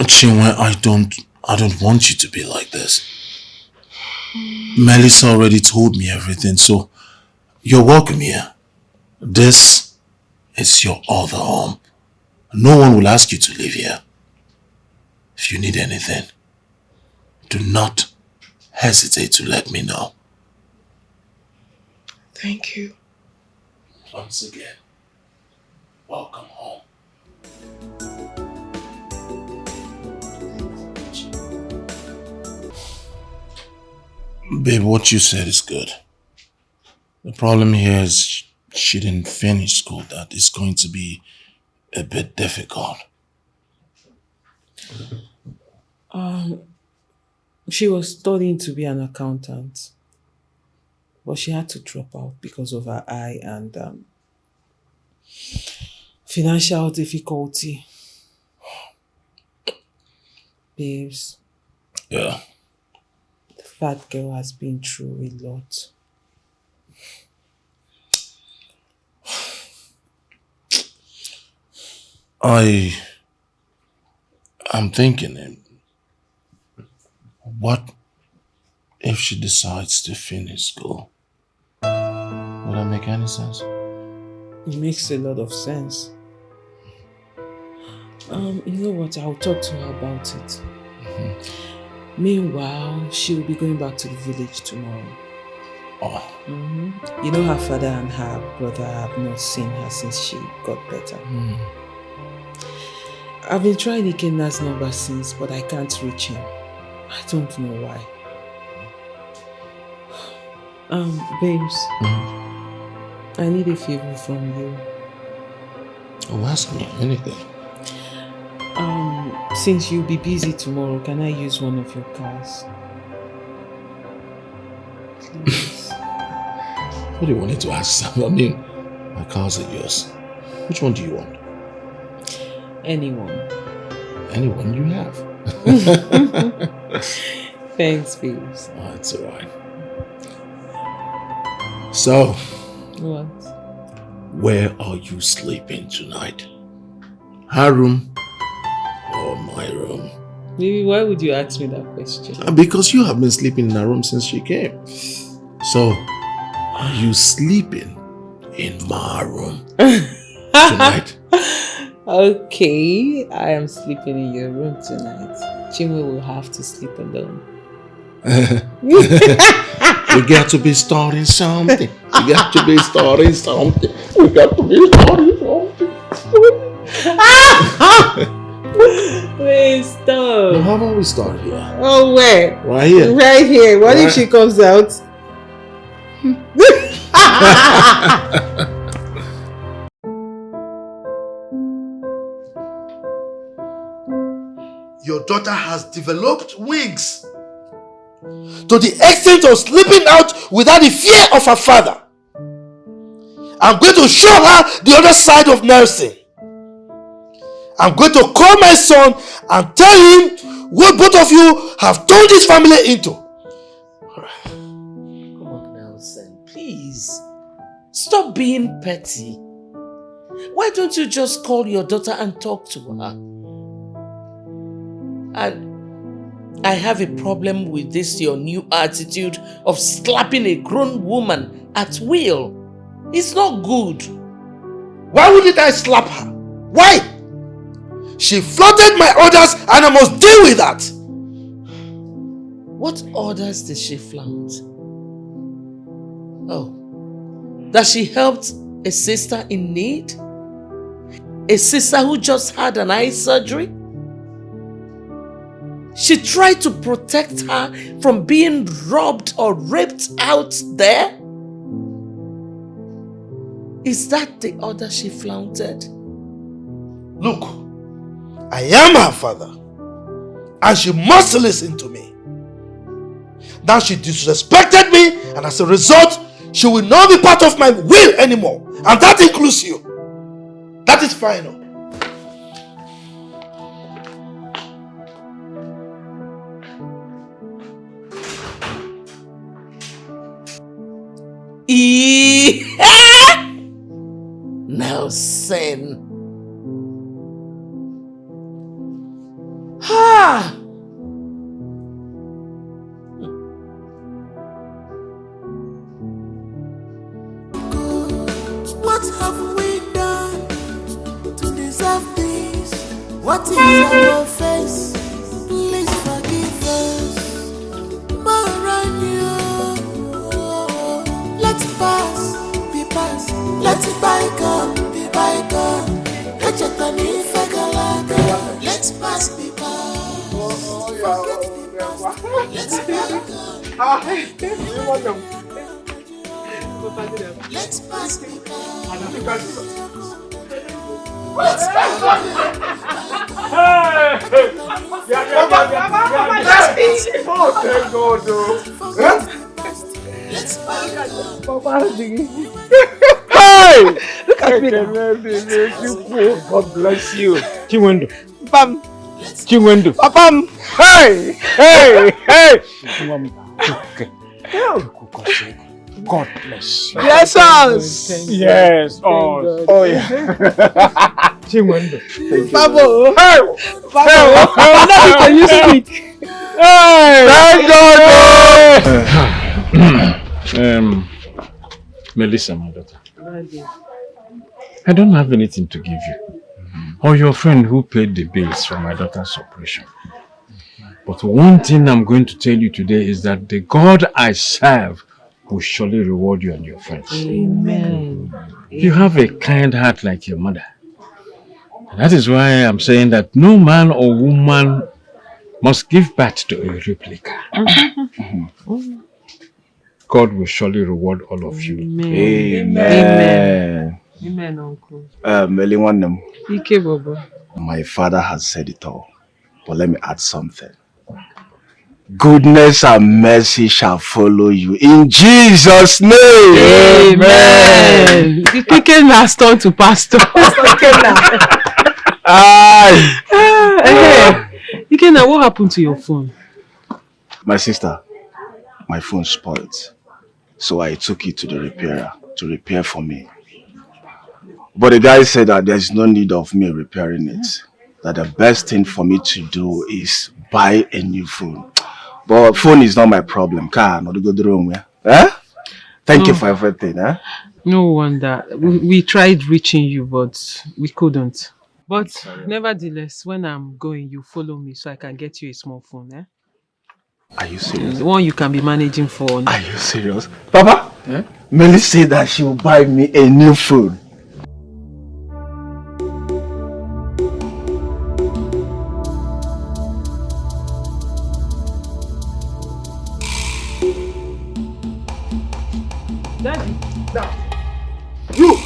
S15: Chinwe, I don't want you to be like this. Melissa already told me everything, so you're welcome here. This is your other home. No one will ask you to live here. If you need anything, do not hesitate to let me know.
S1: Thank you.
S15: Once again, welcome home. Babe, what you said is good. The problem here is she didn't finish school. That is going to be a bit difficult.
S6: She was studying to be an accountant, but she had to drop out because of her eye and financial difficulty. Babes.
S15: Yeah.
S6: That girl has been through a lot.
S15: I'm thinking, what if she decides to finish school? Would that make any sense?
S6: It makes a lot of sense. You know what? I'll talk to her about it. Meanwhile, she'll be going back to the village tomorrow.
S15: Oh.
S6: You know, her father and her brother have not seen her since she got better. I've been trying Ikenna's number since, but I can't reach him. I don't know why. Babes, I need a favor from you.
S15: Oh, ask me anything.
S6: Since you'll be busy tomorrow, can I use one of your cars? Please.
S15: What do you want me to ask? I mean, my cars are yours. Which one do you want?
S6: Anyone.
S15: Anyone you have.
S6: Thanks, babes.
S15: Oh, it's alright. So,
S6: What?
S15: where are you sleeping tonight? Her room or my room?
S6: Maybe why would you ask me that question?
S15: Because you have been sleeping in her room since she came. So, are you sleeping in my room tonight?
S6: Okay, I am sleeping in your room tonight. Chinwe will have to sleep alone.
S15: We got to be starting something. We got to be starting something. We got to be starting something.
S6: Wait, stop.
S15: How about we start here?
S6: Oh, where?
S15: Right here.
S6: Right here. What if
S15: Right.
S6: she comes out?
S2: Your daughter has developed wings to the extent of sleeping out without the fear of her father. I'm going to show her the other side of nursing. I'm going to call my son and tell him what both of you have turned this family into.
S5: Come on now, son. Please. Stop being petty. Why don't you just call your daughter and talk to her? And I have a problem with this, your new attitude of slapping a grown woman at will. It's not good.
S14: Why wouldn't I slap her? Why? She flouted my orders and I must deal with that.
S5: What orders did she flout? Oh, that she helped a sister in need? A sister who just had an eye surgery? She tried to protect her from being robbed or raped out there? Is that the order she flaunted?
S14: Look, I am her father, and she must listen to me. Now she disrespected me, and as a result, she will not be part of my will anymore, and that includes you. That is final.
S5: Nelson. Ha!
S3: What have we done to deserve this? What is our offense? Please forgive us. Let's pass, be past. Let's bygone, be bygone. Let's pass, be past. Forget the past. Let's bygone. Let's pass, be past. Let's
S14: Oh, thank God,
S4: Hey! Look at me. God bless you. Chinwendo.
S12: Pam.
S4: Chinwendo.
S12: Pam.
S4: Hey! Hey! Hey! God bless you.
S12: Bless us.
S4: Yes. Oh yeah. Chinwendo.
S12: Babo.
S4: Hey!
S12: Babo. Now can you speak?
S4: Hey! Thank God. Melissa, my daughter. I don't have anything to give you. Or your friend who paid the bills for my daughter's operation. But one thing I'm going to tell you today is that the God I serve will surely reward you and your friends.
S12: Amen.
S4: You have a kind heart like your mother. That is why I'm saying that no man or woman must give birth to a replica. God will surely reward all of you.
S8: Amen.
S12: Amen. Amen, Uncle.
S7: Ike Bobo. My father has said it all. But let me add something. Goodness and mercy shall follow you in Jesus' name.
S12: Amen. The chicken has turned to pastor. Ikena, what happened to your phone?
S7: My sister, my phone spoiled. So I took it to the repairer to repair for me. But the guy said that there's no need of me repairing it. That the best thing for me to do is buy a new phone. But phone is not my problem. Car, not go the wrong way. Eh? Thank you for everything. Eh?
S12: No wonder. We tried reaching you, but we couldn't. But nevertheless, when I'm going, you follow me so I can get you a small phone. Eh?
S7: Are you serious?
S12: The one you can be managing for.
S7: Are you serious? Papa, Melly said that she will buy me a new phone.
S14: Daddy, now, you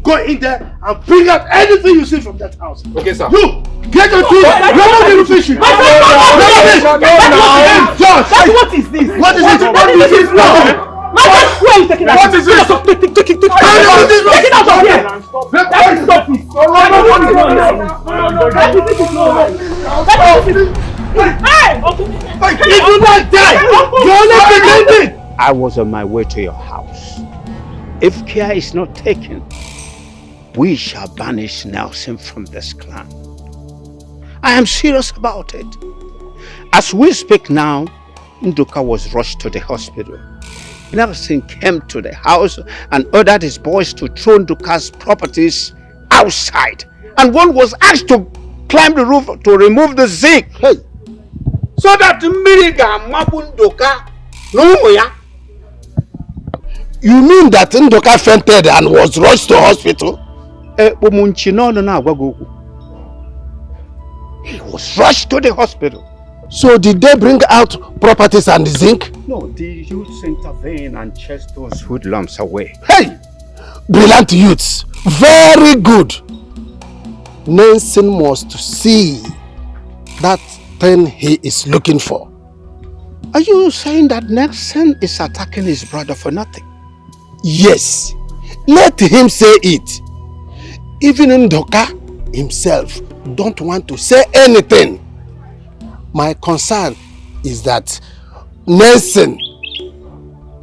S14: go in there and bring out anything you see from that house.
S16: Okay, sir.
S14: You get your tools. You're not going to fish it. What is this? What is it? What is this now?
S12: Where are you taking that?
S14: What is it?
S12: Take it out of here! Stop this!
S14: If you not die, you're not pretending!
S13: I was on my way to your house If care is not taken, we shall banish Nelson from this clan. I am serious about it. As we speak now, Nduka was rushed to the hospital. Nelson came to the house and ordered his boys to throw Nduka's properties outside. And one was asked to climb the roof to remove the zinc. Hey. So that Miriga Mabundoka no ya.
S14: You mean that Ndoka fainted and was rushed to hospital?
S13: He was rushed to the hospital.
S14: So did they bring out properties and zinc?
S13: No, the youths intervened and chased those hoodlums away.
S14: Hey! Brilliant youths. Very good. Nelson must see that thing he is looking for.
S13: Are you saying that Nelson is attacking his brother for nothing?
S14: Yes. Let him say it. Even Ndoka himself don't want to say anything. My concern is that Nelson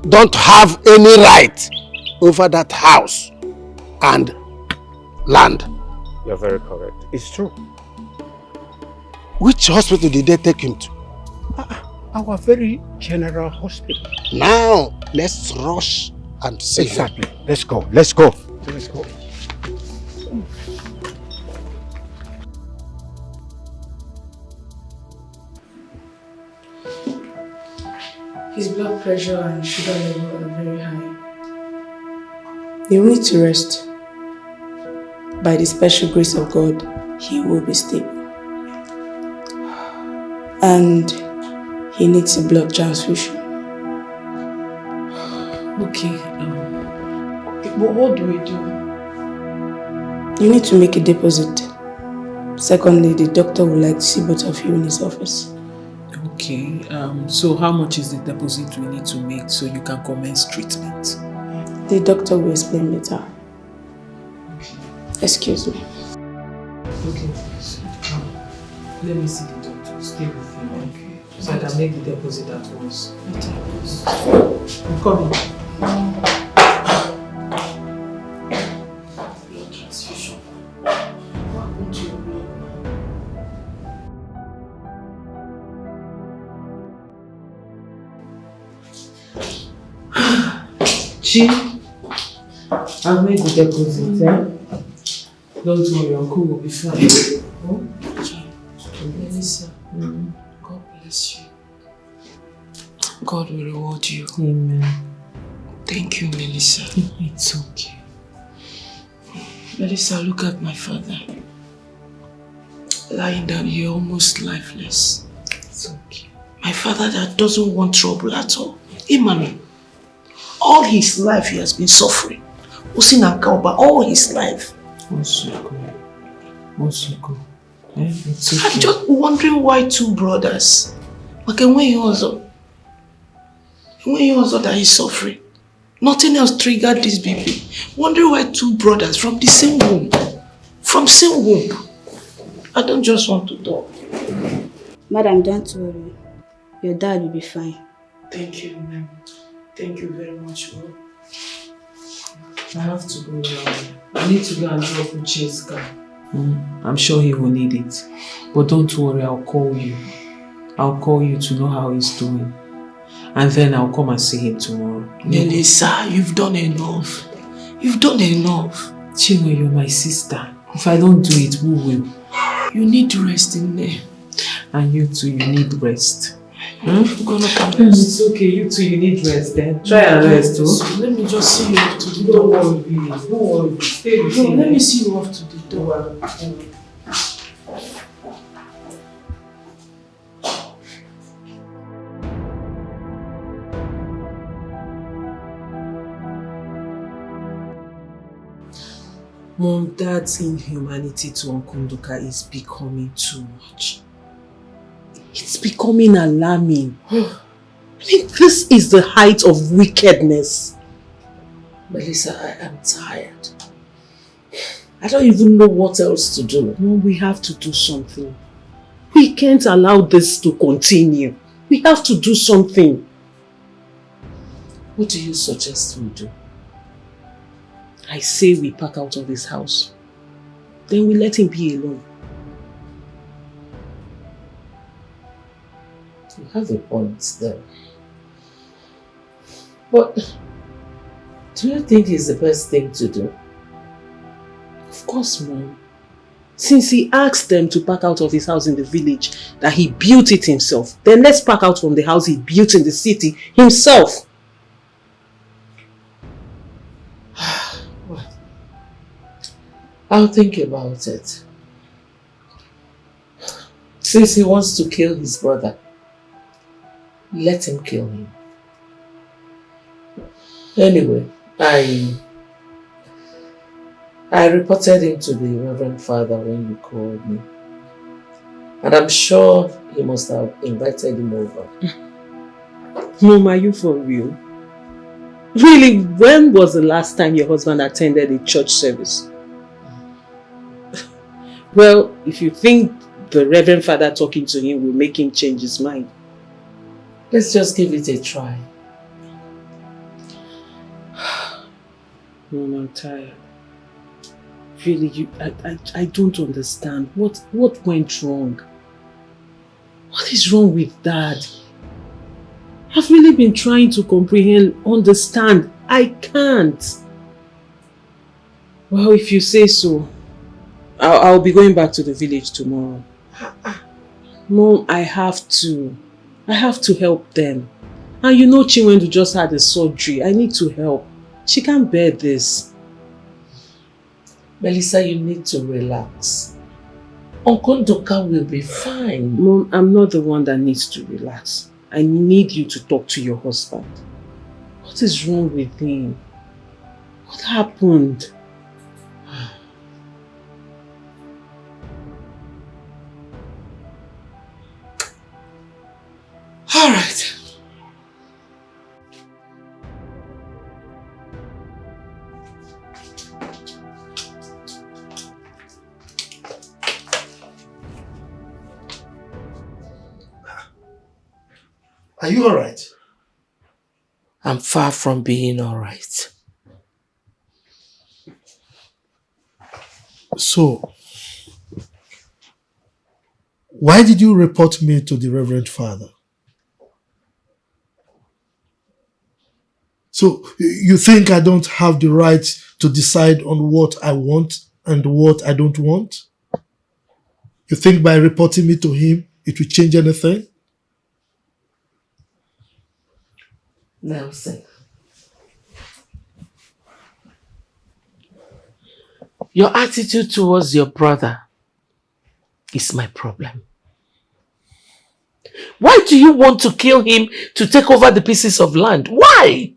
S14: don't have any right over that house and land.
S13: You're very correct. It's true.
S14: Which hospital did they take him to?
S13: Our very general hospital.
S14: Now, let's rush and see him.
S13: Exactly. Let's go. Let's go. Let's go.
S1: His blood pressure and sugar level are very high. He will need to rest. By the special grace of God, he will be stable. And he needs a blood transfusion.
S6: Okay, what do we do?
S1: You need to make a deposit. Secondly, the doctor would like to see both of you in his office.
S6: Okay, so how much is the deposit we need to make so you can commence treatment?
S1: The doctor will explain later.
S6: Okay.
S1: Excuse me.
S6: Okay, so, let me see the doctor. Stay with him, okay? So I can make the deposit at once. I'm coming.
S1: Blood transfusion. What happened to your blood now?
S6: Chi, I've made the deposit, eh? Don't worry, Uncle will be fine. Oh?
S1: Melissa, God bless you. God will reward you.
S6: Amen.
S1: Thank you, Melissa.
S6: It's okay.
S1: Melissa, look at my father. Lying down here, almost lifeless.
S6: It's okay.
S1: My father that doesn't want trouble at all. Emmanuel. All his life he has been suffering. Usinakaoba, all his life.
S6: Osuko. It's okay.
S1: I'm just wondering why two brothers. Okay, when you also that he's suffering. Nothing else triggered this baby. Wondering why two brothers from the same womb. From same womb. I don't just want to talk.
S20: Madam, don't worry. Your dad will be fine.
S1: Thank you, ma'am. Thank you very much, ma'am.
S6: I have to go now. I need to go and drop Uche's car. I'm sure he will need it. But don't worry, I'll call you. I'll call you to know how he's doing. And then I'll come and see him tomorrow.
S1: Melissa, you've done enough. You've done enough.
S6: Chinwe, you're my sister. If I don't do it, who will?
S1: You need rest in there.
S6: And you too, you need rest.
S1: I'm gonna come rest.
S6: It's okay, you too, you need rest then. Try and rest, too.
S1: So let me just see you off to the
S6: Don't
S1: door.
S6: worry, please. Don't worry. Stay with
S1: No,
S6: me.
S1: let me see you off to the door.
S6: Mom, Dad's inhumanity to Uncle Nduka is becoming too much. It's becoming alarming. I mean, this is the height of wickedness.
S5: Melissa, I am tired. I don't even know what else to do.
S6: No, we have to do something. We can't allow this to continue. We have to do something.
S5: What do you suggest we do?
S6: I say we pack out of this house. Then we let him be alone.
S5: You have a point there. But do you think it's the best thing to do?
S6: Of course, Mom. Since he asked them to pack out of his house in the village, that he built it himself, then let's pack out from the house he built in the city himself.
S5: Well, I'll think about it. Since he wants to kill his brother, let him kill him. Anyway, I reported him to the Reverend Father when you called me. And I'm sure he must have invited him over.
S6: Mom, are you for real? Really, when was the last time your husband attended a church service? Well, if you think the Reverend Father talking to him will make him change his mind,
S5: let's just give it a try.
S6: Mom, I'm tired. Really, I don't understand. What went wrong? What is wrong with Dad? I've really been trying to comprehend, understand. I can't. Well, if you say so, I'll be going back to the village tomorrow. Mom, I have to help them. And you know Chinwendu just had a surgery. I need to help. She can't bear this.
S5: Melissa, you need to relax. Uncle Ndoka will be fine.
S6: Mom, I'm not the one that needs to relax. I need you to talk to your husband. What is wrong with him? What happened?
S5: All right.
S11: Are you all right?
S5: I'm far from being all right.
S11: So, why did you report me to the Reverend Father? So, you think I don't have the right to decide on what I want and what I don't want? You think by reporting me to him, it will change anything?
S5: Nelson, your attitude towards your brother is my problem. Why do you want to kill him to take over the pieces of land? Why?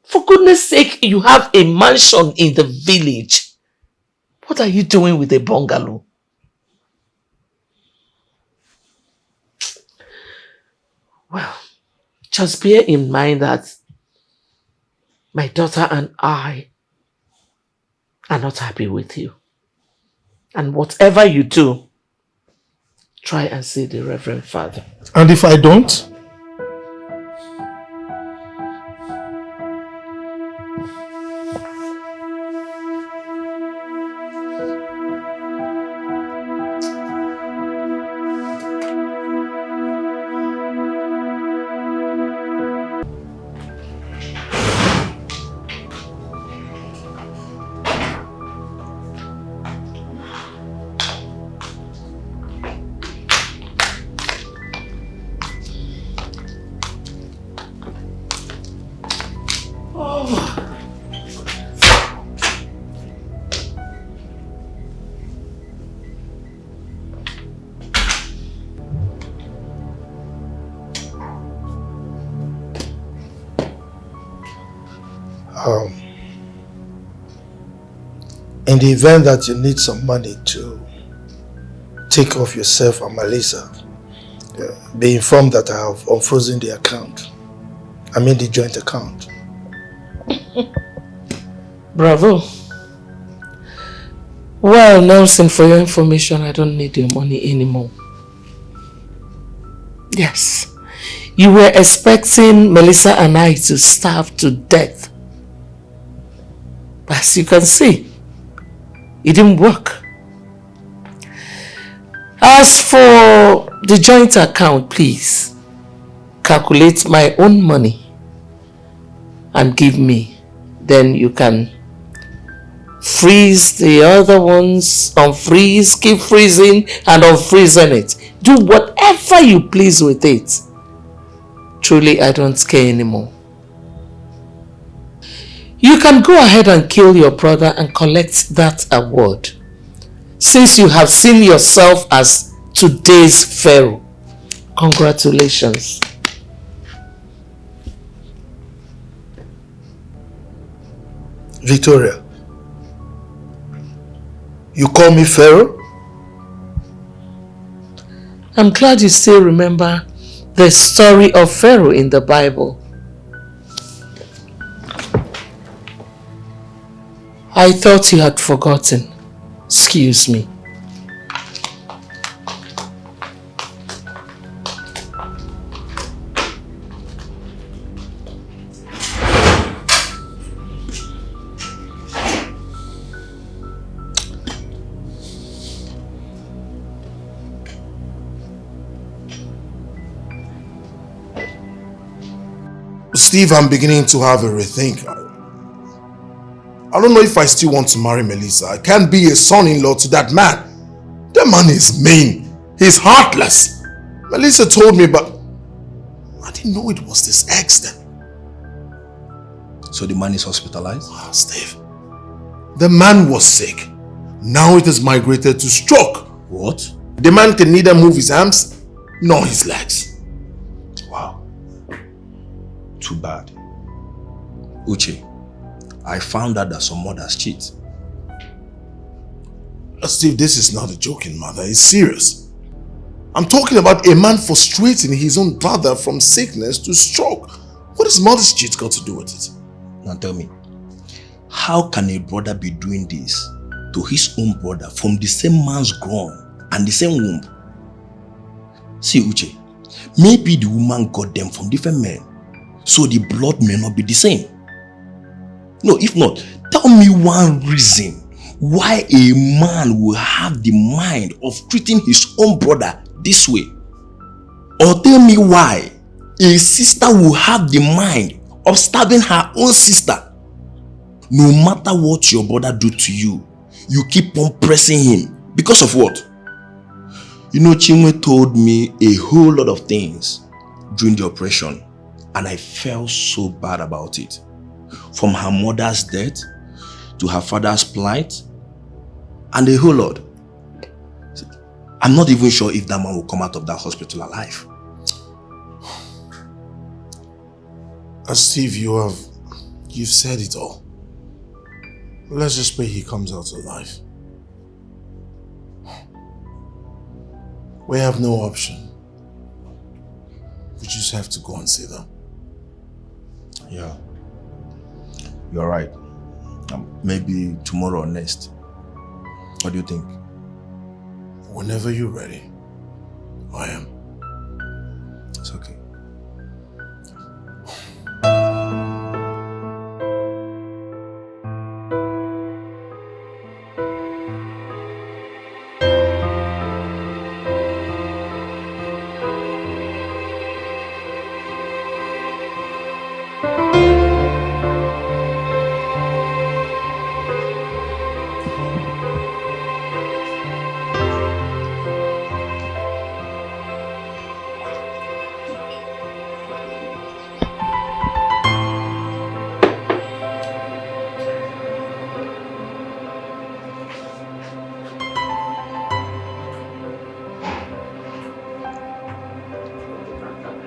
S5: For goodness sake, you have a mansion in the village. What are you doing with a bungalow? Well, just bear in mind that my daughter and I are not happy with you. And whatever you do, try and see the Reverend Father.
S11: And if I don't? In the event that you need some money to take off yourself and Melissa, be informed that I have unfrozen the account. I mean the joint account.
S5: Bravo. Well, Nelson, for your information, I don't need your money anymore. Yes. You were expecting Melissa and I to starve to death. As you can see, it didn't work. As for the joint account, please calculate my own money and give me. Then you can freeze the other ones, unfreeze, keep freezing and unfreezing it. Do whatever you please with it. Truly, I don't care anymore. You can go ahead and kill your brother and collect that award, since you have seen yourself as today's Pharaoh. Congratulations.
S11: Victoria, you call me Pharaoh?
S5: I'm glad you still remember the story of Pharaoh in the Bible. I thought you had forgotten. Excuse me.
S11: Steve, I'm beginning to have a rethink. I don't know if I still want to marry Melissa. I can't be a son-in-law to that man. That man is mean. He's heartless. Melissa told me, but I didn't know it was this extent.
S18: So the man is hospitalized?
S11: Ah, Steve. The man was sick. Now it has migrated to stroke.
S18: What?
S11: The man can neither move his arms nor his legs.
S18: Wow. Too bad. Uche, I found out that some mothers cheat.
S11: Steve, this is not a joking matter. It's serious. I'm talking about a man frustrating his own brother from sickness to stroke. What has mother's cheat got to do with it?
S18: Now tell me, how can a brother be doing this to his own brother from the same man's groin and the same womb? See, Uche, maybe the woman got them from different men, so the blood may not be the same. No, if not, tell me one reason why a man will have the mind of treating his own brother this way. Or tell me why a sister will have the mind of stabbing her own sister. No matter what your brother do to you, you keep on pressing him. Because of what? You know, Chinwe told me a whole lot of things during the operation, and I felt so bad about it. From her mother's death to her father's plight and a whole lot. I'm not even sure if that man will come out of that hospital alive.
S11: Steve, you've said it all. Let's just pray he comes out alive. We have no option. We just have to go and see them.
S18: Yeah. You're right. Maybe tomorrow or next. What do you think?
S11: Whenever you're ready, I am.
S18: It's okay.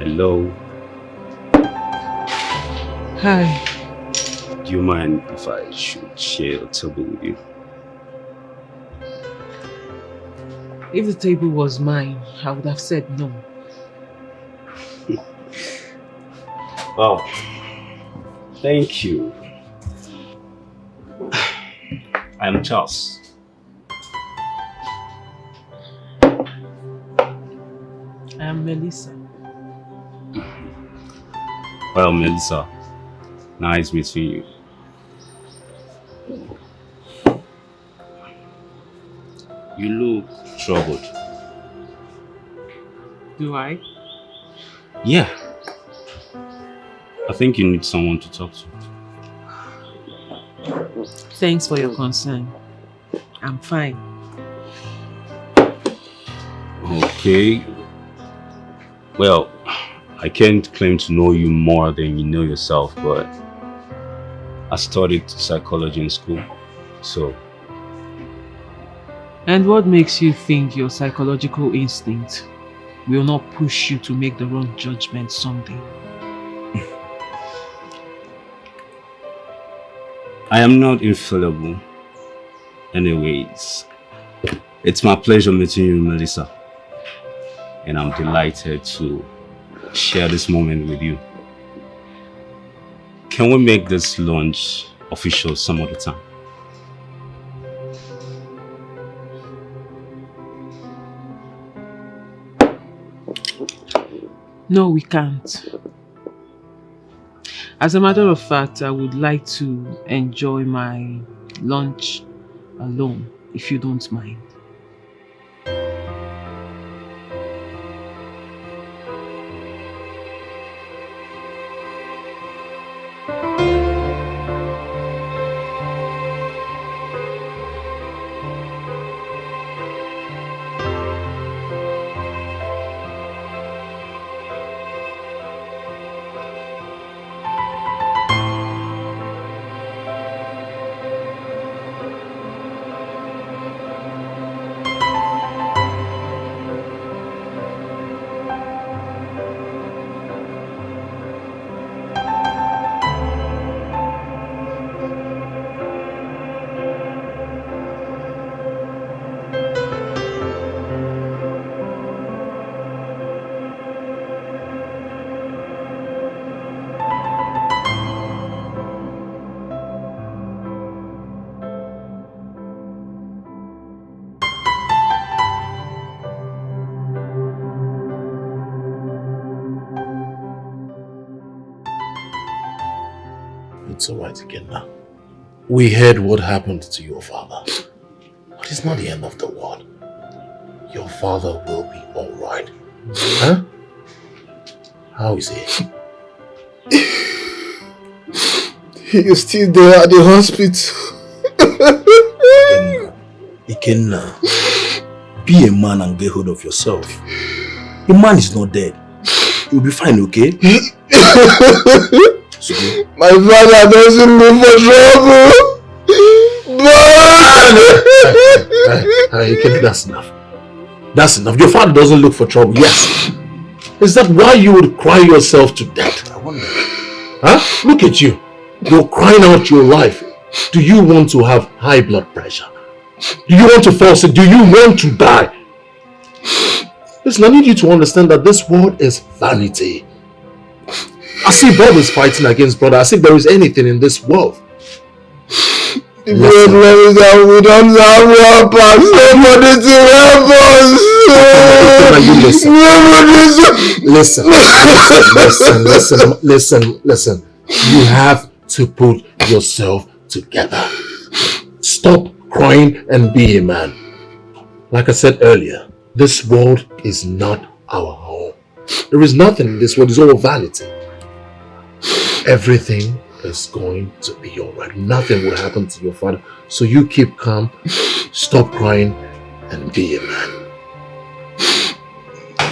S21: Hello.
S6: Hi.
S21: Do you mind if I should share a table with you?
S6: If the table was mine, I would have said no.
S21: Wow. Thank you. I'm Charles.
S6: I am Melissa.
S21: Well, Melissa, nice meeting you. You look troubled.
S6: Do I?
S21: Yeah. I think you need someone to talk to.
S6: Thanks for your concern. I'm fine.
S21: Okay. Well, I can't claim to know you more than you know yourself, but I studied psychology in school, so...
S6: And what makes you think your psychological instinct will not push you to make the wrong judgment someday?
S21: I am not infallible. Anyways, it's my pleasure meeting you, Melissa. And I'm delighted to share this moment with you. Can we make this launch official some other time?
S6: No, we can't. As a matter of fact, I would like to enjoy my lunch alone, if you don't mind.
S14: It's alright again now. We heard what happened to your father. But it's not the end of the world. Your father will be alright. Huh? How is he?
S11: He is still there at the hospital.
S18: Ikenna, be a man and get hold of yourself. The man is not dead. You'll be fine, okay?
S11: My father doesn't look for trouble.
S14: Hey, that's enough. That's enough. Your father doesn't look for trouble, yes. Is that why you would cry yourself to death?
S18: I wonder.
S14: Huh? Look at you. You're crying out your life. Do you want to have high blood pressure? Do you want to fall sick? Do you want to die? Listen, I need you to understand that this world is vanity. I see brothers fighting against brother as if there is anything in this world.
S11: The problem is that we don't have weapons. Somebody to help
S14: us. Listen. You have to put yourself together. Stop crying and be a man. Like I said earlier, this world is not our home. There is nothing in this world. It's all vanity. Everything is going to be alright. Nothing will happen to your father. So you keep calm, stop crying, and be a man.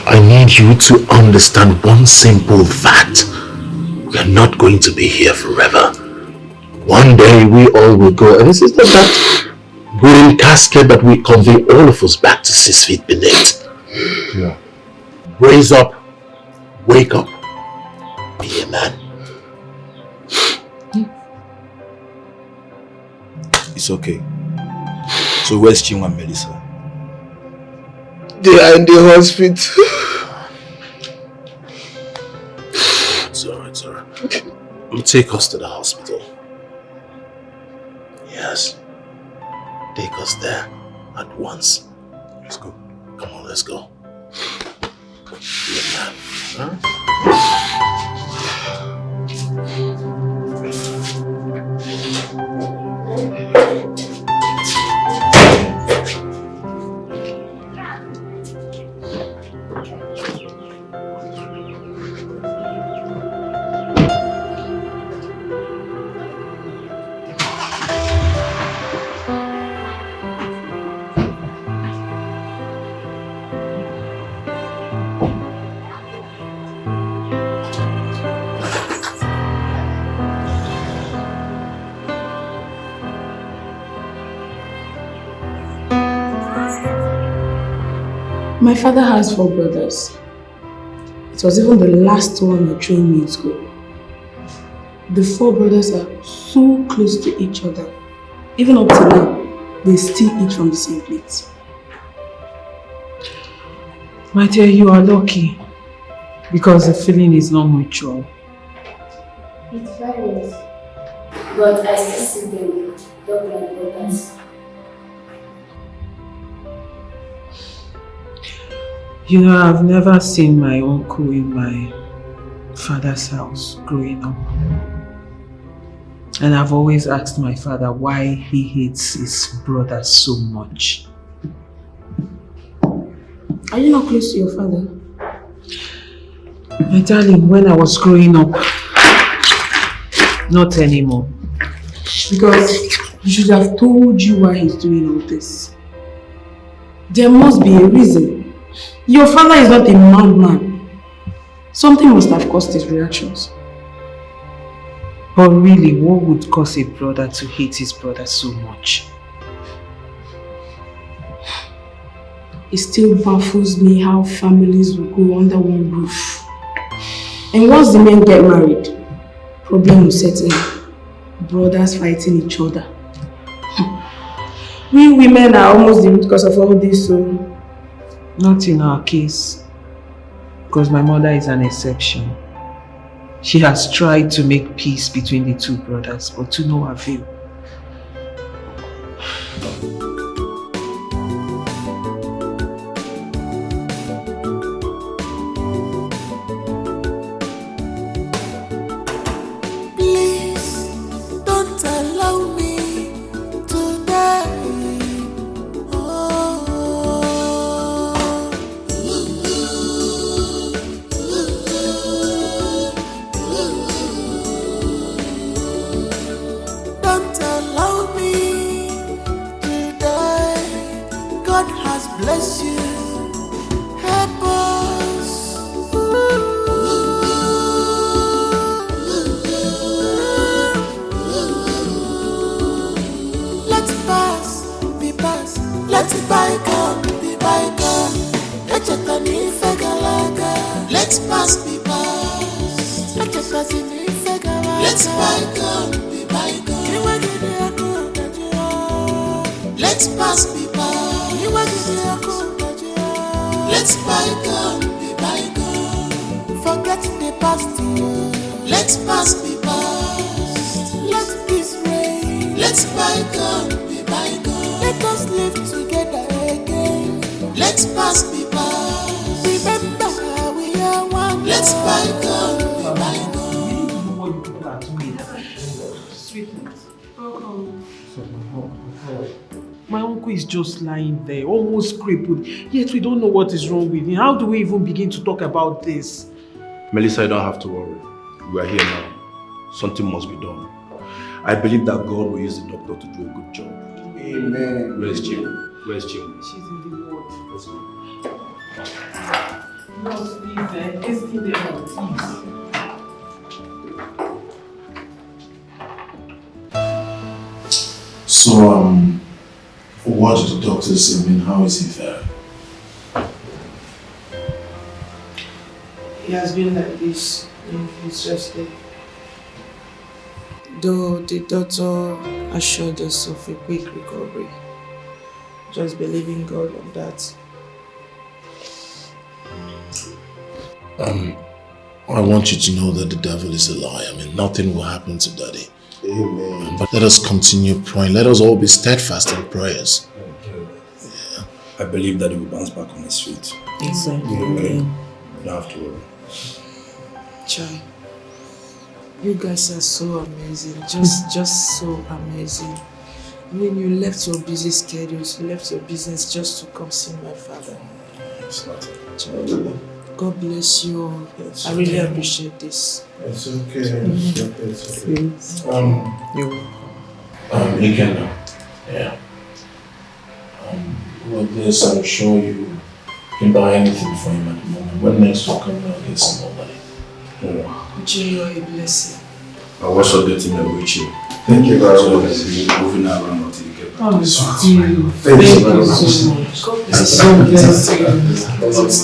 S14: I need you to understand one simple fact. We are not going to be here forever. One day we all will go, and this is that golden casket that will convey all of us back to 6 feet beneath. Yeah. Raise up, wake up, be a man.
S18: It's okay. So where's Chinwa and Melissa?
S11: They are in the hospital.
S14: It's alright. Take us to the hospital. Yes. Take us there at once. Let's go. Come on, let's go. Be a man. Huh?
S20: My father has 4 brothers. It was even the last one who trained me in school. The 4 brothers are so close to each other. Even up to now, they still eat from the same plate.
S6: My dear, you are lucky because the feeling is not mutual.
S20: It varies, but I still see them double and brothers.
S6: You know, I've never seen my uncle in my father's house growing up. And I've always asked my father why he hates his brother so much.
S20: Are you not close to your father?
S6: My darling, when I was growing up, not anymore.
S20: Because he should have told you why he's doing all this. There must be a reason. Your father is not a madman. Something must have caused his reactions.
S6: But really, what would cause a brother to hate his brother so much?
S20: It still baffles me how families will go under one roof. And once the men get married, problem will set in. Brothers fighting each other. We women are almost the root cause of all this, so...
S6: Not in our case. Because my mother is an exception. She has tried to make peace between the 2 brothers, but to no avail.
S3: Please don't allow me to die. Don't allow me to die. God has blessed you. Help us. Let past be past. Let bygone be bygone. Let past be past. Let bygone be bygone. Let past be past. Let bygone be bygone. Forget the past. Let past be past. Let peace reign. Let bygone be bygone. Let us live together again. Let past be past. Remember we are one. Let bygone be bygone.
S6: My uncle is just lying there, almost crippled, yet we don't know what is wrong with him. How do we even begin to talk about this?
S7: Melissa, you don't have to worry. We are here now. Something must be done. I believe that God will use the doctor to do a good job.
S16: Amen.
S7: Where's Jim? Where's Jim?
S6: She's in the ward.
S7: Let's go.
S6: No, please, let's give them on, please.
S15: So, what did the doctor say? I mean, how is he faring?
S1: He has been like this and he's rested. Though the doctor assured us of a quick recovery. Just believing God on that.
S15: I want you to know that the devil is a lie. I mean, nothing will happen to Daddy.
S14: Amen.
S15: But let us continue praying. Let us all be steadfast in prayers.
S18: Yeah. I believe that he will bounce back on his feet.
S1: Exactly.
S18: You don't have to worry.
S1: Chai.
S6: You guys are so amazing. Just so amazing. I mean, you left your busy schedules, you left your business just to come see my father.
S7: It's not.
S6: God bless you all.
S7: It's
S6: I really
S7: okay.
S6: appreciate this.
S7: It's okay. It's okay. It's okay.
S6: You're
S7: Ikenna. Yeah. With this, I'm sure you can buy anything for him at the moment. When next we'll come and get some more money.
S6: Jay, you're a blessing.
S7: I'll also get him a wheelchair.
S8: Thank you very
S7: So
S8: much.
S7: he's moving around until you get back
S6: Oh,
S7: to this house.
S6: thank you so much. God bless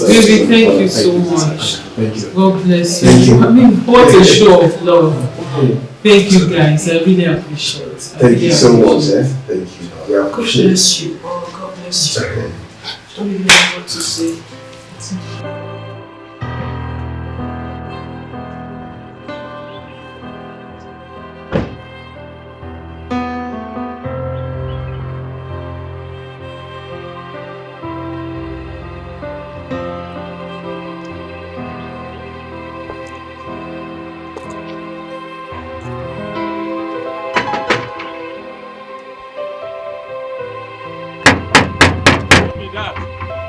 S6: you. Baby, thank you so much.
S7: Thank you.
S6: God bless you.
S7: Thank you.
S6: I mean, what a show of love. Thank you guys. I really appreciate it.
S8: Thank you so much. Thank you. We
S6: God
S8: appreciate
S6: bless you. Oh, God bless you. I don't even know what to say.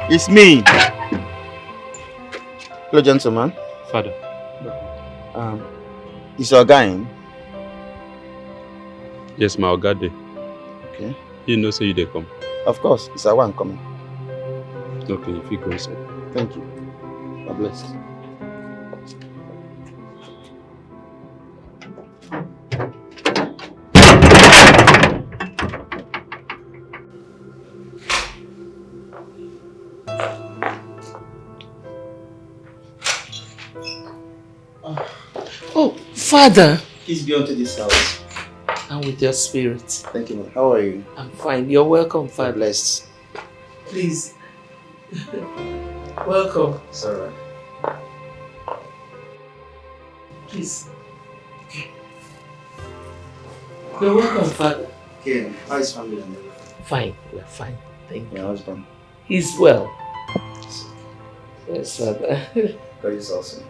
S10: It's me. Hello, gentlemen.
S21: Father.
S10: Is your guy in?
S21: Yes, my Ogade.
S10: Okay.
S21: You know, say you they come.
S10: Of course, it's our one coming.
S21: Okay, if you go inside.
S10: Thank you. God bless.
S5: Oh, Father.
S10: Please be onto this house.
S5: And with your spirit.
S10: Thank you, man. How are you?
S5: I'm fine. You're welcome, Father.
S10: Blessed.
S5: Please. Welcome.
S10: It's alright.
S5: Please. You're welcome, Father.
S10: Okay, how is family and everything?
S5: Fine. We're fine. Thank you.
S10: Your husband?
S5: He's well. Yes, Father.
S10: God is awesome.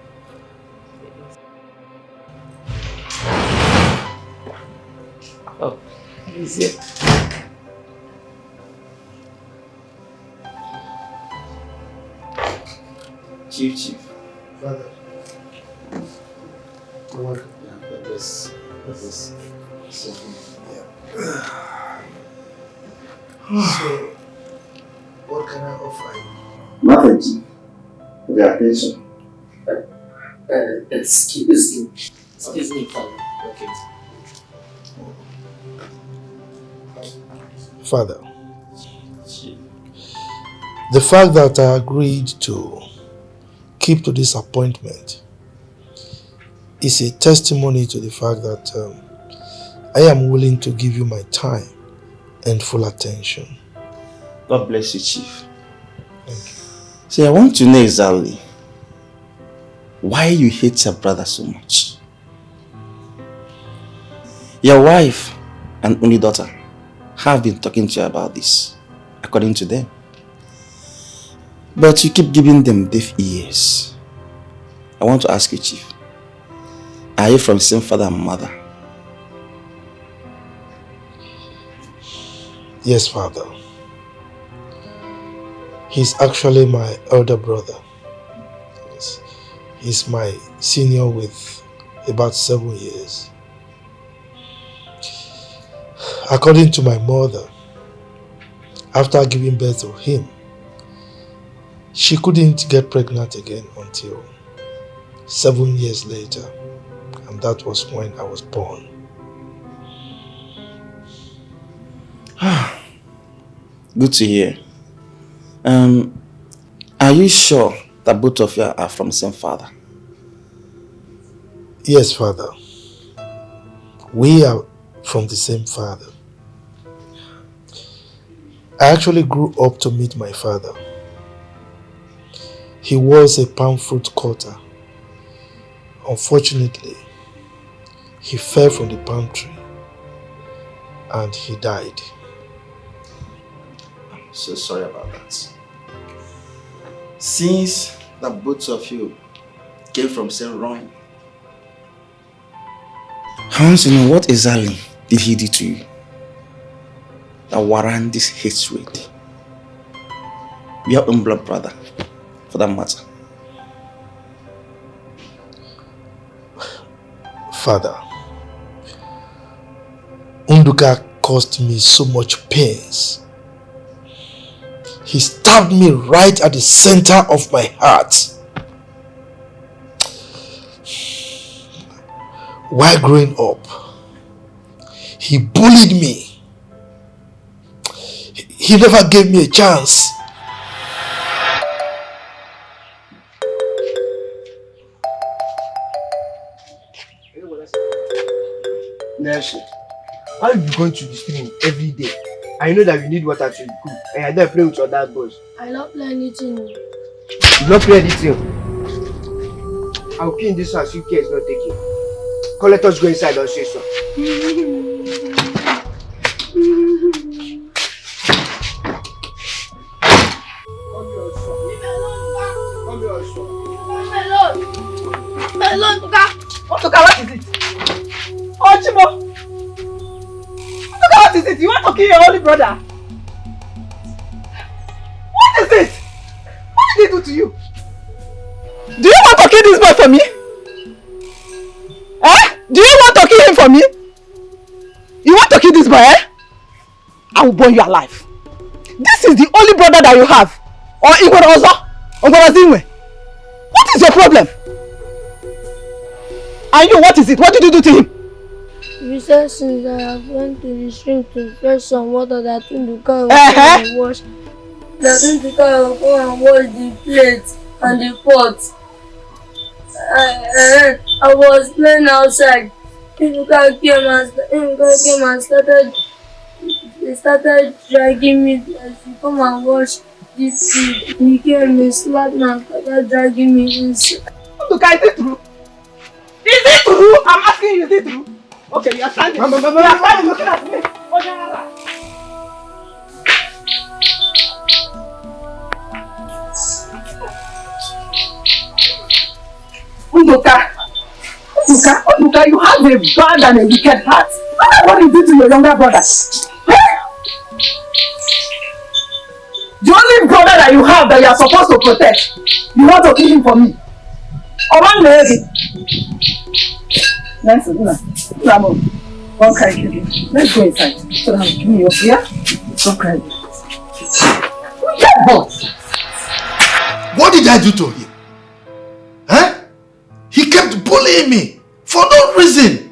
S5: Oh, he's here.
S10: Chief.
S11: Father. You're welcome.
S10: Yeah, God bless. God bless. So,
S11: So, what can I offer you?
S10: nothing, Chief. For the attention.
S5: Excuse me. Excuse me, Father.
S10: Okay.
S11: Father, the fact that I agreed to keep to this appointment is a testimony to the fact that I am willing to give you my time and full attention.
S10: God bless you, Chief. Thank you. See, I want to know exactly why you hate your brother so much. Your wife and only daughter have been talking to you about this, according to them. But you keep giving them deaf ears. I want to ask you, Chief, are you from the same father and mother?
S11: Yes, Father. He's actually my elder brother. Yes. He's my senior with about 7 years. According to my mother, after giving birth to him, she couldn't get pregnant again until 7 years later, and that was when I was born.
S10: Good to hear. Are you sure that both of you are from the same father?
S11: Yes, Father. We are from the same father. I actually grew up to meet my father. He was a palm fruit cutter. Unfortunately, he fell from the palm tree and he died.
S10: I'm so sorry about that. Since that both of you came from same ruin, I want to know what exactly did he do to you that warrant this hatred? Your own blood brother, for that matter.
S11: Father, Unduka caused me so much pains. He stabbed me right at the center of my heart. While growing up, he bullied me. He never gave me a chance.
S16: Nelson, how are you going to the stream every day? I know that you need water to cook, and you're there playing with your dad boys.
S9: I don't play anything.
S16: You don't play anything. I'll clean this house, UK is not taking. Come, let us go inside and say so.
S9: Melon,
S12: Otuka, what is it? Ochimo! Otuka, what is it? You want to kill your only brother? What is it? What did he do to you? Do you want to kill this boy for me? Eh? Do you want to kill him for me? You want to kill this boy, eh? I will burn you alive. This is the only brother that you have. Or Igwe Ozo? Or Zinwe? What is your problem? And you, what is it? What did you do to him?
S9: You said since I have went to the stream to fetch some water that Unduka will come and wash. That Unduka will come and wash the plate and the pot. I was playing outside. Unduka came and started dragging me to come and wash this food. He came and slapped me and started dragging me inside.
S12: Unduka, is it true? Is it true? I'm asking you, is it true? Okay, you are standing. You are standing looking at me. Unduka, you have a bad and a wicked heart. What did you do to your younger brother? The only brother that you have that you are supposed to protect, you want to kill him for me. Oman lady. Let's don't cry, baby. Let's go inside so that I'll give you your fear. Don't cry.
S2: What did I do to him? Huh? He kept bullying me for no reason.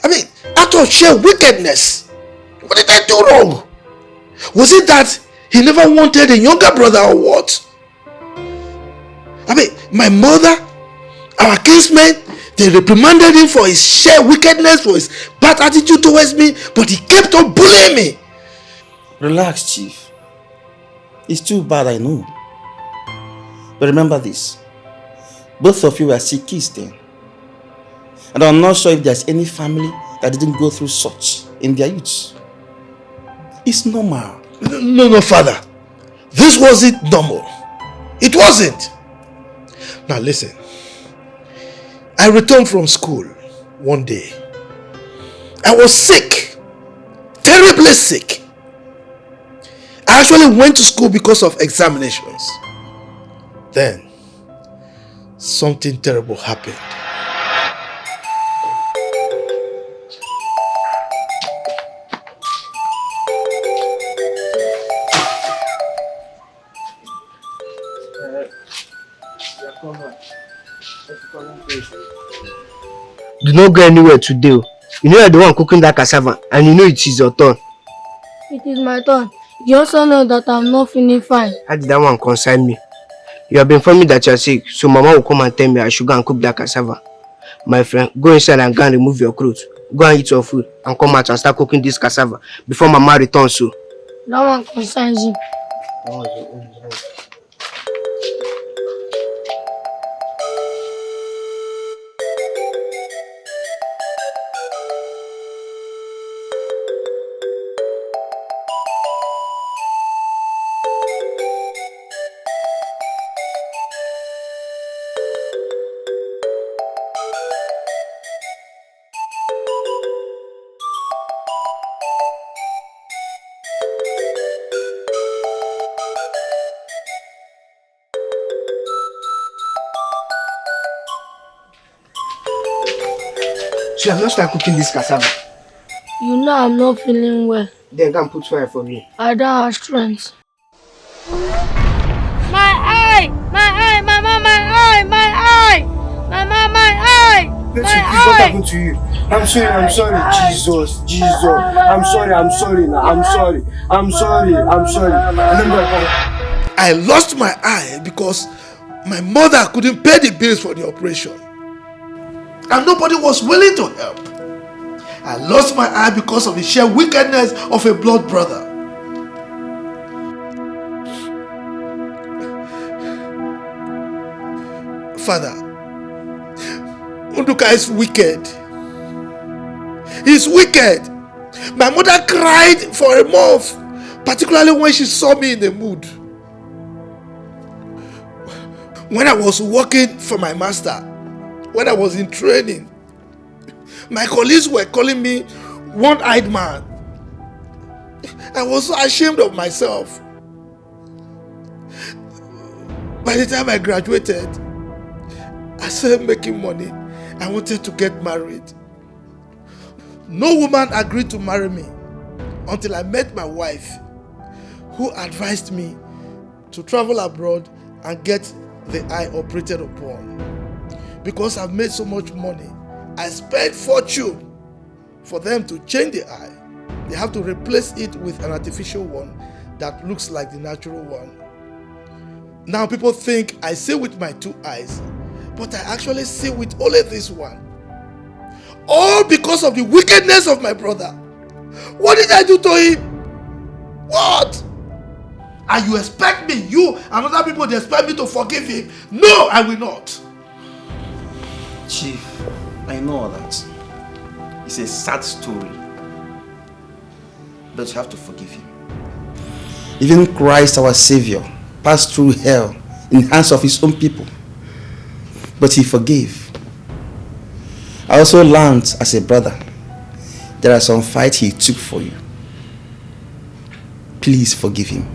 S2: I mean, out of sheer wickedness. What did I do wrong? Was it that he never wanted a younger brother or what? I mean, my mother, our kinsmen, they reprimanded him for his sheer wickedness, for his bad attitude towards me, but he kept on bullying me.
S10: Relax, Chief. It's too bad, I know. But remember this. Both of you were sick kids then. And I'm not sure if there's any family that didn't go through such in their youth. It's normal.
S2: No, Father. This wasn't normal. It wasn't. Now listen. I returned from school one day. I was sick. Terribly sick. I actually went to school because of examinations. Then, something terrible happened.
S16: Do not go anywhere today. You know you're the one cooking that cassava and you know it is your turn.
S9: It is my turn. You also know that I'm not feeling fine.
S16: How did that one concern me? You have been informing me that you're sick, so Mama will come and tell me I should go and cook that cassava. My friend, go inside and go and remove your clothes. Go and eat your food and come out and start cooking this cassava before Mama returns. So
S9: that one concerns you.
S16: So you have not started cooking this cassava?
S9: You know I'm not feeling well.
S16: Then go and put fire for me.
S9: I don't have strength. My eye! My eye! Mama, my eye! My eye! Mama, my eye!
S16: What happened to you? I'm sorry. Jesus. I'm sorry now. I'm sorry.
S2: I lost my eye because my mother couldn't pay the bills for the operation. And nobody was willing to help. I lost my eye because of the sheer wickedness of a blood brother. Father, Unduka is wicked. He's wicked. My mother cried for a month, particularly when she saw me in the mood. When I was working for my master, when I was in training, my colleagues were calling me one-eyed man. I was so ashamed of myself. By the time I graduated, I started making money. I wanted to get married. No woman agreed to marry me until I met my wife, who advised me to travel abroad and get the eye operated upon. Because I've made so much money, I spent fortune for them to change the eye. They have to replace it with an artificial one that looks like the natural one. Now people think I see with my two eyes, but I actually see with only this one. All because of the wickedness of my brother. What did I do to him? What? And you expect me, you and other people, they expect me to forgive him? No, I will not.
S10: Chief, I know all that. It's a sad story. But you have to forgive him. Even Christ, our Savior, passed through hell in the hands of his own people. But he forgave. I also learned as a brother, there are some fights he took for you. Please forgive him.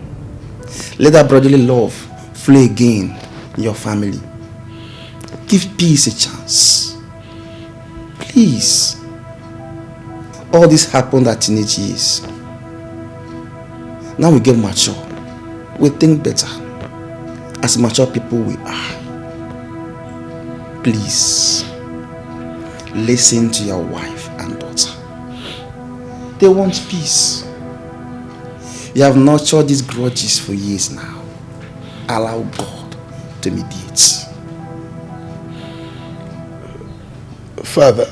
S10: Let that brotherly love flow again in your family. Give peace a chance. Please. All this happened at teenage years. Now we get mature. We think better. As mature people we are. Please. Listen to your wife and daughter. They want peace. You have nurtured these grudges for years now. Allow God to mediate.
S2: Father,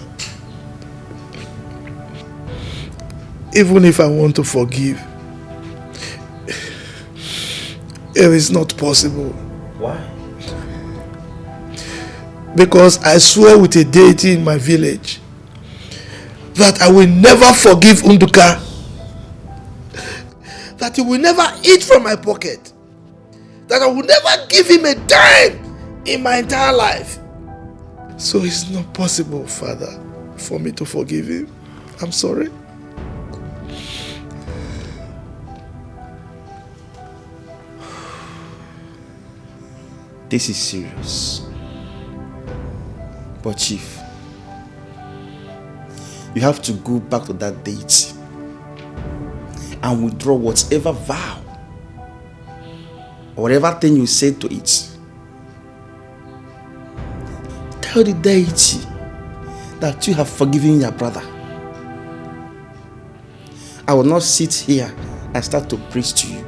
S2: even if I want to forgive, it is not possible.
S10: Why?
S2: Because I swear with a deity in my village that I will never forgive Unduka, that he will never eat from my pocket, that I will never give him a dime in my entire life. So it's not possible, Father, for me to forgive him. I'm sorry.
S10: This is serious. But Chief, you have to go back to that deity and withdraw whatever vow, whatever thing you said to it. Tell the deity that you have forgiven your brother. I will not sit here and start to preach to you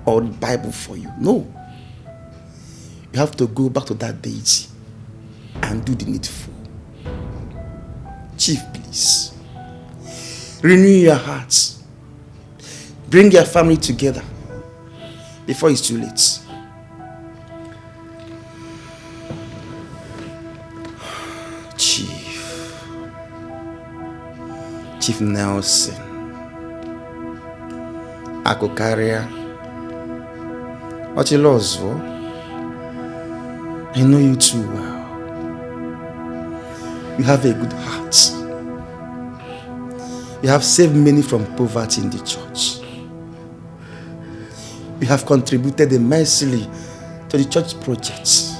S10: or the Bible for you. No. You have to go back to that deity and do the needful. Chief, please. Renew your hearts. Bring your family together before it's too late. Chief Nelson, Akokaria, Ochilozo, I know you too well. You have a good heart. You have saved many from poverty in the church. You have contributed immensely to the church projects.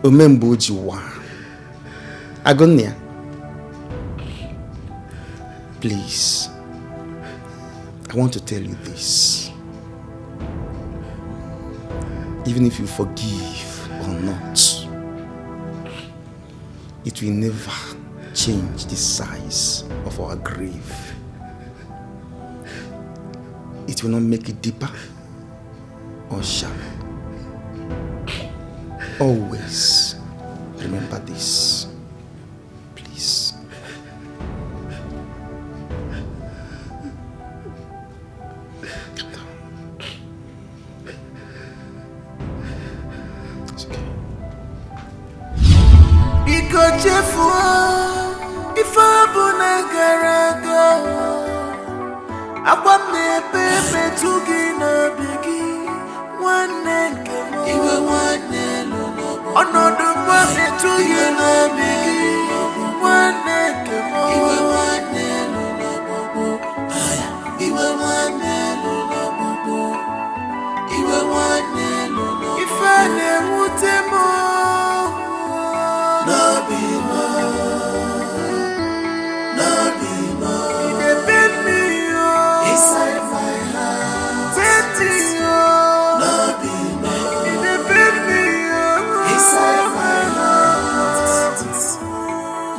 S10: Omembojiwa. Agonia, please, I want to tell you this. Even if you forgive or not, it will never change the size of our grave. It will not make it deeper or shallow. Always remember this, please. Calm down. It's okay.
S3: Biko chefuo ife ọbụla gara aga. Agwa m na-ebe metụ gị n'obi gị, nwanne nke m. Iwe nwanne lụlọbọ. Ọnọdụ mma metụ gị n'obi gị, nwanne nke m. Iwe nwanne lụlọbọ. Iwe nwanne lụlọbọ. Iwe nwanne lụlọbọ. Ife na-ewute m n'obi m. N'obi m. Inside my heart, Nabi ma, inside my heart,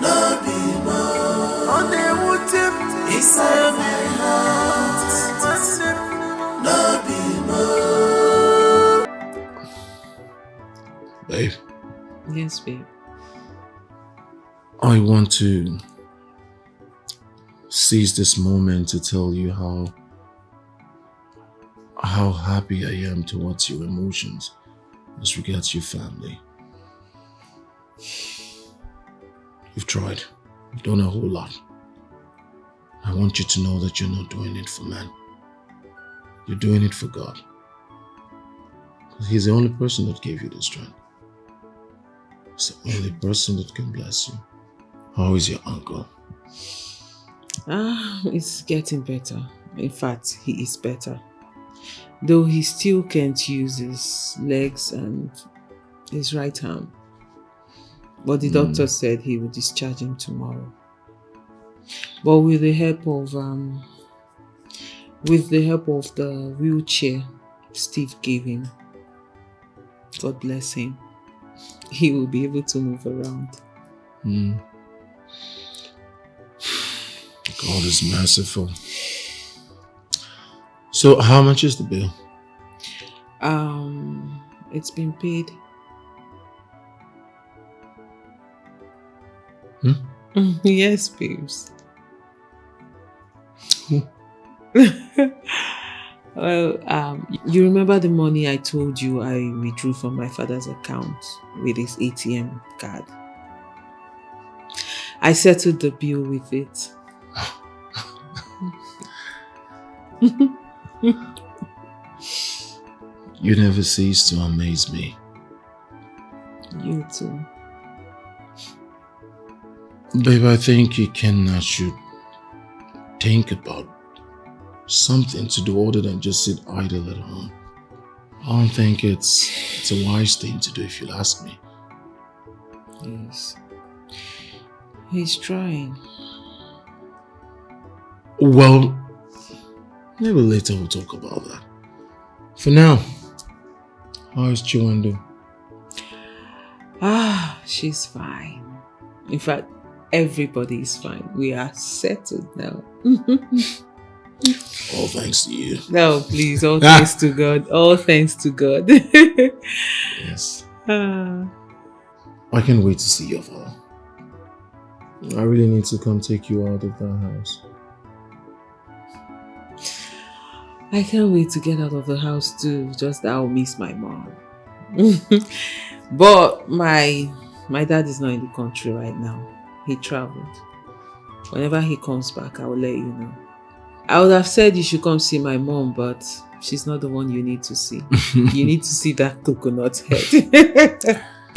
S3: Nabi ma, inside my heart, Nabi ma.
S15: Babe.
S6: Yes, babe.
S15: I want to seize this moment to tell you how happy I am towards your emotions as regards your family. You've tried. You've done a whole lot. I want you to know that you're not doing it for man. You're doing it for God. Because He's the only person that gave you the strength. He's the only person that can bless you. How is your uncle?
S6: It's getting better. In fact, he is better. Though he still can't use his legs and his right arm. But the doctor said he will discharge him tomorrow. But with the help of the wheelchair Steve gave him, God bless him, he will be able to move around.
S15: God is merciful. So how much is the bill?
S6: It's been paid. Yes, babes. Well, you remember the money I told you I withdrew from my father's account with his ATM card? I settled the bill with it.
S15: You never cease to amaze me.
S6: You too.
S15: Babe, I think you should think about something to do other than just sit idle at home. I don't think it's a wise thing to do, if you'll ask me.
S6: Yes. He's trying.
S15: Well, maybe later we'll talk about that. For now, how is Chiwendo?
S6: She's fine. In fact, everybody is fine. We are settled now.
S15: All thanks to you.
S6: No, please, all thanks to God. All thanks to God.
S15: Yes. I can't wait to see your father. I really need to come take you out of that house.
S6: I can't wait to get out of the house too. Just that I'll miss my mom. But my dad is not in the country right now. He traveled. Whenever he comes back, I will let you know. I would have said you should come see my mom, but she's not the one you need to see. You need to see that coconut head.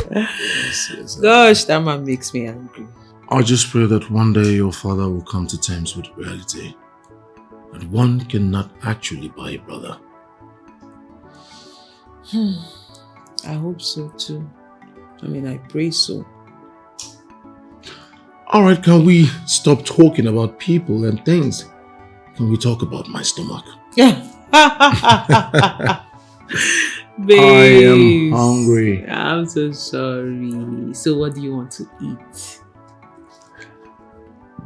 S15: Yes.
S6: Gosh, that man makes me angry.
S15: I just pray that one day your father will come to terms with reality. That one cannot actually buy a brother.
S6: I hope so too. I mean, I pray so.
S15: All right, can we stop talking about people and things? Can we talk about my stomach?
S6: Yeah.
S15: I am hungry.
S6: I'm so sorry. So what do you want to eat?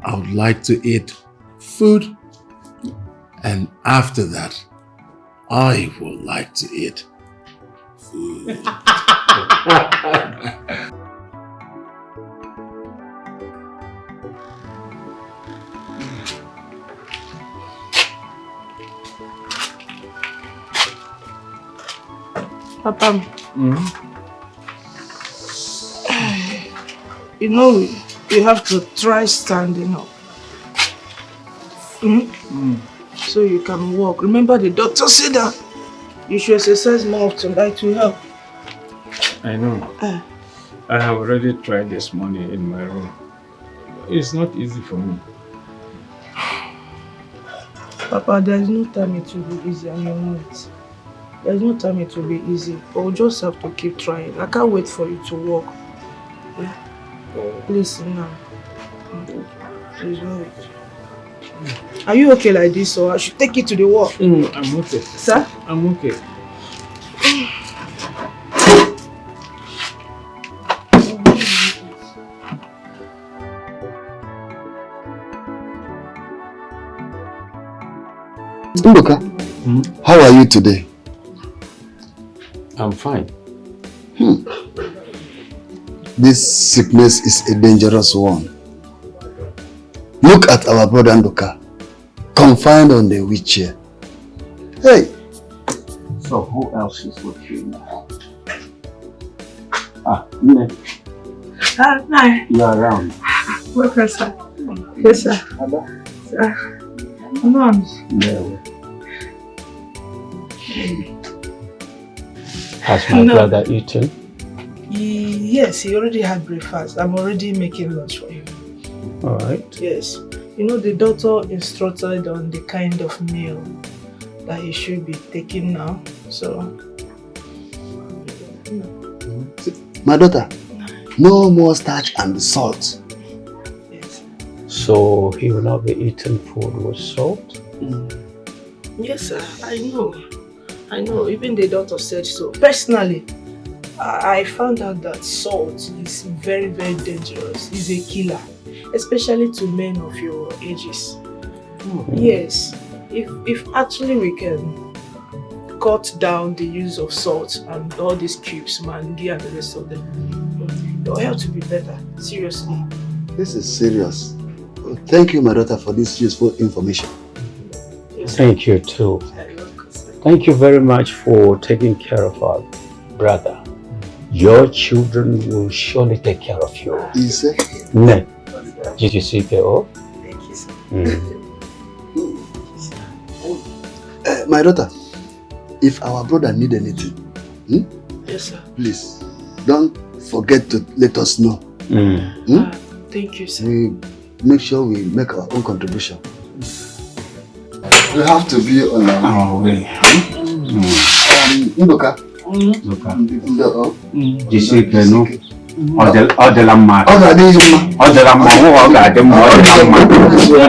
S15: I would like to eat food, and after that, I would like to eat food.
S1: Papa, you know, you have to try standing up. So you can walk. Remember the doctor said that you should exercise more often. That will help.
S4: I know. I have already tried this morning in my room. It's not easy for me.
S1: Papa, there is no time it will be easy, and you know it. There is no time it will be easy, but we'll just have to keep trying. I can't wait for you to walk. Yeah? Please sit down. Please wait. Are you okay like this, or I should take you to the wall?
S4: I'm okay.
S1: Sir?
S4: I'm okay.
S2: Ndoka, how are you today?
S4: I'm fine.
S2: This sickness is a dangerous one. Look at our brother Ndoka, confined on the wheelchair. Hey!
S13: So who else is with you now? Nne.
S1: Hi.
S13: You are around.
S1: Welcome, sir. Yes, sir. Sir. Mom.
S13: No. Has my brother eaten?
S1: Yes, he already had breakfast. I'm already making lunch for him.
S13: All right.
S1: Yes. You know, the doctor instructed on the kind of meal that he should be taking now. So.
S2: My daughter, no more starch and salt.
S13: So he will not be eating food with salt?
S1: Yes, sir. I know. Even the doctor said so. Personally, I found out that salt is very, very dangerous. It's a killer, especially to men of your ages. Yes. If actually we can cut down the use of salt and all these cubes, Maggi and the rest of them, your health will be better. Seriously.
S2: This is serious. Thank you, my daughter, for this useful information.
S13: Thank you too. Thank you very much for taking care of our brother. Your children will surely take care of you.
S2: Is it?
S13: Ne. Did you see the
S1: Thank you, sir.
S2: My daughter, if our brother need anything,
S1: Yes, sir.
S2: please don't forget to let us know.
S1: Thank you, sir.
S2: We make sure we make our own contribution. We have to be on our way. Ndoka.
S13: Thank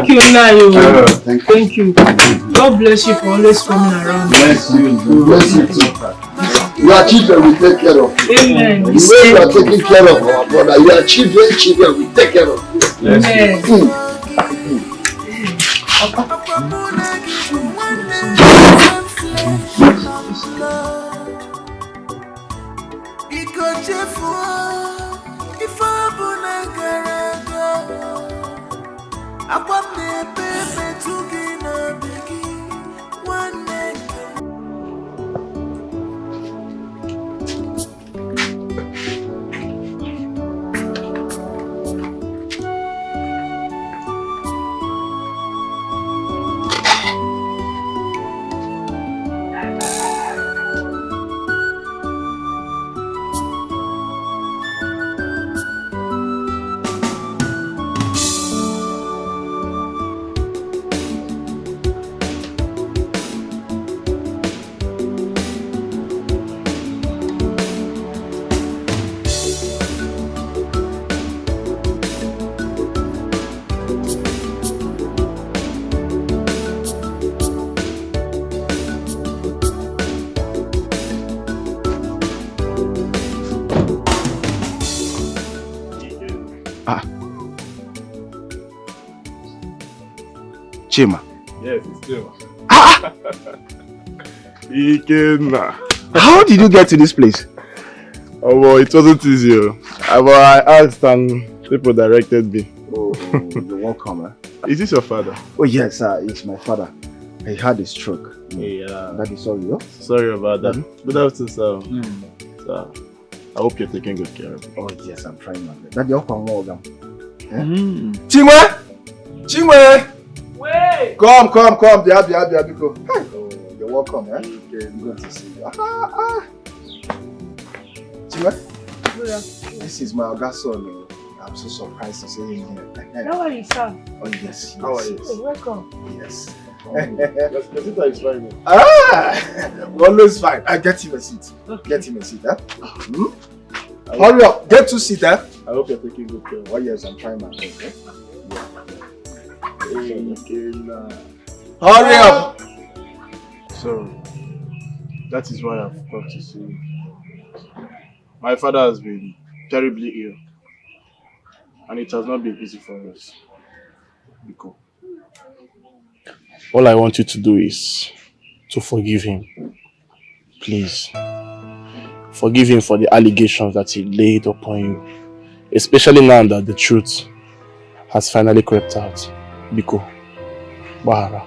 S1: you, Nayo. Thank you. God bless you for always coming around.
S2: Bless you. Bless you too. Your children will take care of you.
S1: Amen.
S2: The way you are taking care of our brother, your children will take care of you.
S1: Amen.
S7: Chima.
S17: Yes, it's Chima. Ikenna.
S7: How did you get to this place?
S17: Oh, well, it wasn't easy. But I asked and people directed me.
S7: Oh, you're welcome.
S17: Is this your father?
S7: Oh, yes, it's my father. He had a stroke.
S17: Yeah.
S7: Daddy, sorry.
S17: Sorry about that. Good afternoon, sir. Sir, I hope you're taking good care of me.
S7: Oh, yes, I'm trying my best. Daddy, you're welcome.
S14: Chingwe! Chingwe!
S12: Wait!
S14: Come. Go. Oh, you're welcome, eh? Good to see you. Chingwe? This is my Oga son. I'm so surprised to see him here.
S9: How are you, sir?
S14: Oh, yes. How are you?
S9: Welcome.
S14: Yes.
S17: Your sister is fine.
S14: We're always fine. Get him a seat. Get him a seat, eh? Hurry up. Get 2 seats, eh?
S17: I hope you're taking good care.
S14: Oh, yes, I'm trying my best. Eh?
S17: Hurry up! So, that is why I've come to see you. My father has been terribly ill. And it has not been easy for us. Biko. All I want you to do is to forgive him. Please. Forgive him for the allegations that he laid upon you. Especially now that the truth has finally crept out. Biko. Bahara.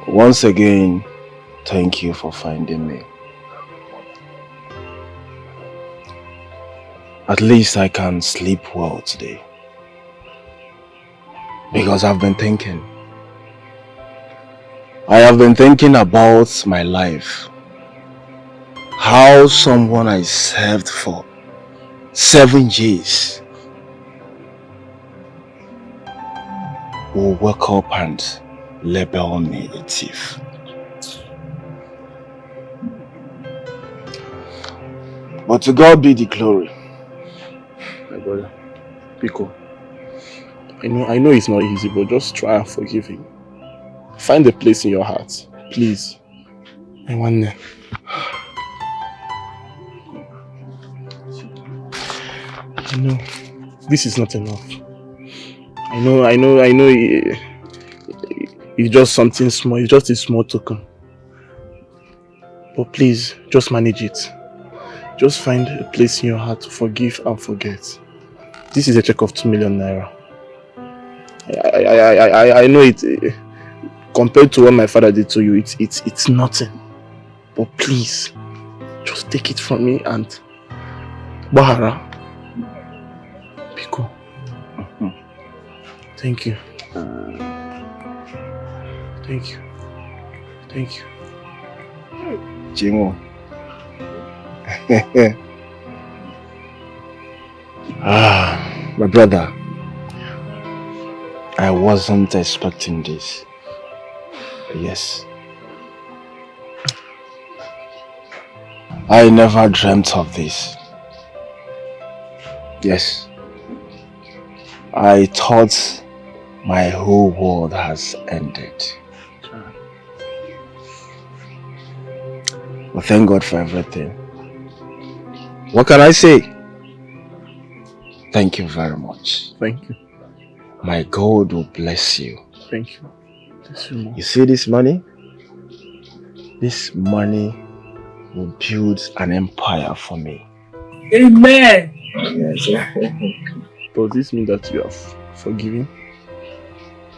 S7: Once again, thank you for finding me. At least I can sleep well today. Because I've been thinking. I have been thinking about my life. How someone I served for 7 years will wake up and label me a thief. But to God be the glory.
S17: My brother, Biko, I know it's not easy, but just try and forgive him. Find a place in your heart, please. I want to. I know this is not enough. I know it's just something small, it's just a small token. But please, just manage it. Just find a place in your heart to forgive and forget. This is a check of 2 million naira. I know it, compared to what my father did to you, it's nothing. But please, just take it from me and Bahara. Biko. Thank you. Thank you. Thank you.
S7: Jingo. My brother, I wasn't expecting this. Yes. I never dreamt of this. Yes. I thought my whole world has ended. But thank God for everything. What can I say? Thank you very much.
S17: Thank you.
S7: My God will bless you.
S17: Thank you.
S7: You see this money? This money will build an empire for me.
S12: Amen.
S7: Yes.
S17: Does this mean that you have forgiven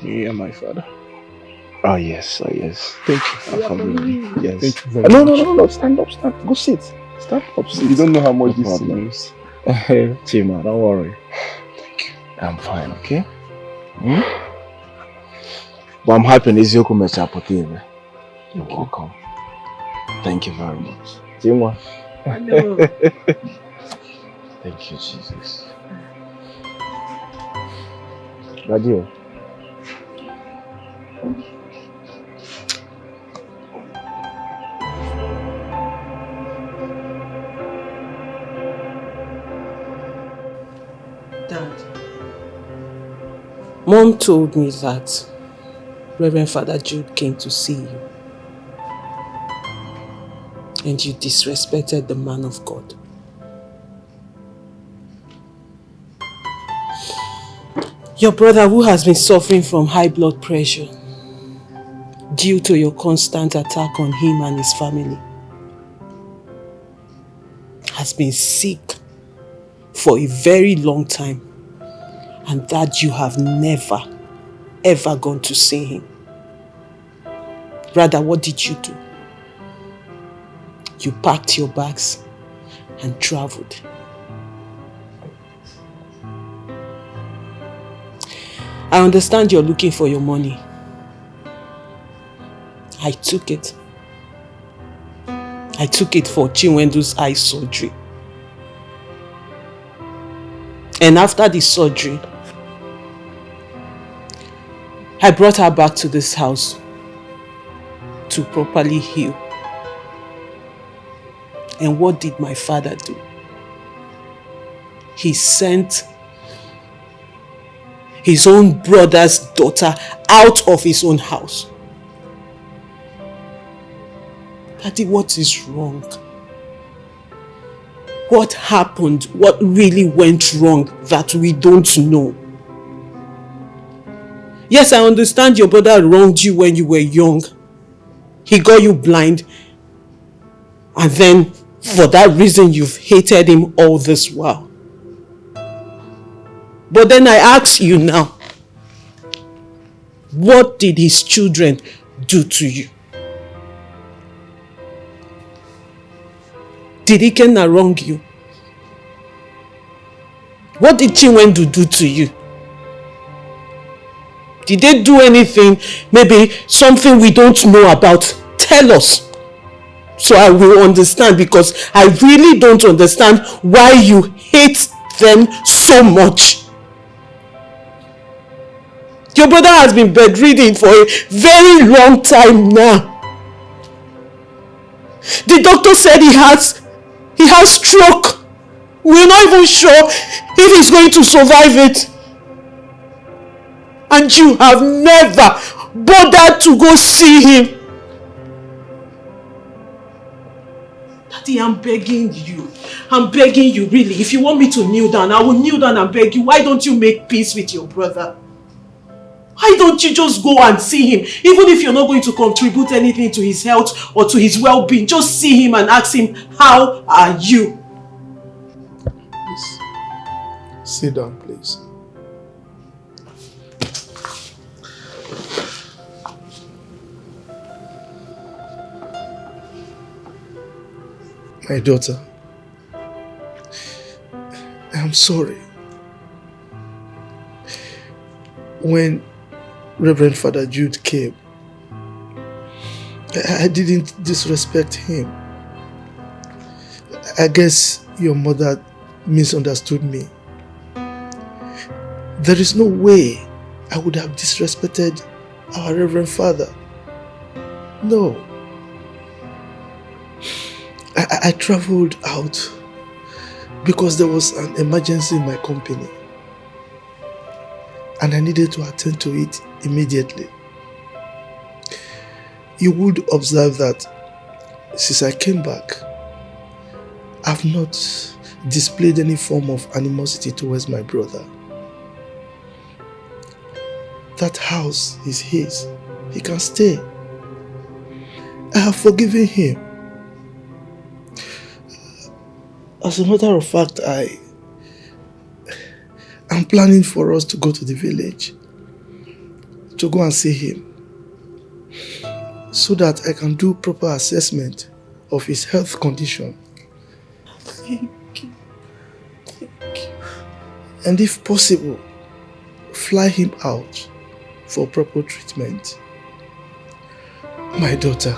S17: me and my father?
S7: Oh yes, oh yes.
S17: Thank you.
S7: I forgive you. Yes.
S17: Thank you very much.
S7: No. Stand up. Go sit. Stand up. Sit.
S17: You don't know how much
S7: No
S17: this
S7: problem.
S17: means.
S7: Chima, don't worry.
S17: Thank you.
S7: I'm fine, okay? But I'm happy Nizioku Mechapotive. You're welcome. Thank you very much. Chima. Thank you, Jesus. Radio.
S6: Dad, Mom told me that Reverend Father Jude came to see you. And you disrespected the man of God. Your brother, who has been suffering from high blood pressure due to your constant attack on him and his family, has been sick for a very long time, and that you have never ever gone to see him. Rather, what did you do? You packed your bags and traveled. I understand you're looking for your money. I took it. I took it for Chinwendu's eye surgery. And after the surgery, I brought her back to this house to properly heal. And what did my father do? He sent his own brother's daughter out of his own house. Daddy, what is wrong? What happened? What really went wrong that we don't know? Yes, I understand your brother wronged you when you were young. He got you blind. And then, for that reason, you've hated him all this while. But then I ask you now, what did his children do to you? Did Ikenna wrong you? What did Chinwendu do to you? Did they do anything, maybe something we don't know about? Tell us, so I will understand, because I really don't understand why you hate them so much. Your brother has been bedridden for a very long time now. The doctor said he has stroke. We're not even sure if he's going to survive it. And you have never bothered to go see him. Daddy, I'm begging you. I'm begging you, really. If you want me to kneel down, I will kneel down and beg you. Why don't you make peace with your brother? Why don't you just go and see him? Even if you're not going to contribute anything to his health or to his well-being, just see him and ask him, how are you?
S11: Please, sit down, please. My daughter, I'm sorry. When Reverend Father Jude came, I didn't disrespect him. I guess your mother misunderstood me. There is no way I would have disrespected our Reverend Father. No. I traveled out because there was an emergency in my company and I needed to attend to it immediately. You would observe that since I came back, I've not displayed any form of animosity towards my brother. That house is his. He can stay. I have forgiven him. As a matter of fact, I'm planning for us to go to the village to go and see him so that I can do proper assessment of his health condition.
S6: Thank you. Thank you.
S11: And if possible, fly him out for proper treatment. My daughter.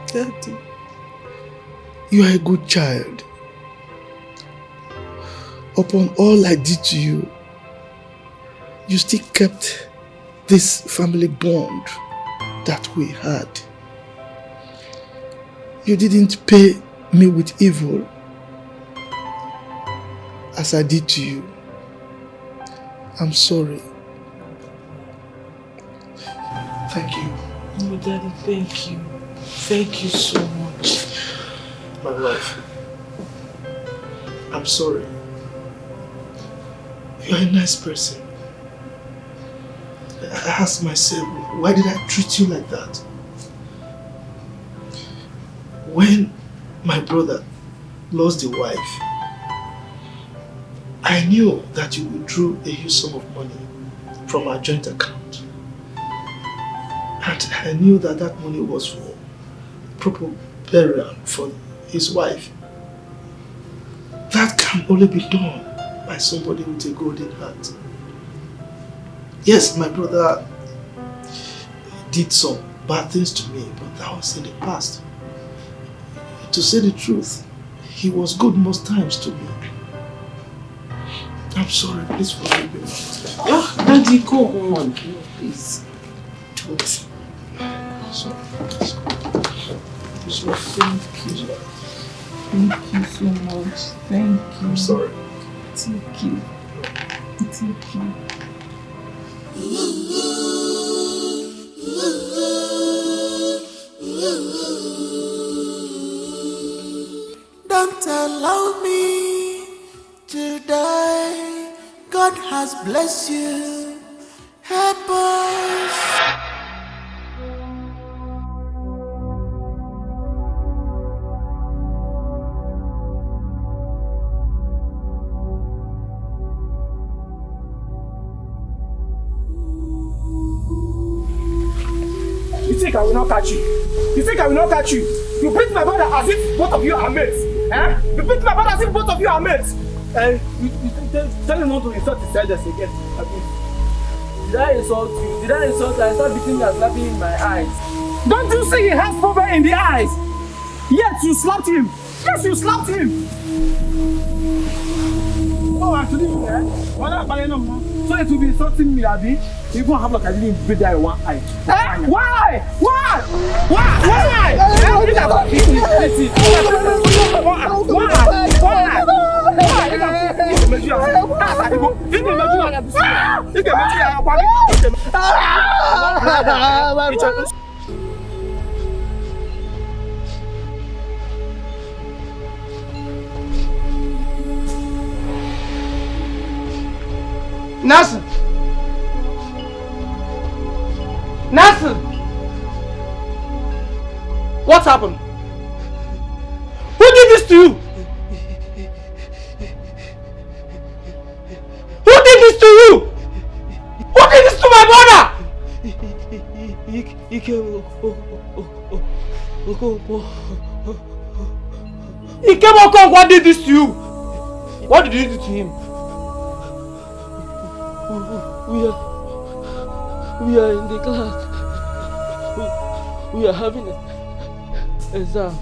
S6: Daddy.
S11: You are a good child. Upon all I did to you, you still kept this family bond that we had. You didn't pay me with evil as I did to you. I'm sorry. Thank you.
S6: Oh, Daddy, thank you. Thank you so much.
S11: My love, I'm sorry. You're a nice person. I ask myself, why did I treat you like that? When my brother lost a wife, I knew that you withdrew a huge sum of money from our joint account. And I knew that that money was for proper burial for his wife. That can only be done by somebody with a golden heart. Yes, my brother did some bad things to me, but that was in the past. To say the truth, he was good most times to me. I'm sorry, please forgive me.
S5: Daddy, go on, please. Don't.
S11: Sorry.
S5: Thank you. Thank you so much. Thank you.
S11: I'm sorry.
S5: Thank you. Thank you.
S3: Don't allow me to die. God has blessed you. Help us.
S19: You think I will not catch you? You think I will not catch you? You beat my brother as if both of you are mates. Eh? You beat my brother as if both of you are mates. You tell him not to insult his elders again.
S22: Did I insult you? Did I insult you? I start beating you and slapping in my eyes.
S19: Don't you see he has problem in the eyes? Yes, you slapped him. Yes, you slapped him. Oh, actually, eh? So it will be insulting me, Abi. You won't have like I didn't beat that in one eye. Eh? Why? Why? Why? Why? Nasser! Nasser! What happened? Who did this to you? Who did this to you? Who did this to my brother?
S22: He came.
S19: What did this to you? What did you do to him?
S22: We are in the class. We are having an exam.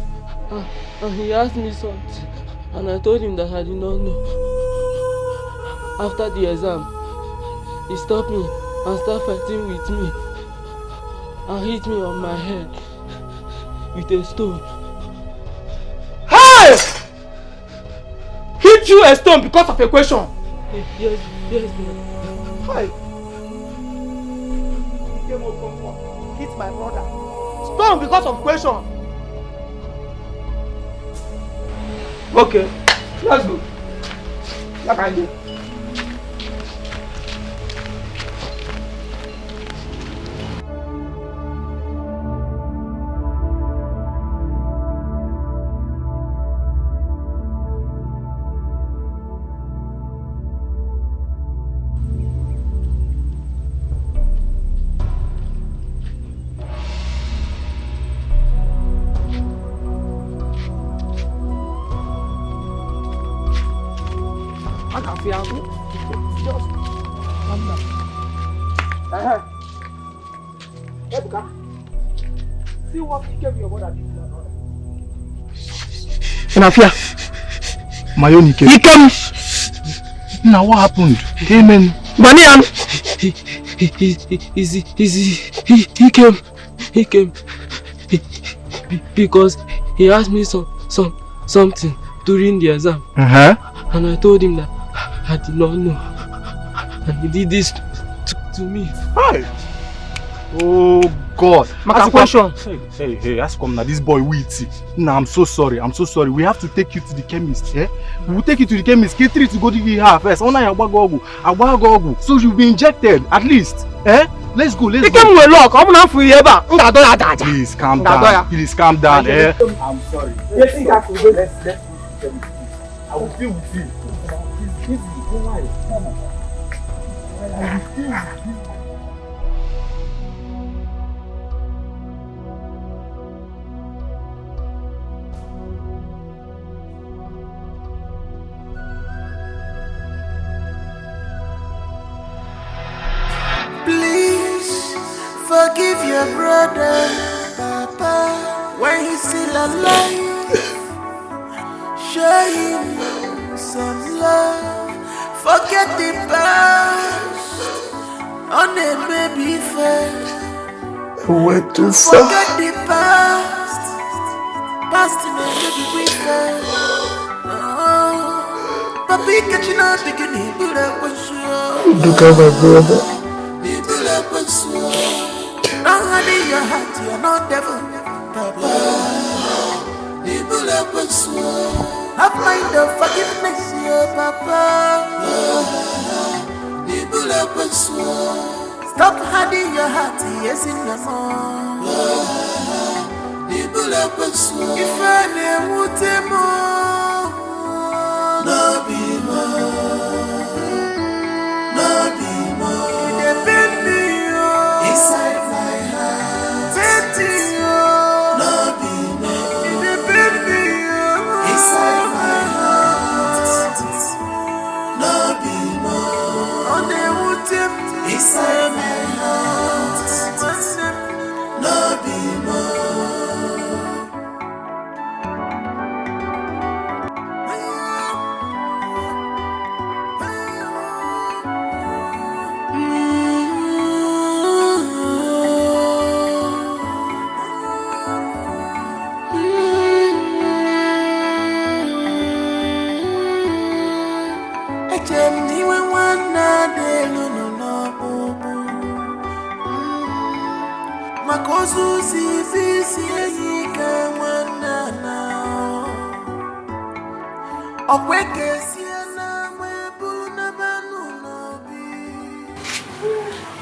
S22: And he asked me something. And I told him that I did not know. After the exam, he stopped me and started fighting with me. And hit me on my head with a stone.
S19: Hey! Hit you a stone because of a question?
S22: Yes, man.
S19: Hi. Hit my brother. Stone because of question. Okay, let's go. Like I do. Just calm down. Ebuka, see what gave your mother did to your brother.
S23: Nafia, my own Ike. Now what happened? Amen.
S22: Banian, he came because he asked me something during the exam. And I told him that I did not know. And he did this to me.
S23: Hi. Oh God.
S19: Maka question.
S23: Hey, ask come now. This boy witty. Nah, I'm so sorry. We have to take you to the chemist. Eh? We will take you to the chemist. K3 to go to the her first. Agbagogu. So you'll be injected at least. Eh? Let's go. Please calm down. Eh? I'm sorry. I will deal with you. Don't worry. Come on. I will deal with you.
S3: Please forgive your brother, Papa, when he's still alive. Show him some love. Forget the past on a baby face.
S11: Went too far.
S3: Forget the past in a baby face. Papi, catching up, beginning, but I was sure.
S11: Look at my brother.
S3: Now, honey, your heart, you're not devil, Papa. Have mind of forgiveness, yeah, Papa. Stop hiding your heart, yes, in the morning. If I never would more, no be more. Depend me inside my heart. Betting you, no be more. Depend me inside my heart. No be more. On the wood inside my heart. No be more.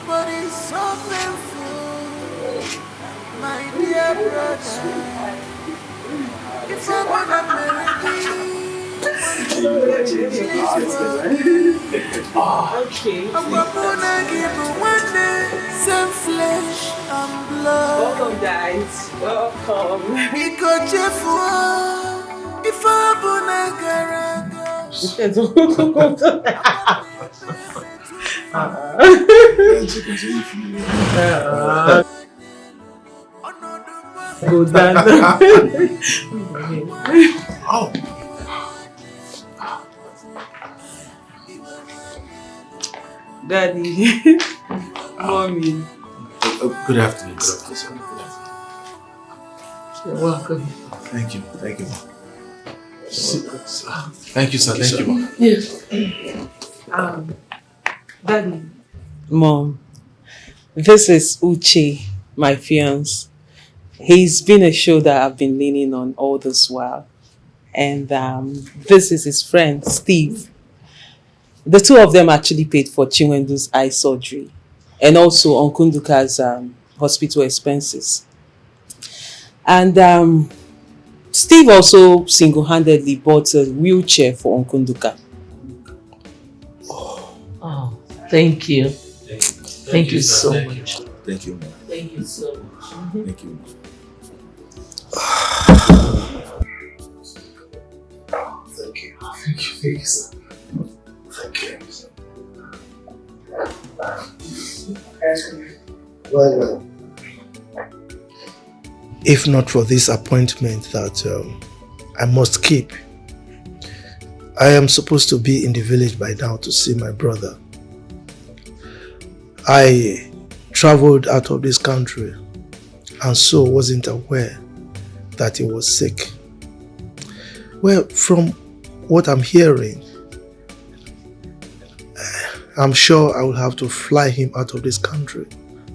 S3: But it's so painful, my dear brother. If I wanna marry
S6: Okay.
S3: I'm gonna give one day some flesh and blood.
S6: Welcome, guys. Welcome.
S3: Because if I'm gonna
S6: Go down.
S15: Oh.
S6: Daddy. Mommy.
S15: Good afternoon.
S6: You're welcome.
S15: Thank you. Thank you, sir. Thank you, Mom.
S6: Yes. Daddy. Mom, this is Uche, my fiance. He's been a shoulder I've been leaning on all this while. And this is his friend, Steve. The two of them actually paid for Chinwendu's eye surgery and also Onkunduka's hospital expenses. And Steve also single-handedly bought a wheelchair for Onkunduka.
S5: Oh, thank you. Thank you so much.
S15: Thank you, Mom.
S5: Thank you so much.
S15: Thank you, Mom.
S11: Thank you.
S15: Thank you, sir. Thank you.
S11: Well, if not for this appointment that I must keep, I am supposed to be in the village by now to see my brother. I traveled out of this country and so wasn't aware that he was sick. Well, from what I'm hearing, I'm sure I will have to fly him out of this country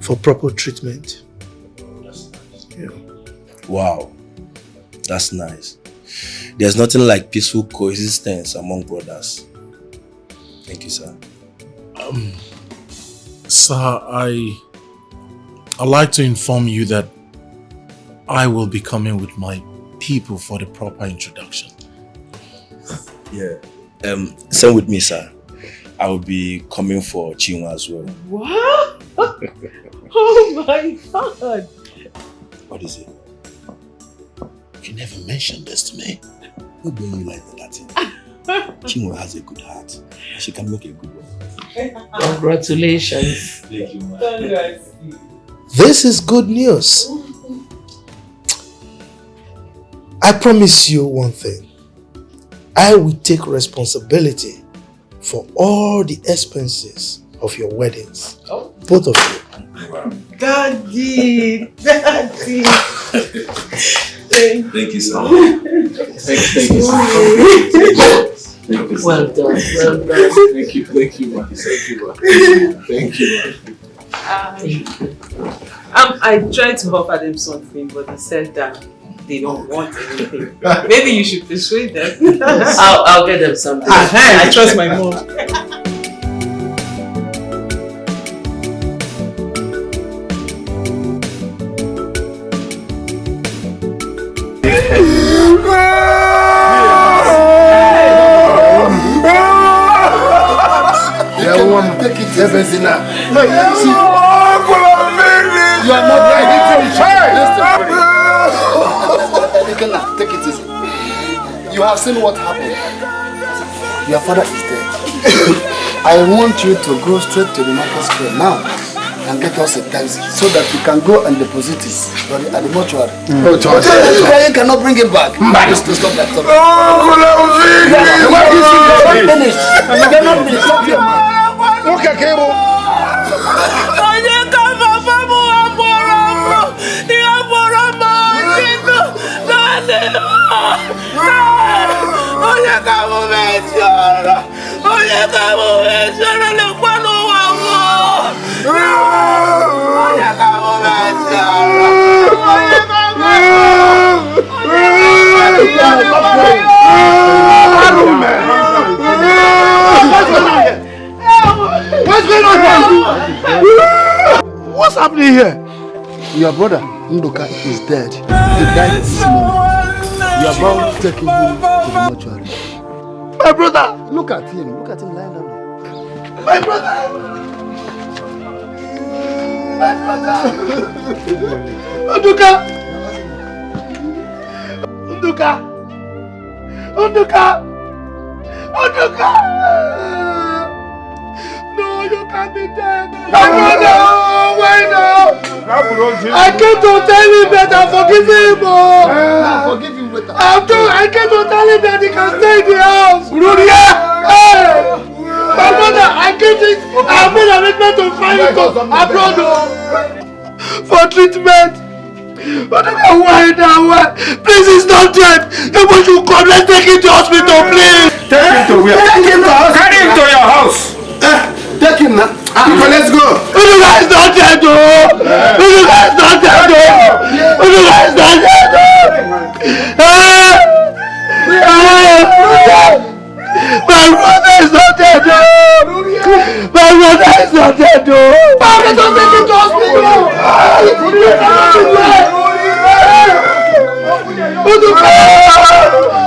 S11: for proper treatment. Yeah.
S8: Wow, that's nice. There's nothing like peaceful coexistence among brothers. Thank you, sir.
S15: Sir, I'd like to inform you that I will be coming with my people for the proper introduction.
S8: Yeah. Same with me, sir. I will be coming for Chinwa as well.
S12: What? Oh my God.
S8: What is it?
S15: You never mentioned this to me.
S8: Who do you like that thing? Chinwa has a good heart. She can make a good one.
S5: Congratulations.
S8: Thank you, man.
S11: This is good news. I promise you one thing. I will take responsibility for all the expenses of your weddings.
S5: Oh.
S11: Both of you.
S12: Daddy.
S8: Thank you, sir.
S15: Thank you, sir.
S5: Well done, well done.
S15: Thank you, man. Thank you, man.
S6: I tried to offer them something, but they said that they don't want anything. Maybe you should persuade them.
S5: I'll get them something.
S6: I trust my mom.
S14: Take it, Ebezina. No, you are not ready to listen. Take it easy. You have seen what happened. Your father is dead. I want you to go straight to the market square now and get us a taxi so that we can go and deposit it at the mortuary. You cannot bring him back. Just to stop that. You cannot finish. Look at cable.
S2: What's going on here? What's happening here?
S14: Your brother, Ndoka, is dead. He died this morning. You are about to take him to the mortuary.
S2: My brother!
S14: Look at him lying down there.
S2: My brother! My brother! Ndoka! Ndoka! Ndoka! Ndoka! No, you can't be dead. My brother! Why now? I came to tell him that I'm forgiving him.
S14: Forgive him with
S2: I came to tell him that he can stay in the house. My brother, I made arrangement to find him abroad for treatment. But why now? Please, he's not dead. If you come, let's take him to hospital, please.
S14: Take him to where? Take him to house. Carry him to your house. Take him now. Let's go.
S2: Unuka is not dead, though. Unuka is not dead, though. Unuka is not dead, though. My brother is not dead, though. My brother is not dead, though. Mommy, don't take him to hospital. Unuka!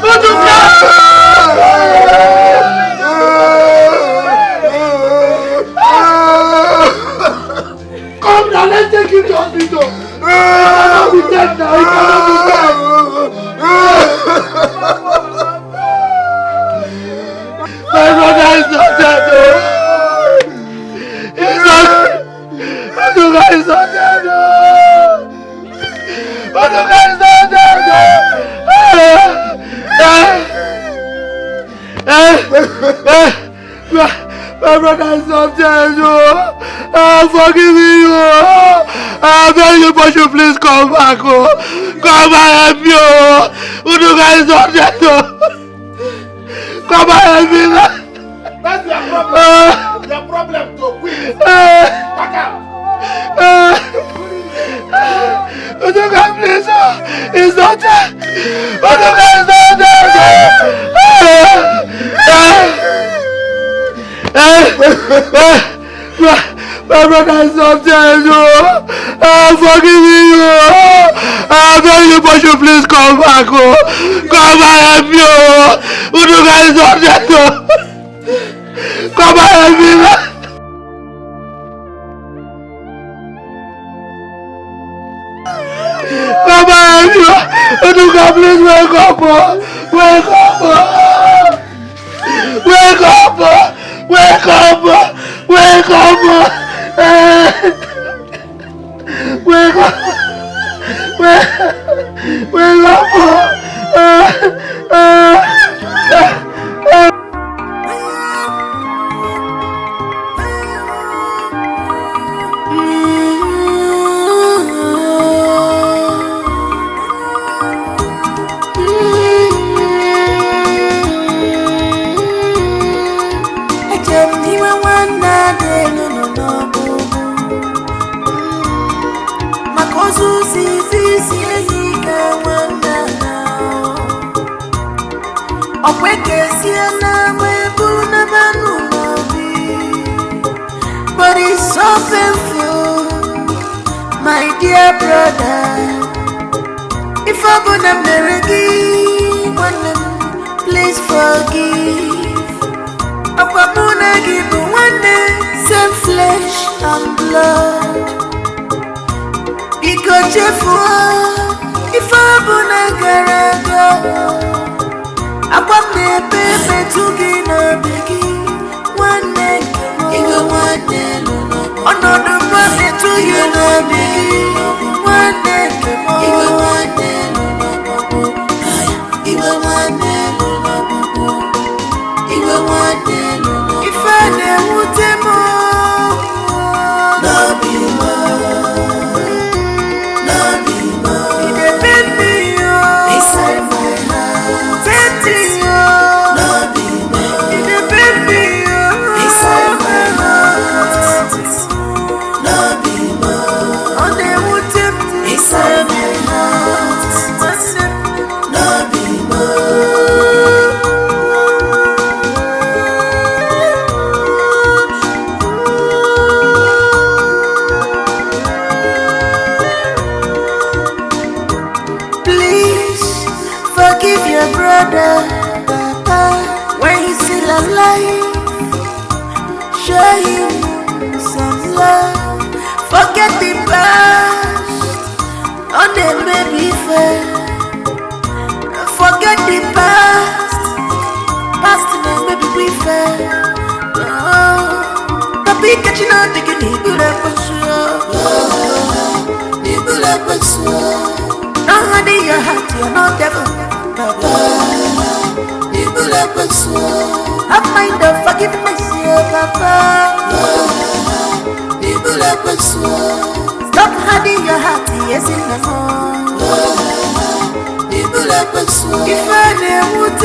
S2: Unuka! Come now, let's take him to hospital. He cannot be dead now. He cannot be dead. My brother is not dead. He's not. Oduka is not dead. Oduka is not dead. My brother is not dead. Forgive me. I beg you, but you please come back. Come and help me. Oduka is not dead. Come and help me.
S14: That's your problem. Your problem to quit. Back out.
S2: Oduka, please. It's not there. Oduka is not there. My brother is not there. Forgive me. I beg you, but you please come back. Come and help me. Oduka is not there. Come and help me. Come on, Oduka, please wake up, wake up, wake up, wake up, wake up, wake up, wake up.
S3: But it's so painful, my dear brother. If I wanna marry, please forgive. I wanna give one day, same flesh and blood. Because if I wanna go, I want me baby to get a biggie. One day, one day, another money to you, no biggie. One day, one day, even one day, even one day. If I never demo, no be more, no be more. It depend me inside my heart, tempting you, no be more. It depend me inside my heart, no be more. On the wood tempt inside my heart, no be more. Forgive your brother, Papa, when he's still alive. Show him some love. Forget the past, on the baby fair. Forget the past, past the baby we fair. Tapi catching out the guinea, good up with you. Good up with you. Now, honey, your heart, you're not devil. Have mind of forgiveness, Papa. Stop hiding your heart, yes, in the morning. If I never would